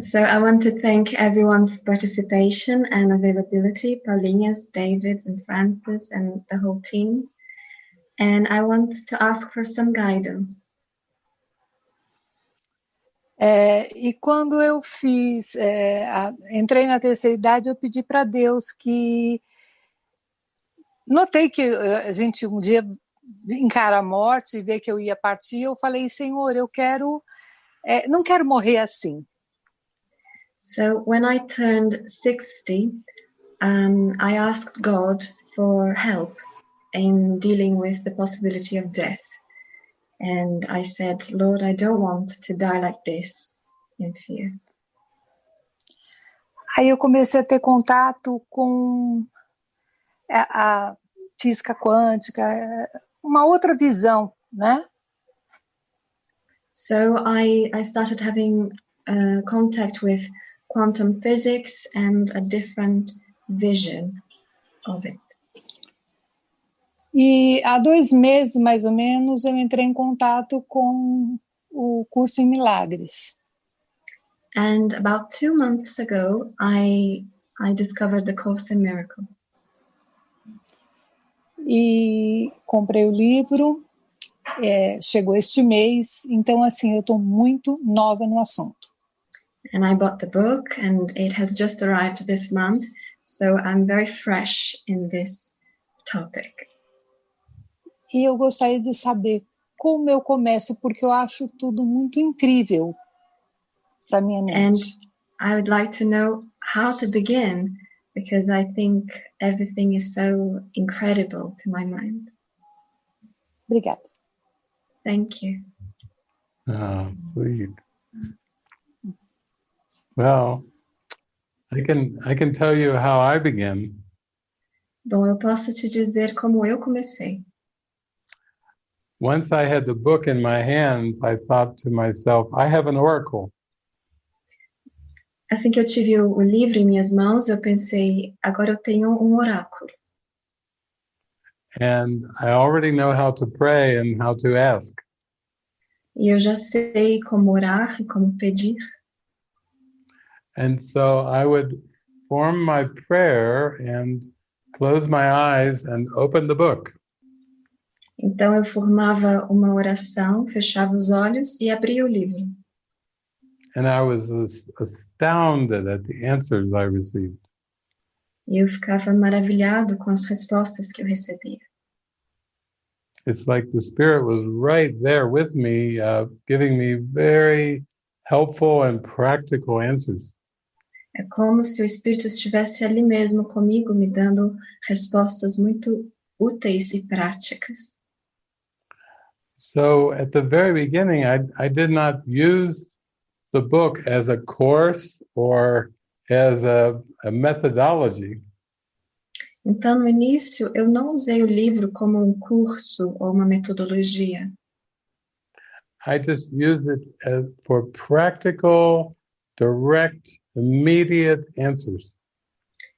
So I want to thank everyone's participation and availability, Paulinha's, David's, and Francis, and the whole teams. And I want to ask for some guidance.
E quando eu entrei na terceira idade, eu pedi para Deus que... Notei que a gente um dia encara a morte e vê que eu ia partir, eu falei, Senhor, eu não quero morrer assim.
So when I turned 60, I asked God for help in dealing with the possibility of death. And I said, Lord, I don't want to die like this, in fear.
Aí eu comecei a ter contato com a física quântica, uma outra visão, né?
So I started having contact with quantum physics and a different vision of it.
E há 2 meses, mais ou menos, eu entrei em contato com o curso em Milagres.
And about 2 months ago, I discovered the Course in Miracles.
E comprei o livro, chegou este mês, então assim, eu estou muito nova no assunto.
And I bought the book and it has just arrived this month, so I'm very fresh in this topic.
E eu gostaria de saber como eu começo, porque eu acho tudo muito incrível para minha mente.
And I would like to know how to begin, because I think everything is so incredible to my mind.
Obrigada.
Thank you.
Ah, sweet. Well, I can tell you how I began.
Bom, eu posso te dizer como eu comecei.
Once I had the book in my hands, I thought to myself, I have an oracle.
Assim que eu tive o livro em minhas mãos, eu pensei, agora eu tenho um oráculo.
And I already know how to pray and how to ask.
E eu já sei como orar e como pedir.
And so I would form my prayer and close my eyes and open the book.
Então eu formava uma oração, fechava os olhos e abria o livro.
And I was astounded at the answers I received.
E eu ficava maravilhado com as respostas que eu recebia.
It's like the Spirit was right there with me, giving me very helpful and practical answers.
É como se o Espírito estivesse ali mesmo comigo, me dando respostas muito úteis e práticas.
So at the very beginning, I did not use the book as a course or as a methodology.
Então, no início, eu não usei o livro como um curso ou uma metodologia.
I just used it for practical, direct, immediate answers.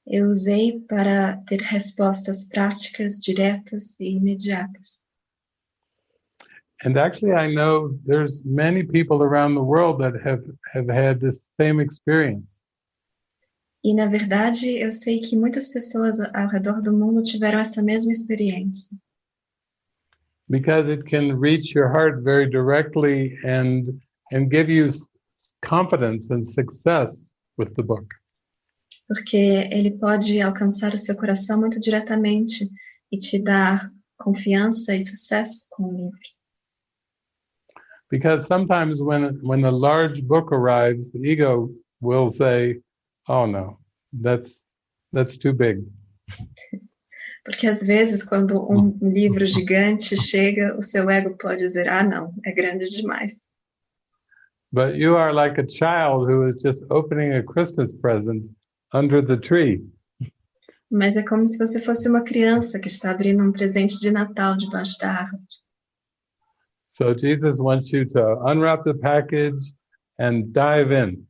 Eu usei para ter respostas práticas, diretas e imediatas.
And actually, I know there's many people around the world that have had this same experience.
E, na verdade, eu sei que muitas pessoas ao redor do mundo tiveram essa mesma experiência.
Because it can reach your heart very directly and give you confidence and success with the book.
Porque ele pode alcançar o seu coração muito diretamente e te dar confiança e sucesso com o livro.
Because sometimes when a large book arrives, the ego will say, "Oh no, that's too big."
Porque às vezes quando um livro gigante chega, o seu ego pode dizer, ah não, é grande demais.
But you are like a child who is just opening a Christmas present under the tree.
Mas é como se você fosse uma criança que está abrindo um presente de Natal debaixo da árvore.
So Jesus wants you to unwrap the package and dive in.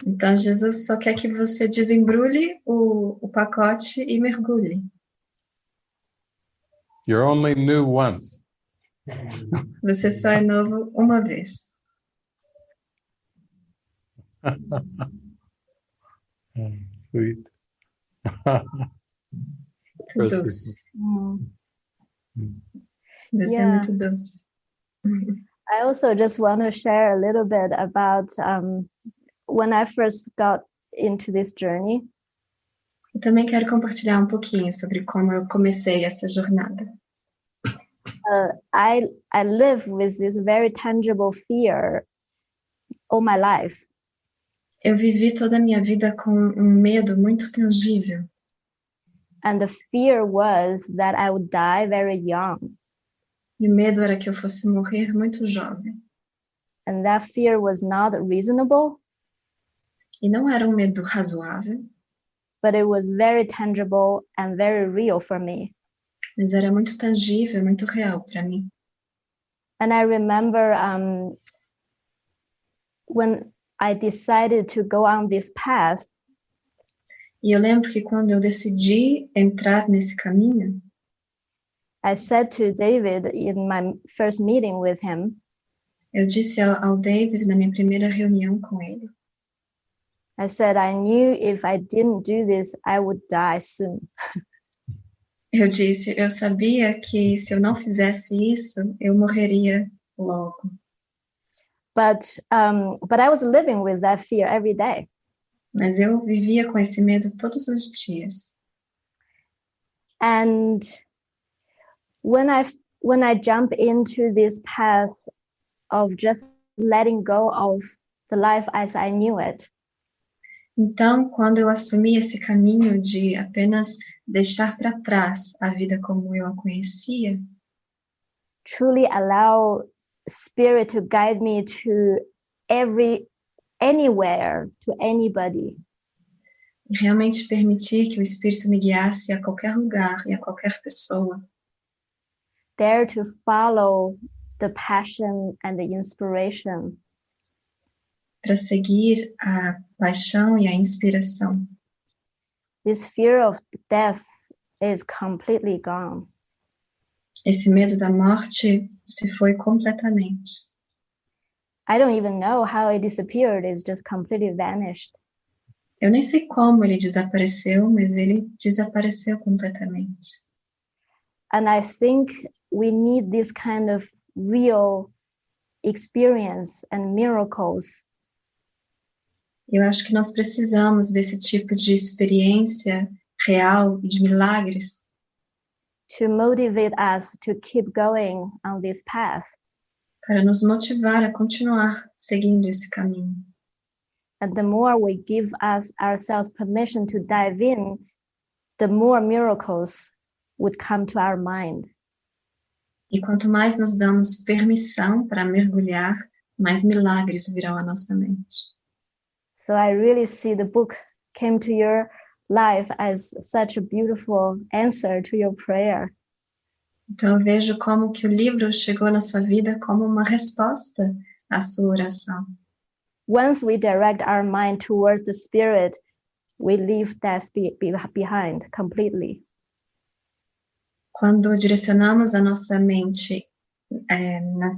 Então Jesus só quer que você desembrulhe o pacote e mergulhe.
You're only new once.
Você só é novo uma vez.
Sweet.
Muito doce. Você é muito doce.
I also just want to share a little bit about when I first got into this journey.
Eu também quero compartilhar um pouquinho sobre como eu comecei essa jornada.
I live with this very tangible fear all my life.
Eu vivi toda a minha vida com um medo muito tangível.
And the fear was that I would die very young.
E o medo era que eu fosse morrer muito jovem.
And that fear was not reasonable.
E não era um medo razoável.
But it was very tangible and very real for me.
Mas era muito tangível, muito real para mim.
And I remember when I decided to go on this path.
E eu lembro que quando eu decidi entrar nesse caminho,
I said to David in my first meeting with him,
eu disse ao David na minha primeira reunião com ele.
I said I knew if I didn't do this, I would die soon.
Eu disse, eu sabia que se eu não fizesse isso, eu morreria logo.
But I was living with that fear every day.
Mas eu vivia com esse medo todos os dias.
And when I jump into this path of just letting go of the life as I knew it.
Então, quando eu assumi esse caminho de apenas deixar para trás a vida como eu a conhecia,
truly allow Spirit to guide me to anywhere, to anybody.
e realmente permitir que o Espírito me guiasse a qualquer lugar e a qualquer pessoa.
Dare to follow the passion and the inspiration.
Para seguir a paixão e a inspiração.
This fear of death is completely gone.
Esse medo da morte se foi completamente.
I don't even know how it disappeared. It's just completely vanished.
Eu nem sei como ele desapareceu, mas ele desapareceu completamente.
And I think we need this kind of real experience and miracles.
Eu acho que nós precisamos desse tipo de experiência real e de milagres
to motivate us to keep going on this path.
Para nos motivar a continuar seguindo esse caminho.
And the more we give ourselves permission to dive in, the more miracles would come to our mind.
E quanto mais nos damos permissão para mergulhar, mais milagres virão à nossa mente.
So I really see the book came to your life as such a beautiful answer to your prayer.
Então eu vejo como que o livro chegou na sua vida como uma resposta à sua oração.
Once we direct our mind towards the Spirit, we leave death behind completely.
Quando direcionamos a nossa mente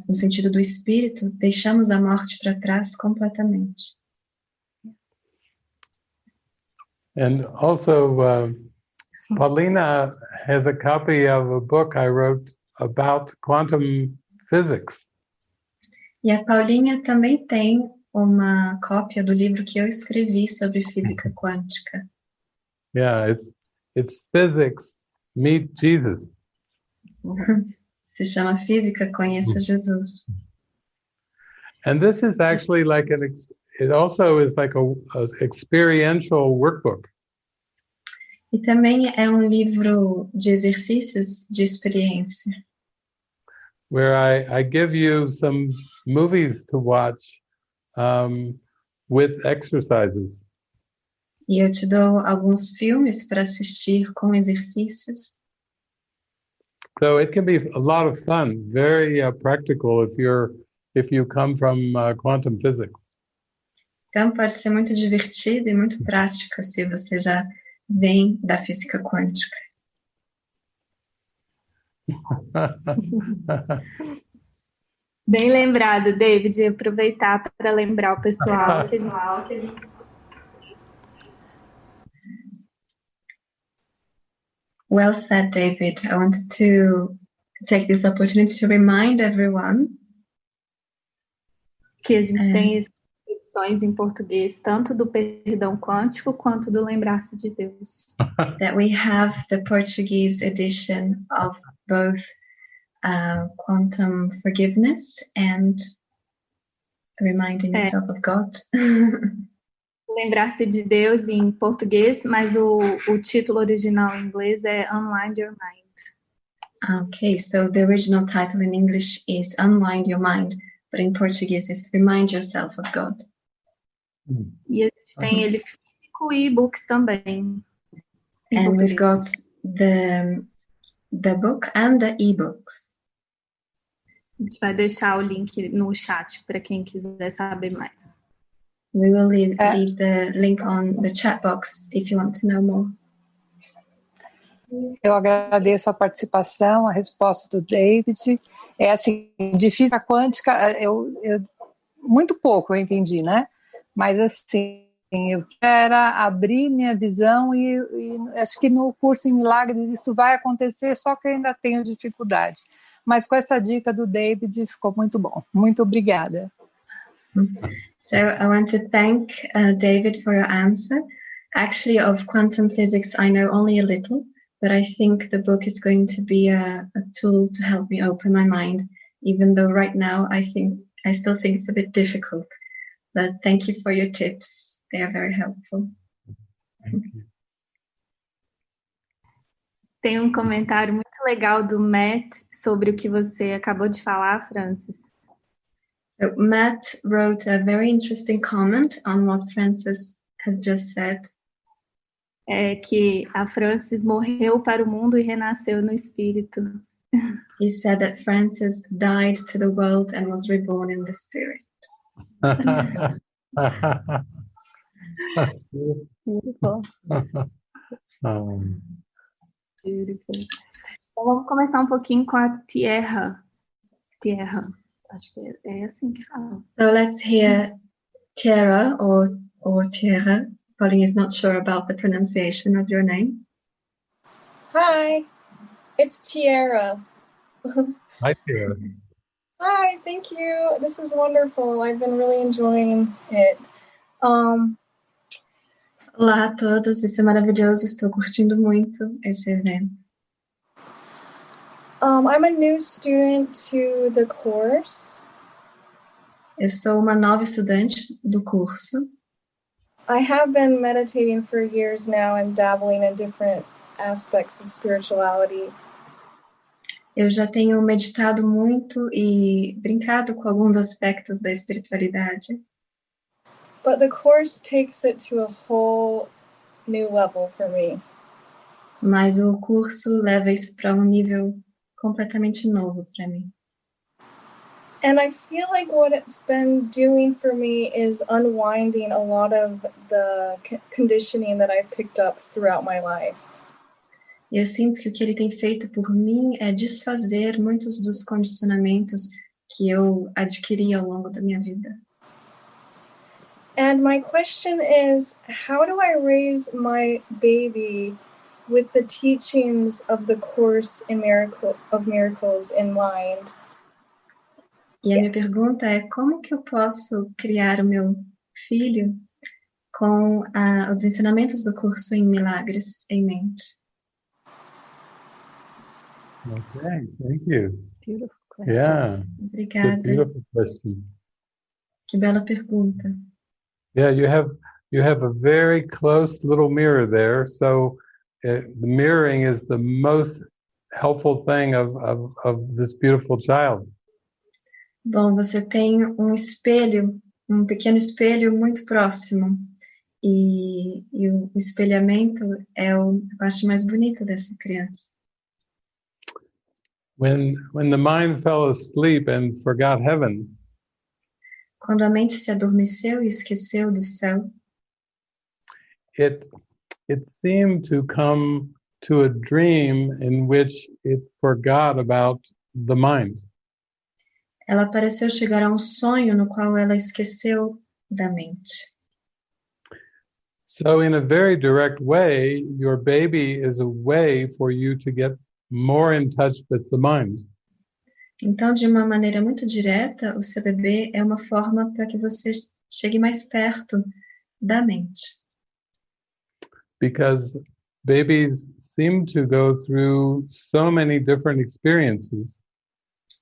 no sentido do Espírito, deixamos a morte para trás completamente.
And also, Paulina has a copy of a book I wrote about quantum physics.
E a Paulinha também tem uma cópia do livro que eu escrevi sobre física quântica.
Yeah, it's Physics Meet Jesus.
Se chama Física Conheça Jesus.
And this is actually like it also is like a experiential workbook.
E também é um livro de exercícios de experiência.
Where I give you some movies to watch with exercises.
E eu te dou alguns filmes para assistir com exercícios.
So it can be a lot of fun, very practical if you come from quantum physics.
Então pode ser muito divertido e muito prático se você já vem da física quântica.
Bem lembrado, David, aproveitar para lembrar o pessoal que a gente...
Well said, David. I wanted to take this opportunity to remind everyone
que a gente tem edições em português, tanto do perdão quântico quanto do lembrar-se de Deus.
That we have the Portuguese edition of both quantum forgiveness and reminding yourself of God.
Lembrar-se de Deus em português, mas o título original em inglês é Unwind Your Mind.
Okay, so the original title in English is Unwind Your Mind, but in Portuguese is Remind Yourself of God.
E a gente tem ele físico e e-books também.
And we've got the book and the e-books.
A gente vai deixar o link no chat para quem quiser saber mais.
We will leave the link on the chat box if you want to know more.
Eu agradeço a participação, a resposta do David. É assim, de física quântica, eu muito pouco eu entendi, né? Mas assim, eu quero abrir minha visão e acho que no curso em Milagres isso vai acontecer, só que eu ainda tenho dificuldade. Mas com essa dica do David ficou muito bom. Muito obrigada.
So I want to thank David for your answer. Actually, of quantum physics, I know only a little, but I think the book is going to be a tool to help me open my mind, even though right now I still think it's a bit difficult. But thank you for your tips. They are very helpful.
Thank you.
Tem um comentário muito legal do Matt sobre o que você acabou de falar, Francis.
So Matt wrote a very interesting comment on what Francis has just said.
que a Francis morreu para o mundo e renasceu no espírito.
He said that Francis died to the world and was reborn in the spirit.
Beautiful.
Beautiful. Então, vamos começar um pouquinho com a tierra. Tierra. Acho que é assim que fala.
So let's hear Tierra or Tierra. Pauline is not sure about the pronunciation of your name.
Hi, it's Tierra.
Hi, Tierra.
Hi, thank you. This is wonderful. I've been really enjoying it.
Olá a todos, isso é maravilhoso. Estou curtindo muito esse evento.
I'm a new student to the course.
Eu sou uma nova estudante do curso.
I have been meditating for years now and dabbling in different aspects of spirituality.
Eu já tenho meditado muito e brincado com alguns aspectos da espiritualidade.
But the course takes it to a whole new level for me.
Mas o curso leva isso para um nível completamente novo para mim.
And I feel like what it's been doing for me is unwinding a lot of the conditioning that I've picked up throughout my life.
Eu sinto que o que ele tem feito por mim é desfazer muitos dos condicionamentos que eu adquiri ao longo da minha vida.
And my question is, how do I raise my baby with the teachings of the Course in Miracles in mind?
E a minha pergunta é como que eu posso criar o meu filho com os ensinamentos do curso em Milagres em mente?
Okay, thank you.
Beautiful question.
Yeah,
Obrigada.
it's a beautiful question.
Que bela pergunta.
Yeah, you have a very close little mirror there. So the mirroring is the most helpful thing of this beautiful child.
Bom, você tem um espelho, um pequeno espelho muito próximo. E o espelhamento é a parte mais bonita dessa criança.
When the mind fell asleep and forgot heaven,
quando a mente se adormeceu e esqueceu do céu,
it seemed to come to a dream in which it forgot about the mind.
Ela pareceu chegar a um sonho no qual ela esqueceu da mente.
So in a very direct way, your baby is a way for you to get more in touch with the mind.
Então, de uma maneira muito direta, o seu bebê é uma forma para que você chegue mais perto da mente.
Because babies seem to go through so many different experiences.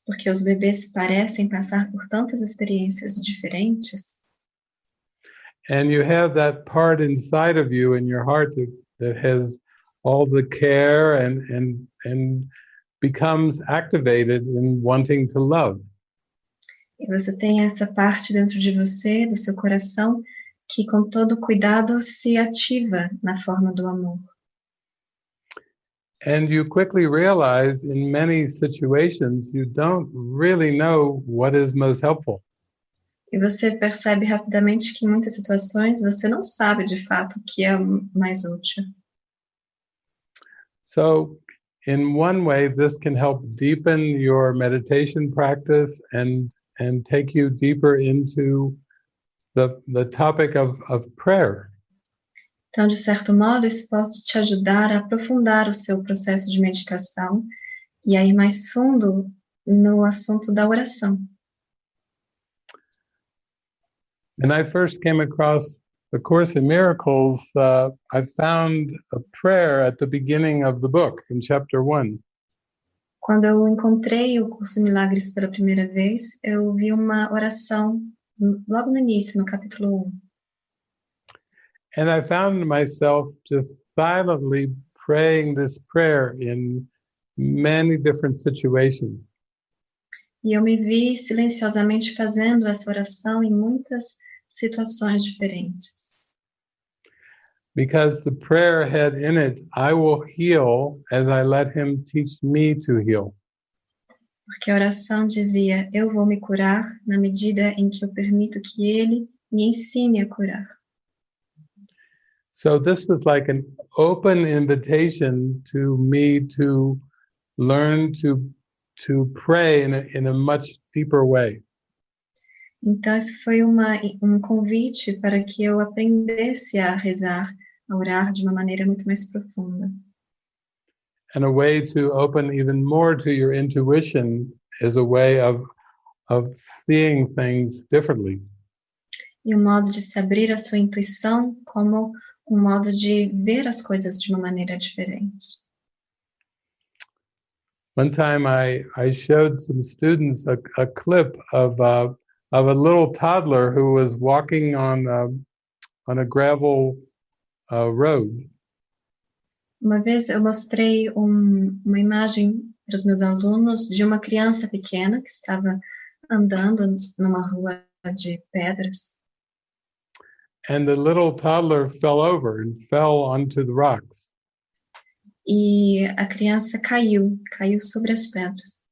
Porque os bebês parecem passar por tantas experiências diferentes.
And you have that part inside of you in your heart that has all the care and becomes activated in wanting to love.
E você tem essa parte dentro de você, do seu coração, que com todo cuidado se ativa na forma do amor.
And you quickly realize in many situations you don't really know what is most helpful.
E você percebe rapidamente que em muitas situações você não sabe de fato o que é mais útil.
So, in one way, this can help deepen your meditation practice and take you deeper into the topic of prayer.
Então, de certo modo, isso pode te ajudar a aprofundar o seu processo de meditação e a ir mais fundo no assunto da oração.
When I first came across the Course in Miracles, I found a prayer at the beginning of the book, in chapter 1.
Quando eu encontrei o Curso em Milagres pela primeira vez, eu vi uma oração logo no início, no capítulo 1.
And I found myself just silently praying this prayer in many different situations.
E eu me vi silenciosamente fazendo essa oração em muitas situações diferentes.
Because the prayer had in it, I will heal as I let him teach me to heal.
Porque a oração dizia, eu vou me curar na medida em que eu permito que ele me ensine a curar.
So this was like an open invitation to me to learn to pray in a much deeper way.
Então, isso foi convite para que eu aprendesse a rezar, a orar de uma maneira muito mais profunda.
And a way to open even more to your intuition is a way of seeing things differently.
E modo de se abrir à sua intuição como modo de ver as coisas de uma maneira diferente.
One time I showed some students a clip of a little toddler who was walking on a gravel road.
Uma vez eu mostrei uma imagem para os meus alunos de uma criança pequena que estava andando numa rua de pedras.
And the little toddler fell over and fell onto the rocks.
E a criança caiu sobre as pedras.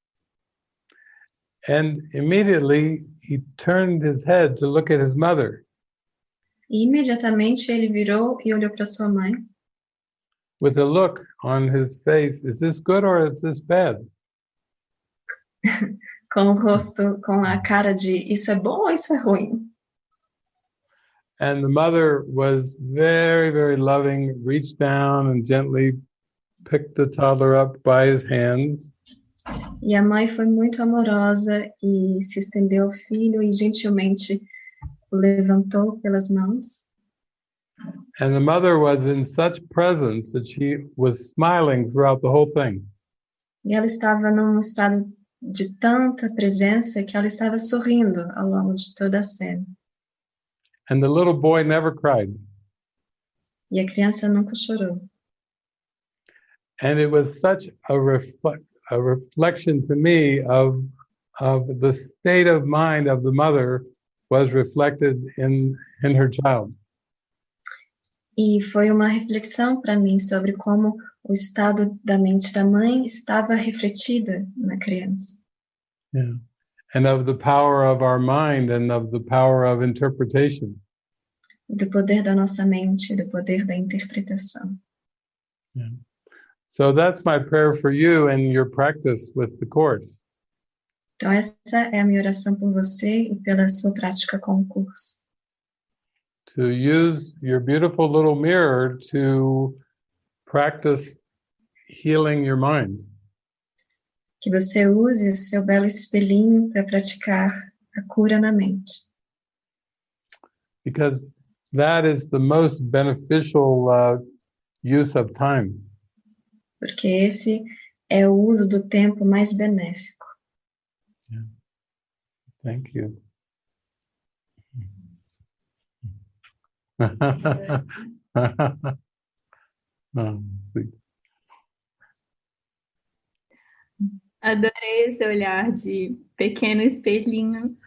And immediately he turned his head to look at his mother.
E imediatamente ele virou e olhou para sua mãe.
With a look on his face, is this good or is this bad?
Com o rosto, com a cara de isso é bom ou isso é ruim?
And the mother was very, very loving, reached down and gently picked the toddler up by his hands.
E a mãe foi muito amorosa e se estendeu ao filho e gentilmente o levantou pelas mãos.
And the mother was in such presence that she was smiling throughout the whole thing.
E ela estava num estado de tanta presença que ela estava sorrindo ao longo de toda a cena.
And the little boy never cried.
E a criança nunca chorou.
And it was such a reflection to me of the state of mind of the mother was reflected in her child.
E foi uma reflexão para mim sobre como o estado da mente da mãe estava refletida na criança.
Yeah. And of the power of our mind and of the power of interpretation.
Do poder da nossa mente, do poder da interpretação.
Yeah. So that's my prayer for you and your practice with the course.
Então essa é a minha oração por você e pela sua prática com o curso.
To use your beautiful little mirror to practice healing your mind.
Que você use o seu belo espelhinho para praticar a cura na mente.
Because that is the most beneficial use of time.
Porque esse é o uso do tempo mais benéfico.
Yeah. Thank you. Oh, sweet.
Adorei esse olhar de pequeno espelhinho.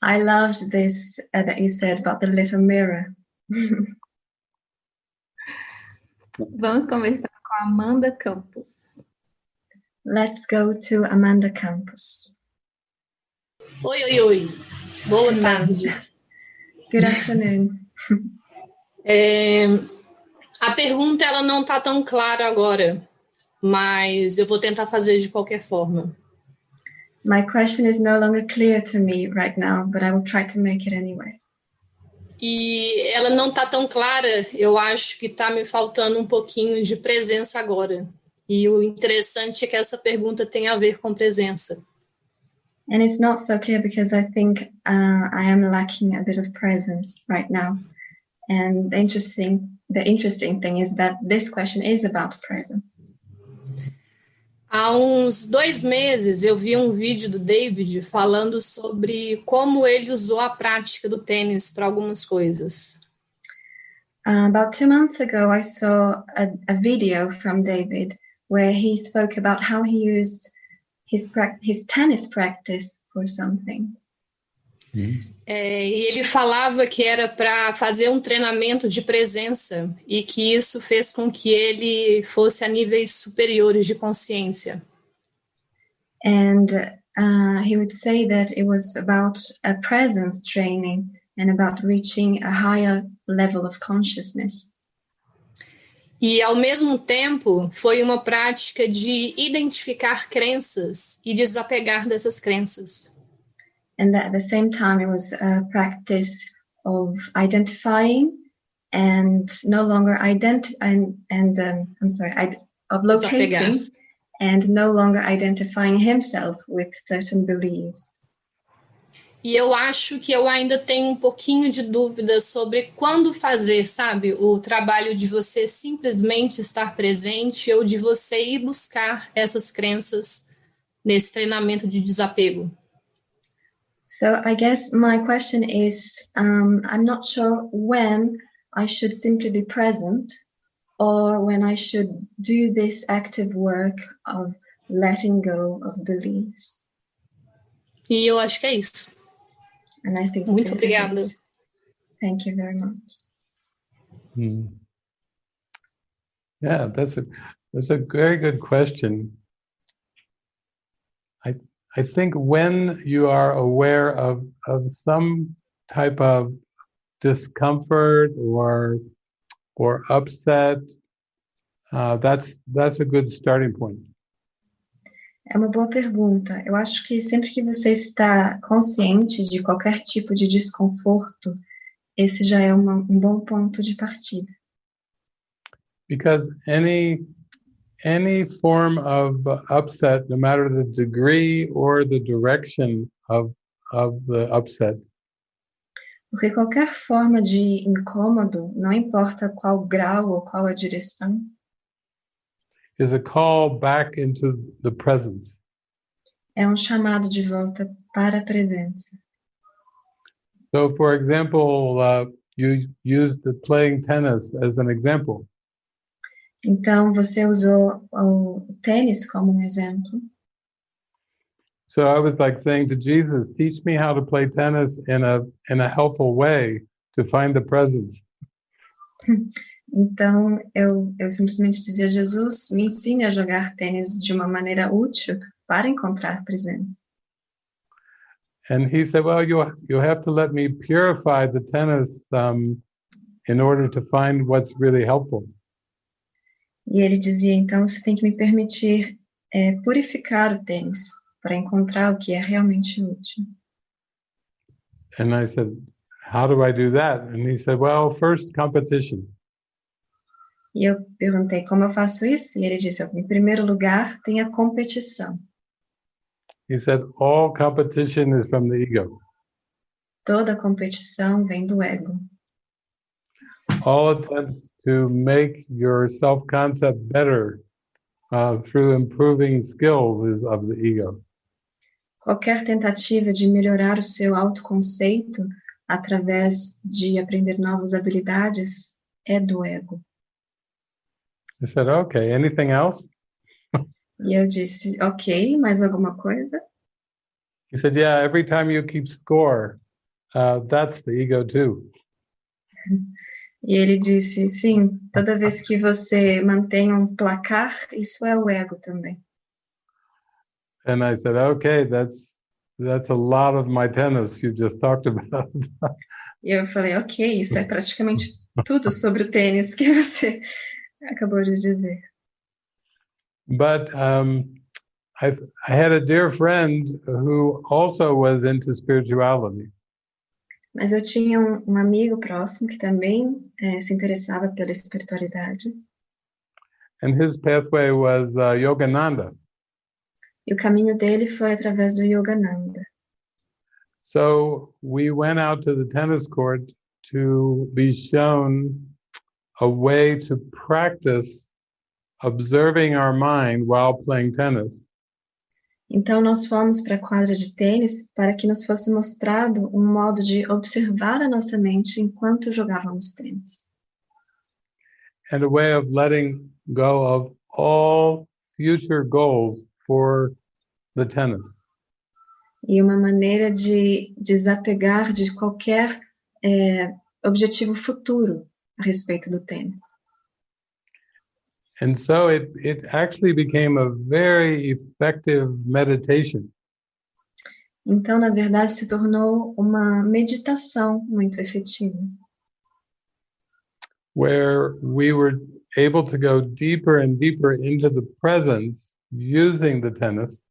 I loved this that you said about the little mirror.
Vamos conversar com a Amanda Campos.
Let's go to Amanda Campos.
Oi. Boa tarde.
Good afternoon.
A pergunta ela não está tão clara agora, mas eu vou tentar fazer de qualquer forma.
My question is no longer clear to me right now, but I will try to make it anyway.
E ela não está tão clara, eu acho que está me faltando um pouquinho de presença agora. E o interessante é que essa pergunta tem a ver com presença.
And it's not so clear because I think I am lacking a bit of presence right now. And the interesting thing is that this question is about presence.
Há uns 2 meses eu vi um vídeo do David falando sobre como ele usou a prática do tênis para algumas coisas.
About 2 months ago I saw a video from David where he spoke about how he used his tennis practice for something.
E ele falava que era para fazer um treinamento de presença e que isso fez com que ele fosse a níveis superiores de consciência.
And he would say that it was about a presence training and about reaching a higher level of consciousness.
E, ao mesmo tempo, foi uma prática de identificar crenças e desapegar dessas crenças.
And at the same time, it was a practice of identifying and no longer of locating
Desapegar.
and no longer identifying himself with certain beliefs.
E eu acho que eu ainda tenho um pouquinho de dúvida sobre quando fazer, sabe? O trabalho de você simplesmente estar presente ou de você ir buscar essas crenças nesse treinamento de desapego.
So I guess my question is, I'm not sure when I should simply be present or when I should do this active work of letting go of beliefs.
E eu acho que é isso.
And I think
Muito
this
obrigada.
is it. Thank you very much.
Yeah, that's a very good question. I think when you are aware of some type of discomfort or upset, that's a good starting point.
É uma boa pergunta. Eu acho que sempre que você está consciente de qualquer tipo de desconforto, esse já é um bom ponto de partida.
Because any form of upset, no matter the degree or the direction of the upset,
Porque qualquer forma de incômodo, não importa qual grau ou qual a direção,
is a call back into the presence.
é um chamado de volta para a presença.
So, for example, you used the playing tennis as an example.
Então, você usou o tênis como um exemplo.
So I was like saying to Jesus, teach me how to play tennis in a helpful way to find the presence.
Então, eu simplesmente dizia, Jesus, me ensine a jogar tênis de uma maneira útil para encontrar presença.
And he said, well, you have to let me purify the tennis in order to find what's really helpful.
E ele dizia, então, você tem que me permitir purificar o tênis para encontrar o que é realmente útil.
And I said, how do I do that? And he said, well, first competition.
E eu perguntei como eu faço isso, e ele disse, em primeiro lugar, tem a competição.
He said, all competition is from the ego.
Toda competição vem do ego.
All attempts to make your self-concept better through improving skills is of the ego.
Qualquer tentativa de melhorar o seu autoconceito através de aprender novas habilidades é do ego.
I said, okay, anything else?
E eu disse, ok, mais alguma coisa?
He said, yeah, every time you keep score, that's the ego too.
E ele disse, sim, toda vez que você mantém um placar, isso é o ego também.
And I said, okay, that's a lot of my tennis you just talked about.
E eu falei, ok, isso é praticamente tudo sobre o tênis que você acabou de dizer.
But I had a dear friend who also was into spirituality.
Mas eu tinha um amigo próximo que também se interessava pela espiritualidade.
And his pathway was Yogananda.
E o caminho dele foi através do Yogananda.
So we went out to the tennis court to be shown a way to practice observing our mind while playing tennis.
Então nós fomos para a quadra de tênis para que nos fosse mostrado um modo de observar a nossa mente enquanto jogávamos tênis.
And a way of letting go of all future goals for the tennis.
e uma maneira de desapegar de qualquer objetivo futuro a respeito do tênis.
And so it actually became a very effective meditation.
Então, na verdade, se tornou uma meditação muito efetiva,
where we were able to go deeper and deeper into the presence using the tennis.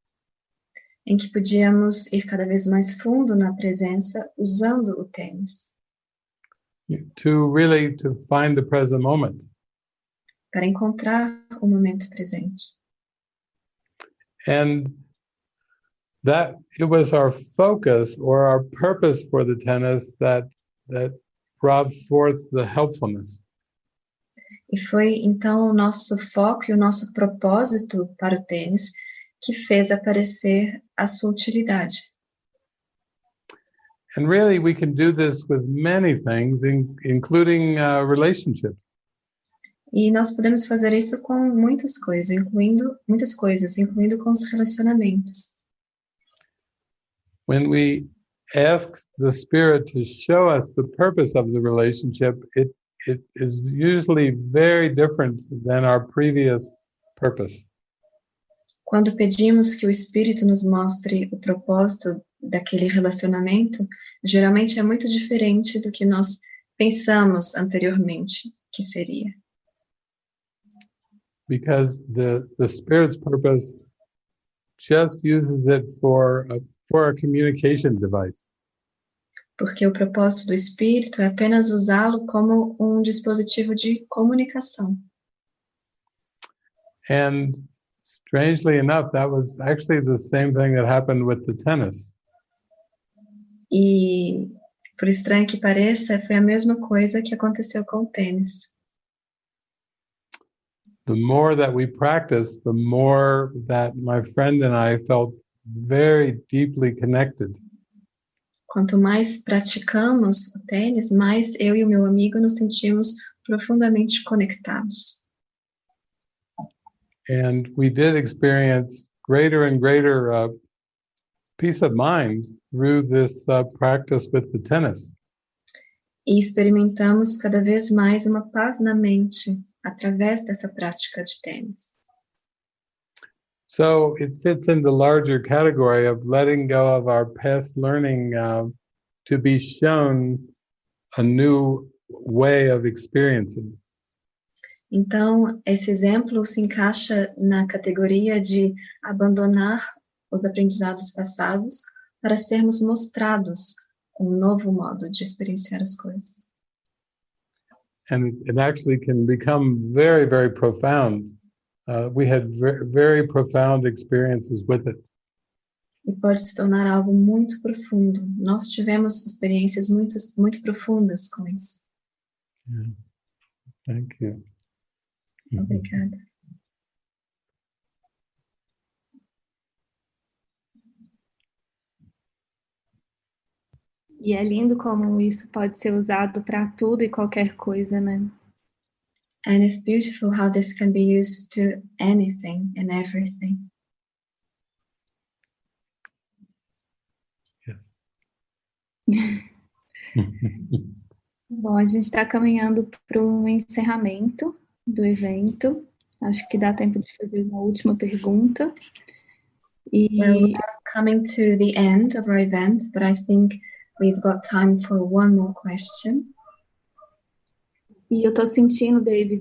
Em que podíamos ir cada vez mais fundo na presença usando o tênis.
To find the present moment.
Para encontrar o momento presente.
And that it was our focus or our purpose for the tennis that brought forth the helpfulness.
E foi então o nosso foco e o nosso propósito para o tênis que fez aparecer a sua utilidade.
And really we can do this with many things, including relationships.
E nós podemos fazer isso com muitas coisas, incluindo com os relacionamentos.
When we ask the Spirit to show us the purpose of the relationship, it is usually very different than our previous purpose.
Quando pedimos que o Espírito nos mostre o propósito daquele relacionamento, geralmente é muito diferente do que nós pensamos anteriormente que seria.
Because the Spirit's purpose just uses it for a communication device.
Porque o propósito do Espírito é apenas usá-lo como um dispositivo de comunicação.
And strangely enough, that was actually the same thing that happened with the tennis.
E, por estranho que pareça, foi a mesma coisa que aconteceu com o tênis.
The more that we practiced, the more that my friend and I felt very deeply connected.
Quanto mais praticamos o tênis, mais eu e o meu amigo nos sentimos profundamente conectados.
And we did experience greater and greater peace of mind through this practice with the tennis.
E experimentamos cada vez mais uma paz na mente através dessa prática de tênis.
So it fits in the larger category of letting go of our past learning to be shown a new way of experiencing.
Então, esse exemplo se encaixa na categoria de abandonar os aprendizados passados para sermos mostrados um novo modo de experienciar as coisas.
And it actually can become very, very profound. We had very profound experiences with it.
E pode se tornar algo muito profundo. Nós tivemos experiências muito profundas com isso.
Yeah. Thank you.
Obrigada.
E é lindo como isso pode ser usado para tudo e qualquer coisa, né?
And it's beautiful how this can be used to anything and everything.
Bom, a gente está caminhando para o encerramento do evento. Acho que dá tempo de fazer uma última pergunta.
Well, we are coming to the end of our event, but I think we've got time for one more question.
E eu estou sentindo, David,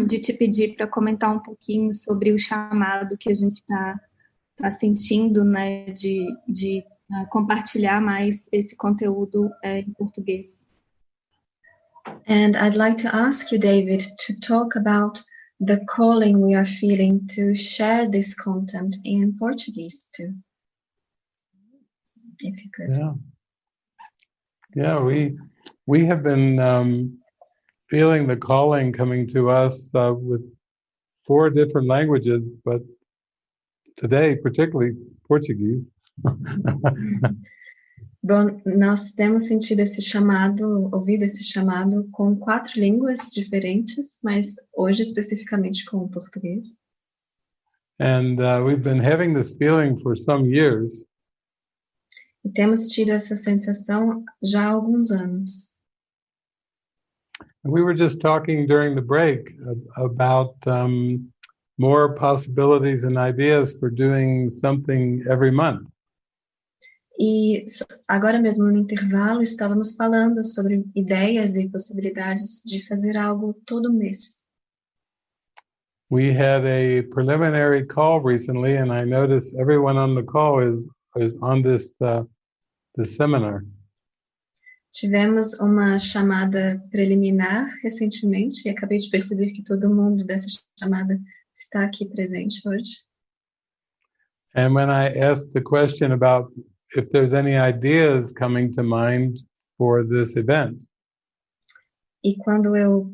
de te pedir para comentar um pouquinho sobre o chamado que a gente está sentindo, né, de compartilhar mais esse conteúdo em português.
And I'd like to ask you, David, to talk about the calling we are feeling to share this content in Portuguese too. If you could.
Yeah, we have been feeling the calling coming to us with 4 different languages, but today, particularly Portuguese.
Bom, nós temos sentido ouvido esse chamado com 4 línguas diferentes, mas hoje especificamente com o português.
And we've been having this feeling for some years.
E temos tido essa sensação já há alguns anos.
We were just talking during the break about more possibilities and ideas for doing something every month.
E agora mesmo no intervalo estávamos falando sobre ideias e possibilidades de fazer algo todo mês.
We had a preliminary call recently, and I noticed everyone on the call is on this seminar.
Tivemos uma chamada preliminar recentemente e acabei de perceber que todo mundo dessa chamada está aqui presente hoje.
And when I asked the question about if there's any ideas coming to mind for this event,
E quando eu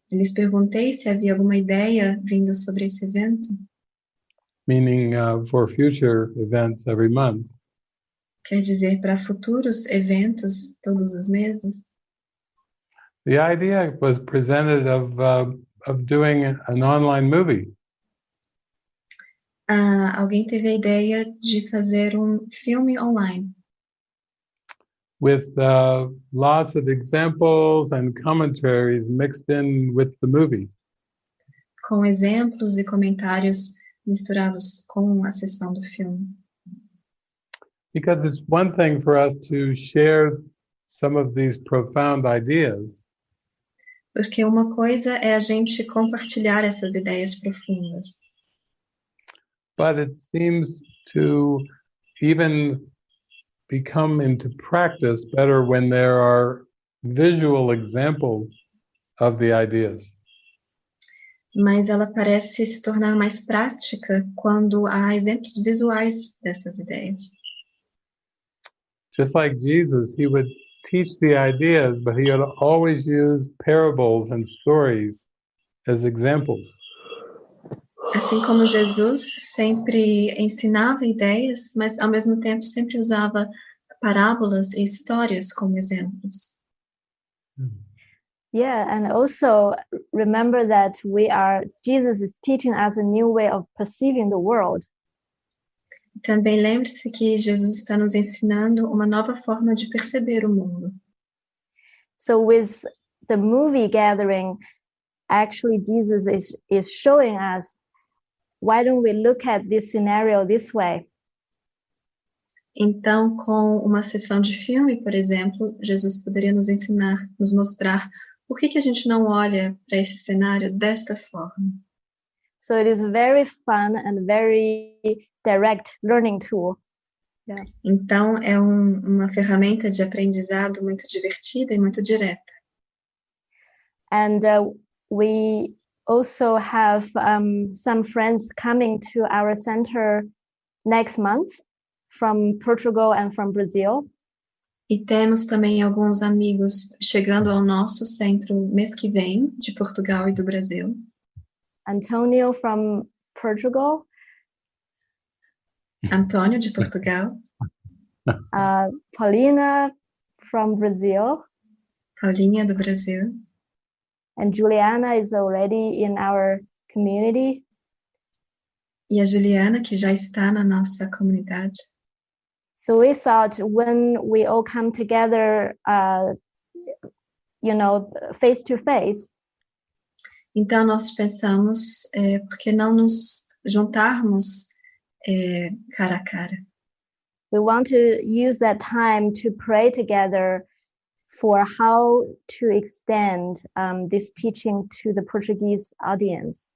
lhes perguntei se havia alguma ideia vindo sobre esse evento,
meaning for future events every month,
quer dizer para futuros eventos todos os meses,
the idea was presented of doing an online movie.
Alguém teve a ideia de fazer filme online,
with lots of examples and commentaries mixed in with the movie.
com exemplos e comentários misturados com a sessão do filme.
Because it's one thing for us to share some of these profound ideas,
Porque uma coisa é a gente compartilhar essas ideias profundas,
but it seems to even become into practice better when there are visual examples of the ideas.
mas ela parece se tornar mais prática quando há exemplos visuais dessas ideias.
Just like Jesus, he would teach the ideas, but he would always use parables and stories as examples.
Assim como Jesus sempre ensinava ideias, mas ao mesmo tempo sempre usava parábolas e histórias como exemplos.
Yeah, and also remember that Jesus is teaching us a new way of perceiving the world.
Também lembre-se que Jesus está nos ensinando uma nova forma de perceber o mundo.
So with the movie gathering, actually Jesus is showing us, why don't we look at this scenario this way?
Então, com uma sessão de filme, por exemplo, Jesus poderia nos ensinar, nos mostrar por que a gente não olha para esse cenário desta forma.
So it is very fun and very direct learning tool. Yeah.
Então, é uma ferramenta de aprendizado muito divertida e muito direta.
And we also have some friends coming to our center next month from Portugal and from Brazil.
E temos também alguns amigos chegando ao nosso centro mês que vem, de Portugal e do Brasil.
Antonio from Portugal.
Antônio, de Portugal.
Paulina from Brazil.
Paulinha, do Brasil.
And Juliana is already in our community.
E a Juliana, que já está na nossa comunidade.
So we thought when we all come together, face to face.
Então nós pensamos, por que não nos juntarmos cara a cara?
We want to use that time to pray together for how to extend this teaching to the Portuguese audience.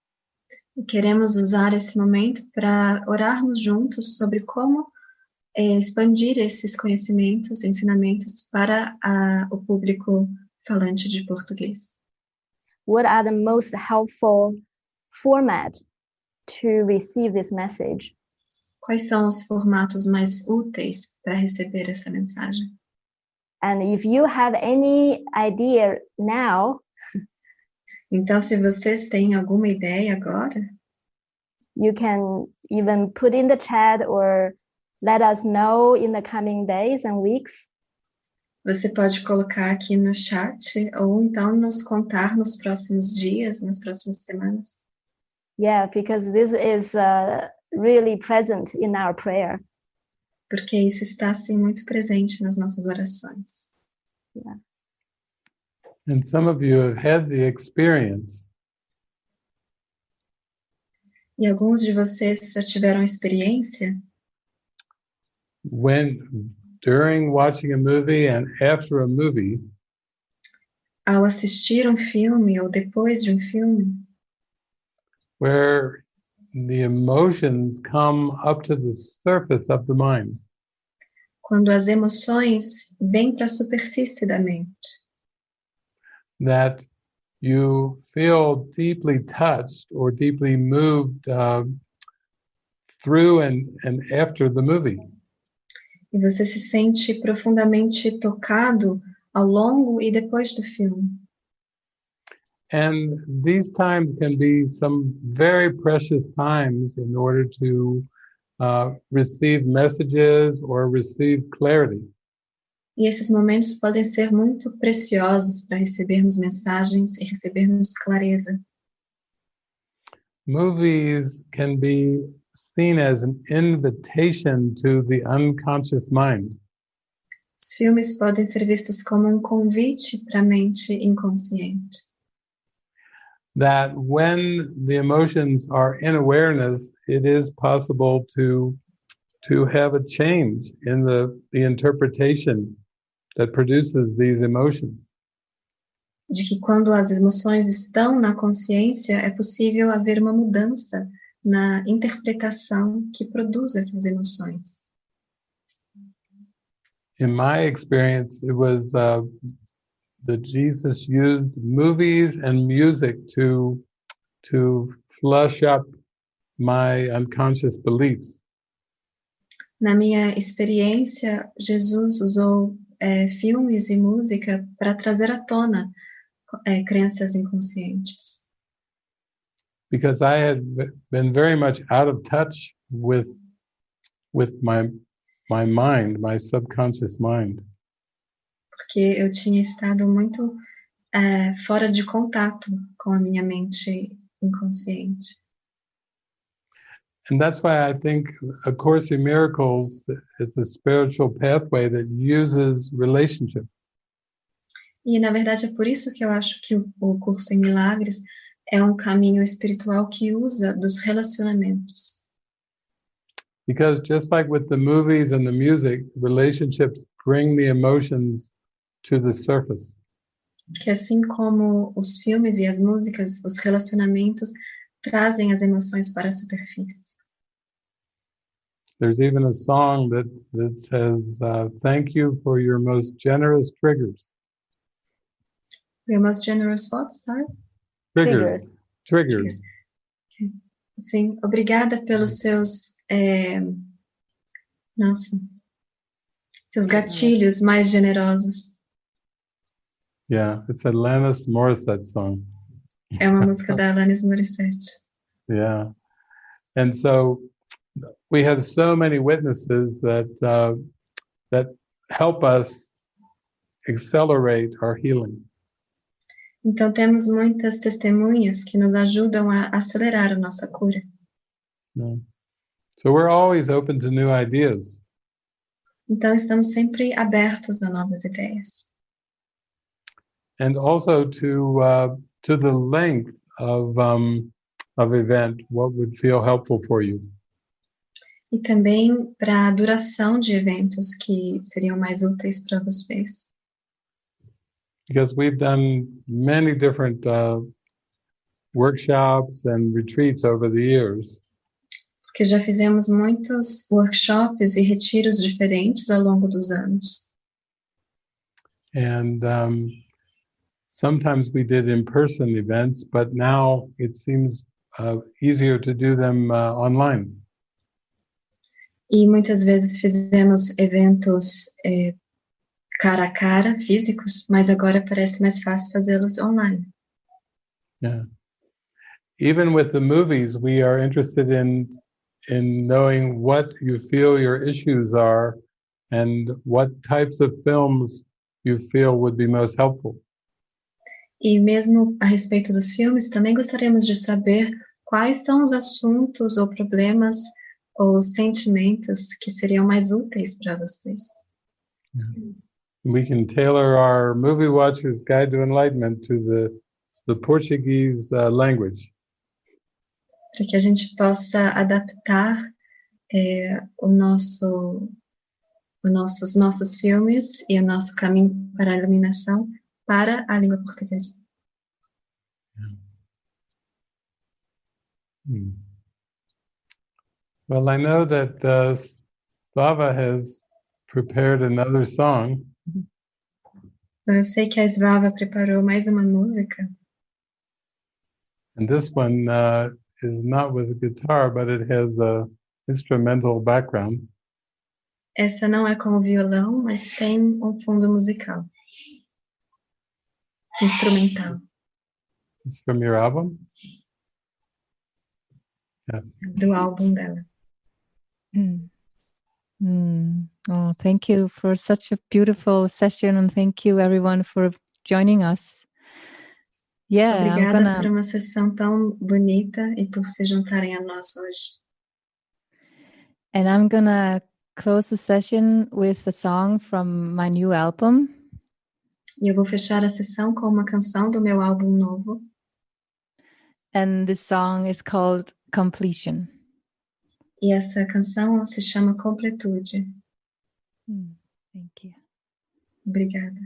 Queremos usar esse momento para orarmos juntos sobre como expandir esses conhecimentos, ensinamentos para o público falante de português.
What are the most helpful format to receive this message?
Quais são os formatos mais úteis para receber essa mensagem?
And if you have any idea now,
então se vocês têm alguma ideia agora,
you can even put in the chat or let us know in the coming days and weeks.
Você pode colocar aqui no chat ou então nos contar nos próximos dias, nas próximas semanas.
Yeah, because this is really present in our prayer.
porque isso está assim muito presente nas nossas orações.
Yeah.
And some of you have had the experience
E alguns de vocês já tiveram experiência
when, during watching a movie and after a movie,
ao assistir um filme ou depois de um filme,
where the emotions come up to the surface of the mind.
quando as emoções vêm para a superfície da mente,
That you feel deeply touched or deeply moved through and after the movie.
e você se sente profundamente tocado ao longo e depois do filme.
And these times can be some very precious times in order to receive messages or receive clarity.
E esses momentos podem ser muito preciosos para recebermos mensagens e recebermos clareza.
Movies can be seen as an invitation to the unconscious mind.
Os filmes podem ser vistos como um convite para a mente inconsciente.
That when the emotions are in awareness, it is possible to have a change in the interpretation that produces these emotions.
De que quando as emoções estão na consciência, é possível haver uma mudança na interpretação que produz essas emoções.
In my experience, it was that Jesus used movies and music to flush up my unconscious beliefs.
Na minha experiência, Jesus usou filmes e música para trazer à tona crenças inconscientes.
Because I had been very much out of touch with my mind, my subconscious mind.
Porque eu tinha estado muito fora de contato com a minha mente inconsciente.
And that's why I think A Course in Miracles is a spiritual pathway that uses relationship.
E, na verdade, é por isso que eu acho que o Curso em Milagres é um caminho espiritual que usa dos relacionamentos.
Because just like with the movies and the music, relationships bring the emotions to the surface.
Porque assim como os filmes e as músicas, os relacionamentos trazem as emoções para a superfície.
There's even a song that says, thank you for your most generous triggers.
Your most generous what, sorry?
Triggers.
Okay. Sim, obrigada pelos seus seus gatilhos mais generosos.
Yeah, it's a Alanis Morissette song.
É uma música da Alanis Morissette.
Yeah. And so we have so many witnesses that help us accelerate our healing.
Então temos muitas testemunhas que nos ajudam a acelerar a nossa cura.
Yeah. So we're always open to new ideas.
Então estamos sempre abertos a novas ideias.
And also to the length of event, what would feel helpful for you.
E também para a duração de eventos que seriam mais úteis para vocês.
Because we've done many different workshops and retreats over the years.
Porque já fizemos muitos workshops e retiros diferentes ao longo dos anos.
And sometimes we did in-person events, but now it seems easier to do them online.
E muitas vezes fizemos eventos cara a cara, físicos, mas agora parece mais fácil fazê-los online.
Yeah. Even with the movies, we are interested in knowing what you feel your issues are and what types of films you feel would be most helpful.
E mesmo a respeito dos filmes, também gostaríamos de saber quais são os assuntos ou problemas ou sentimentos que seriam mais úteis para vocês.
We can tailor our movie watcher's guide to enlightenment to the Portuguese language.
Para que a gente possa adaptar os nossos filmes e o nosso caminho para a iluminação para a língua portuguesa.
Well, I know that Svava has prepared another song.
Eu sei que a Svava preparou mais uma música.
And this one is not with a guitar, but it has a instrumental background.
Essa não é com o violão, mas tem um fundo musical. Instrumental.
It's from your album? Yeah.
Do álbum dela.
Oh, thank you for such a beautiful session, and thank you everyone for joining us. Yeah,
Obrigada por uma sessão tão bonita e por se juntarem a nós hoje.
And I'm gonna close the session with a song from my new album.
E eu vou fechar a sessão com uma canção do meu álbum novo.
And this song is called Completion.
E essa canção se chama Completude.
Thank you.
Obrigada.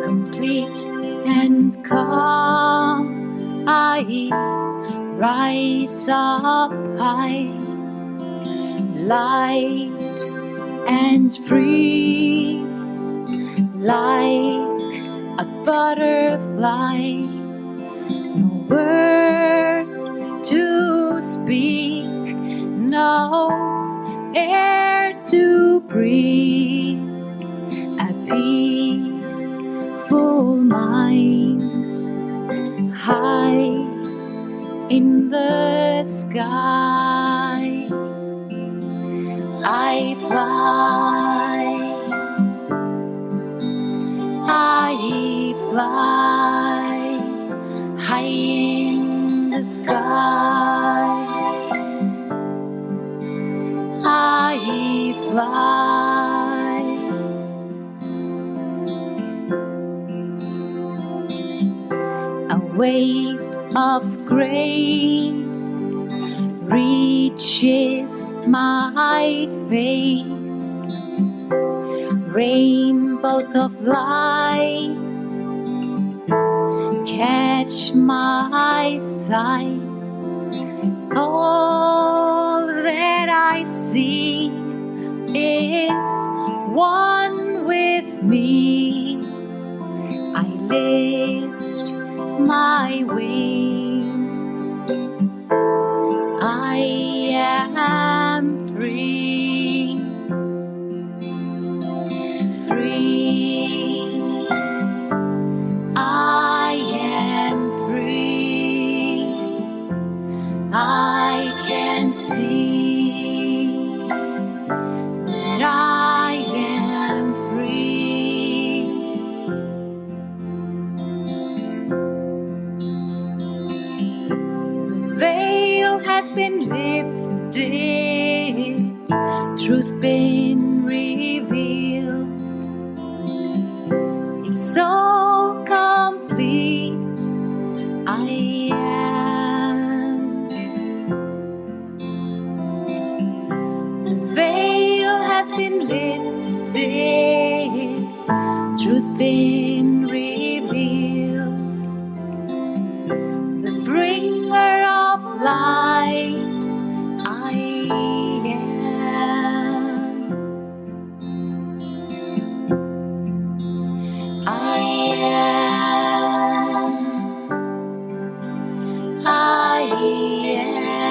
Complete and calm, I rise up high, light and free, like a butterfly. No words to speak, no air to breathe, a peaceful mind, high in the sky. I fly, high in the sky. I fly. A wave of grace reaches my face, rainbows of light catch my sight. All that I see is one with me. I lift my wings, I am free, free, I am free, I can see that I am free. The veil has been lifted, truth been revealed. It's all complete. I am. The veil has been lifted, truth been revealed. The bringer of light, I am. I am. I am.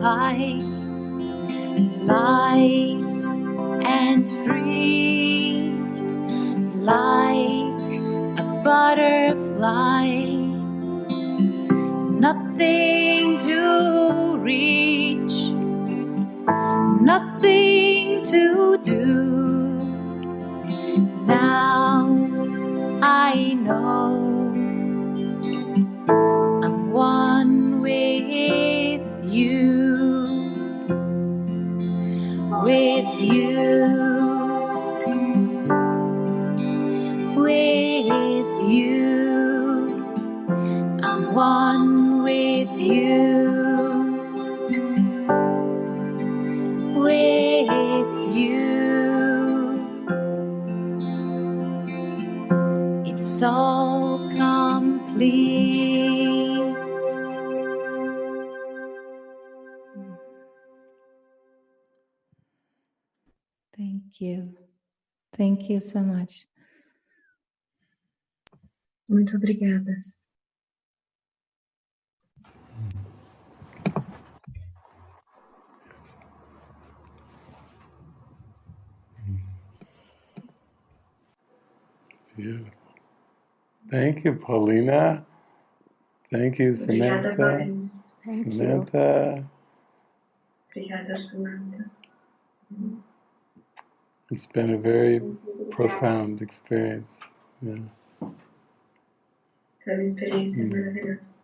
high, light and free, like a butterfly. Nothing to reach, nothing to do. Now I know I'm one with you, with you, with you. I'm one with you, with you. It's all complete.
Thank you. Thank you so much.
Muito obrigada.
Beautiful. Thank you, Paulina. Thank you,
Obrigada,
Samantha.
Paulinha.
Samantha.
Obrigada, Samantha.
It's been a very profound experience. Yeah.
Foi uma experiência maravilhosa.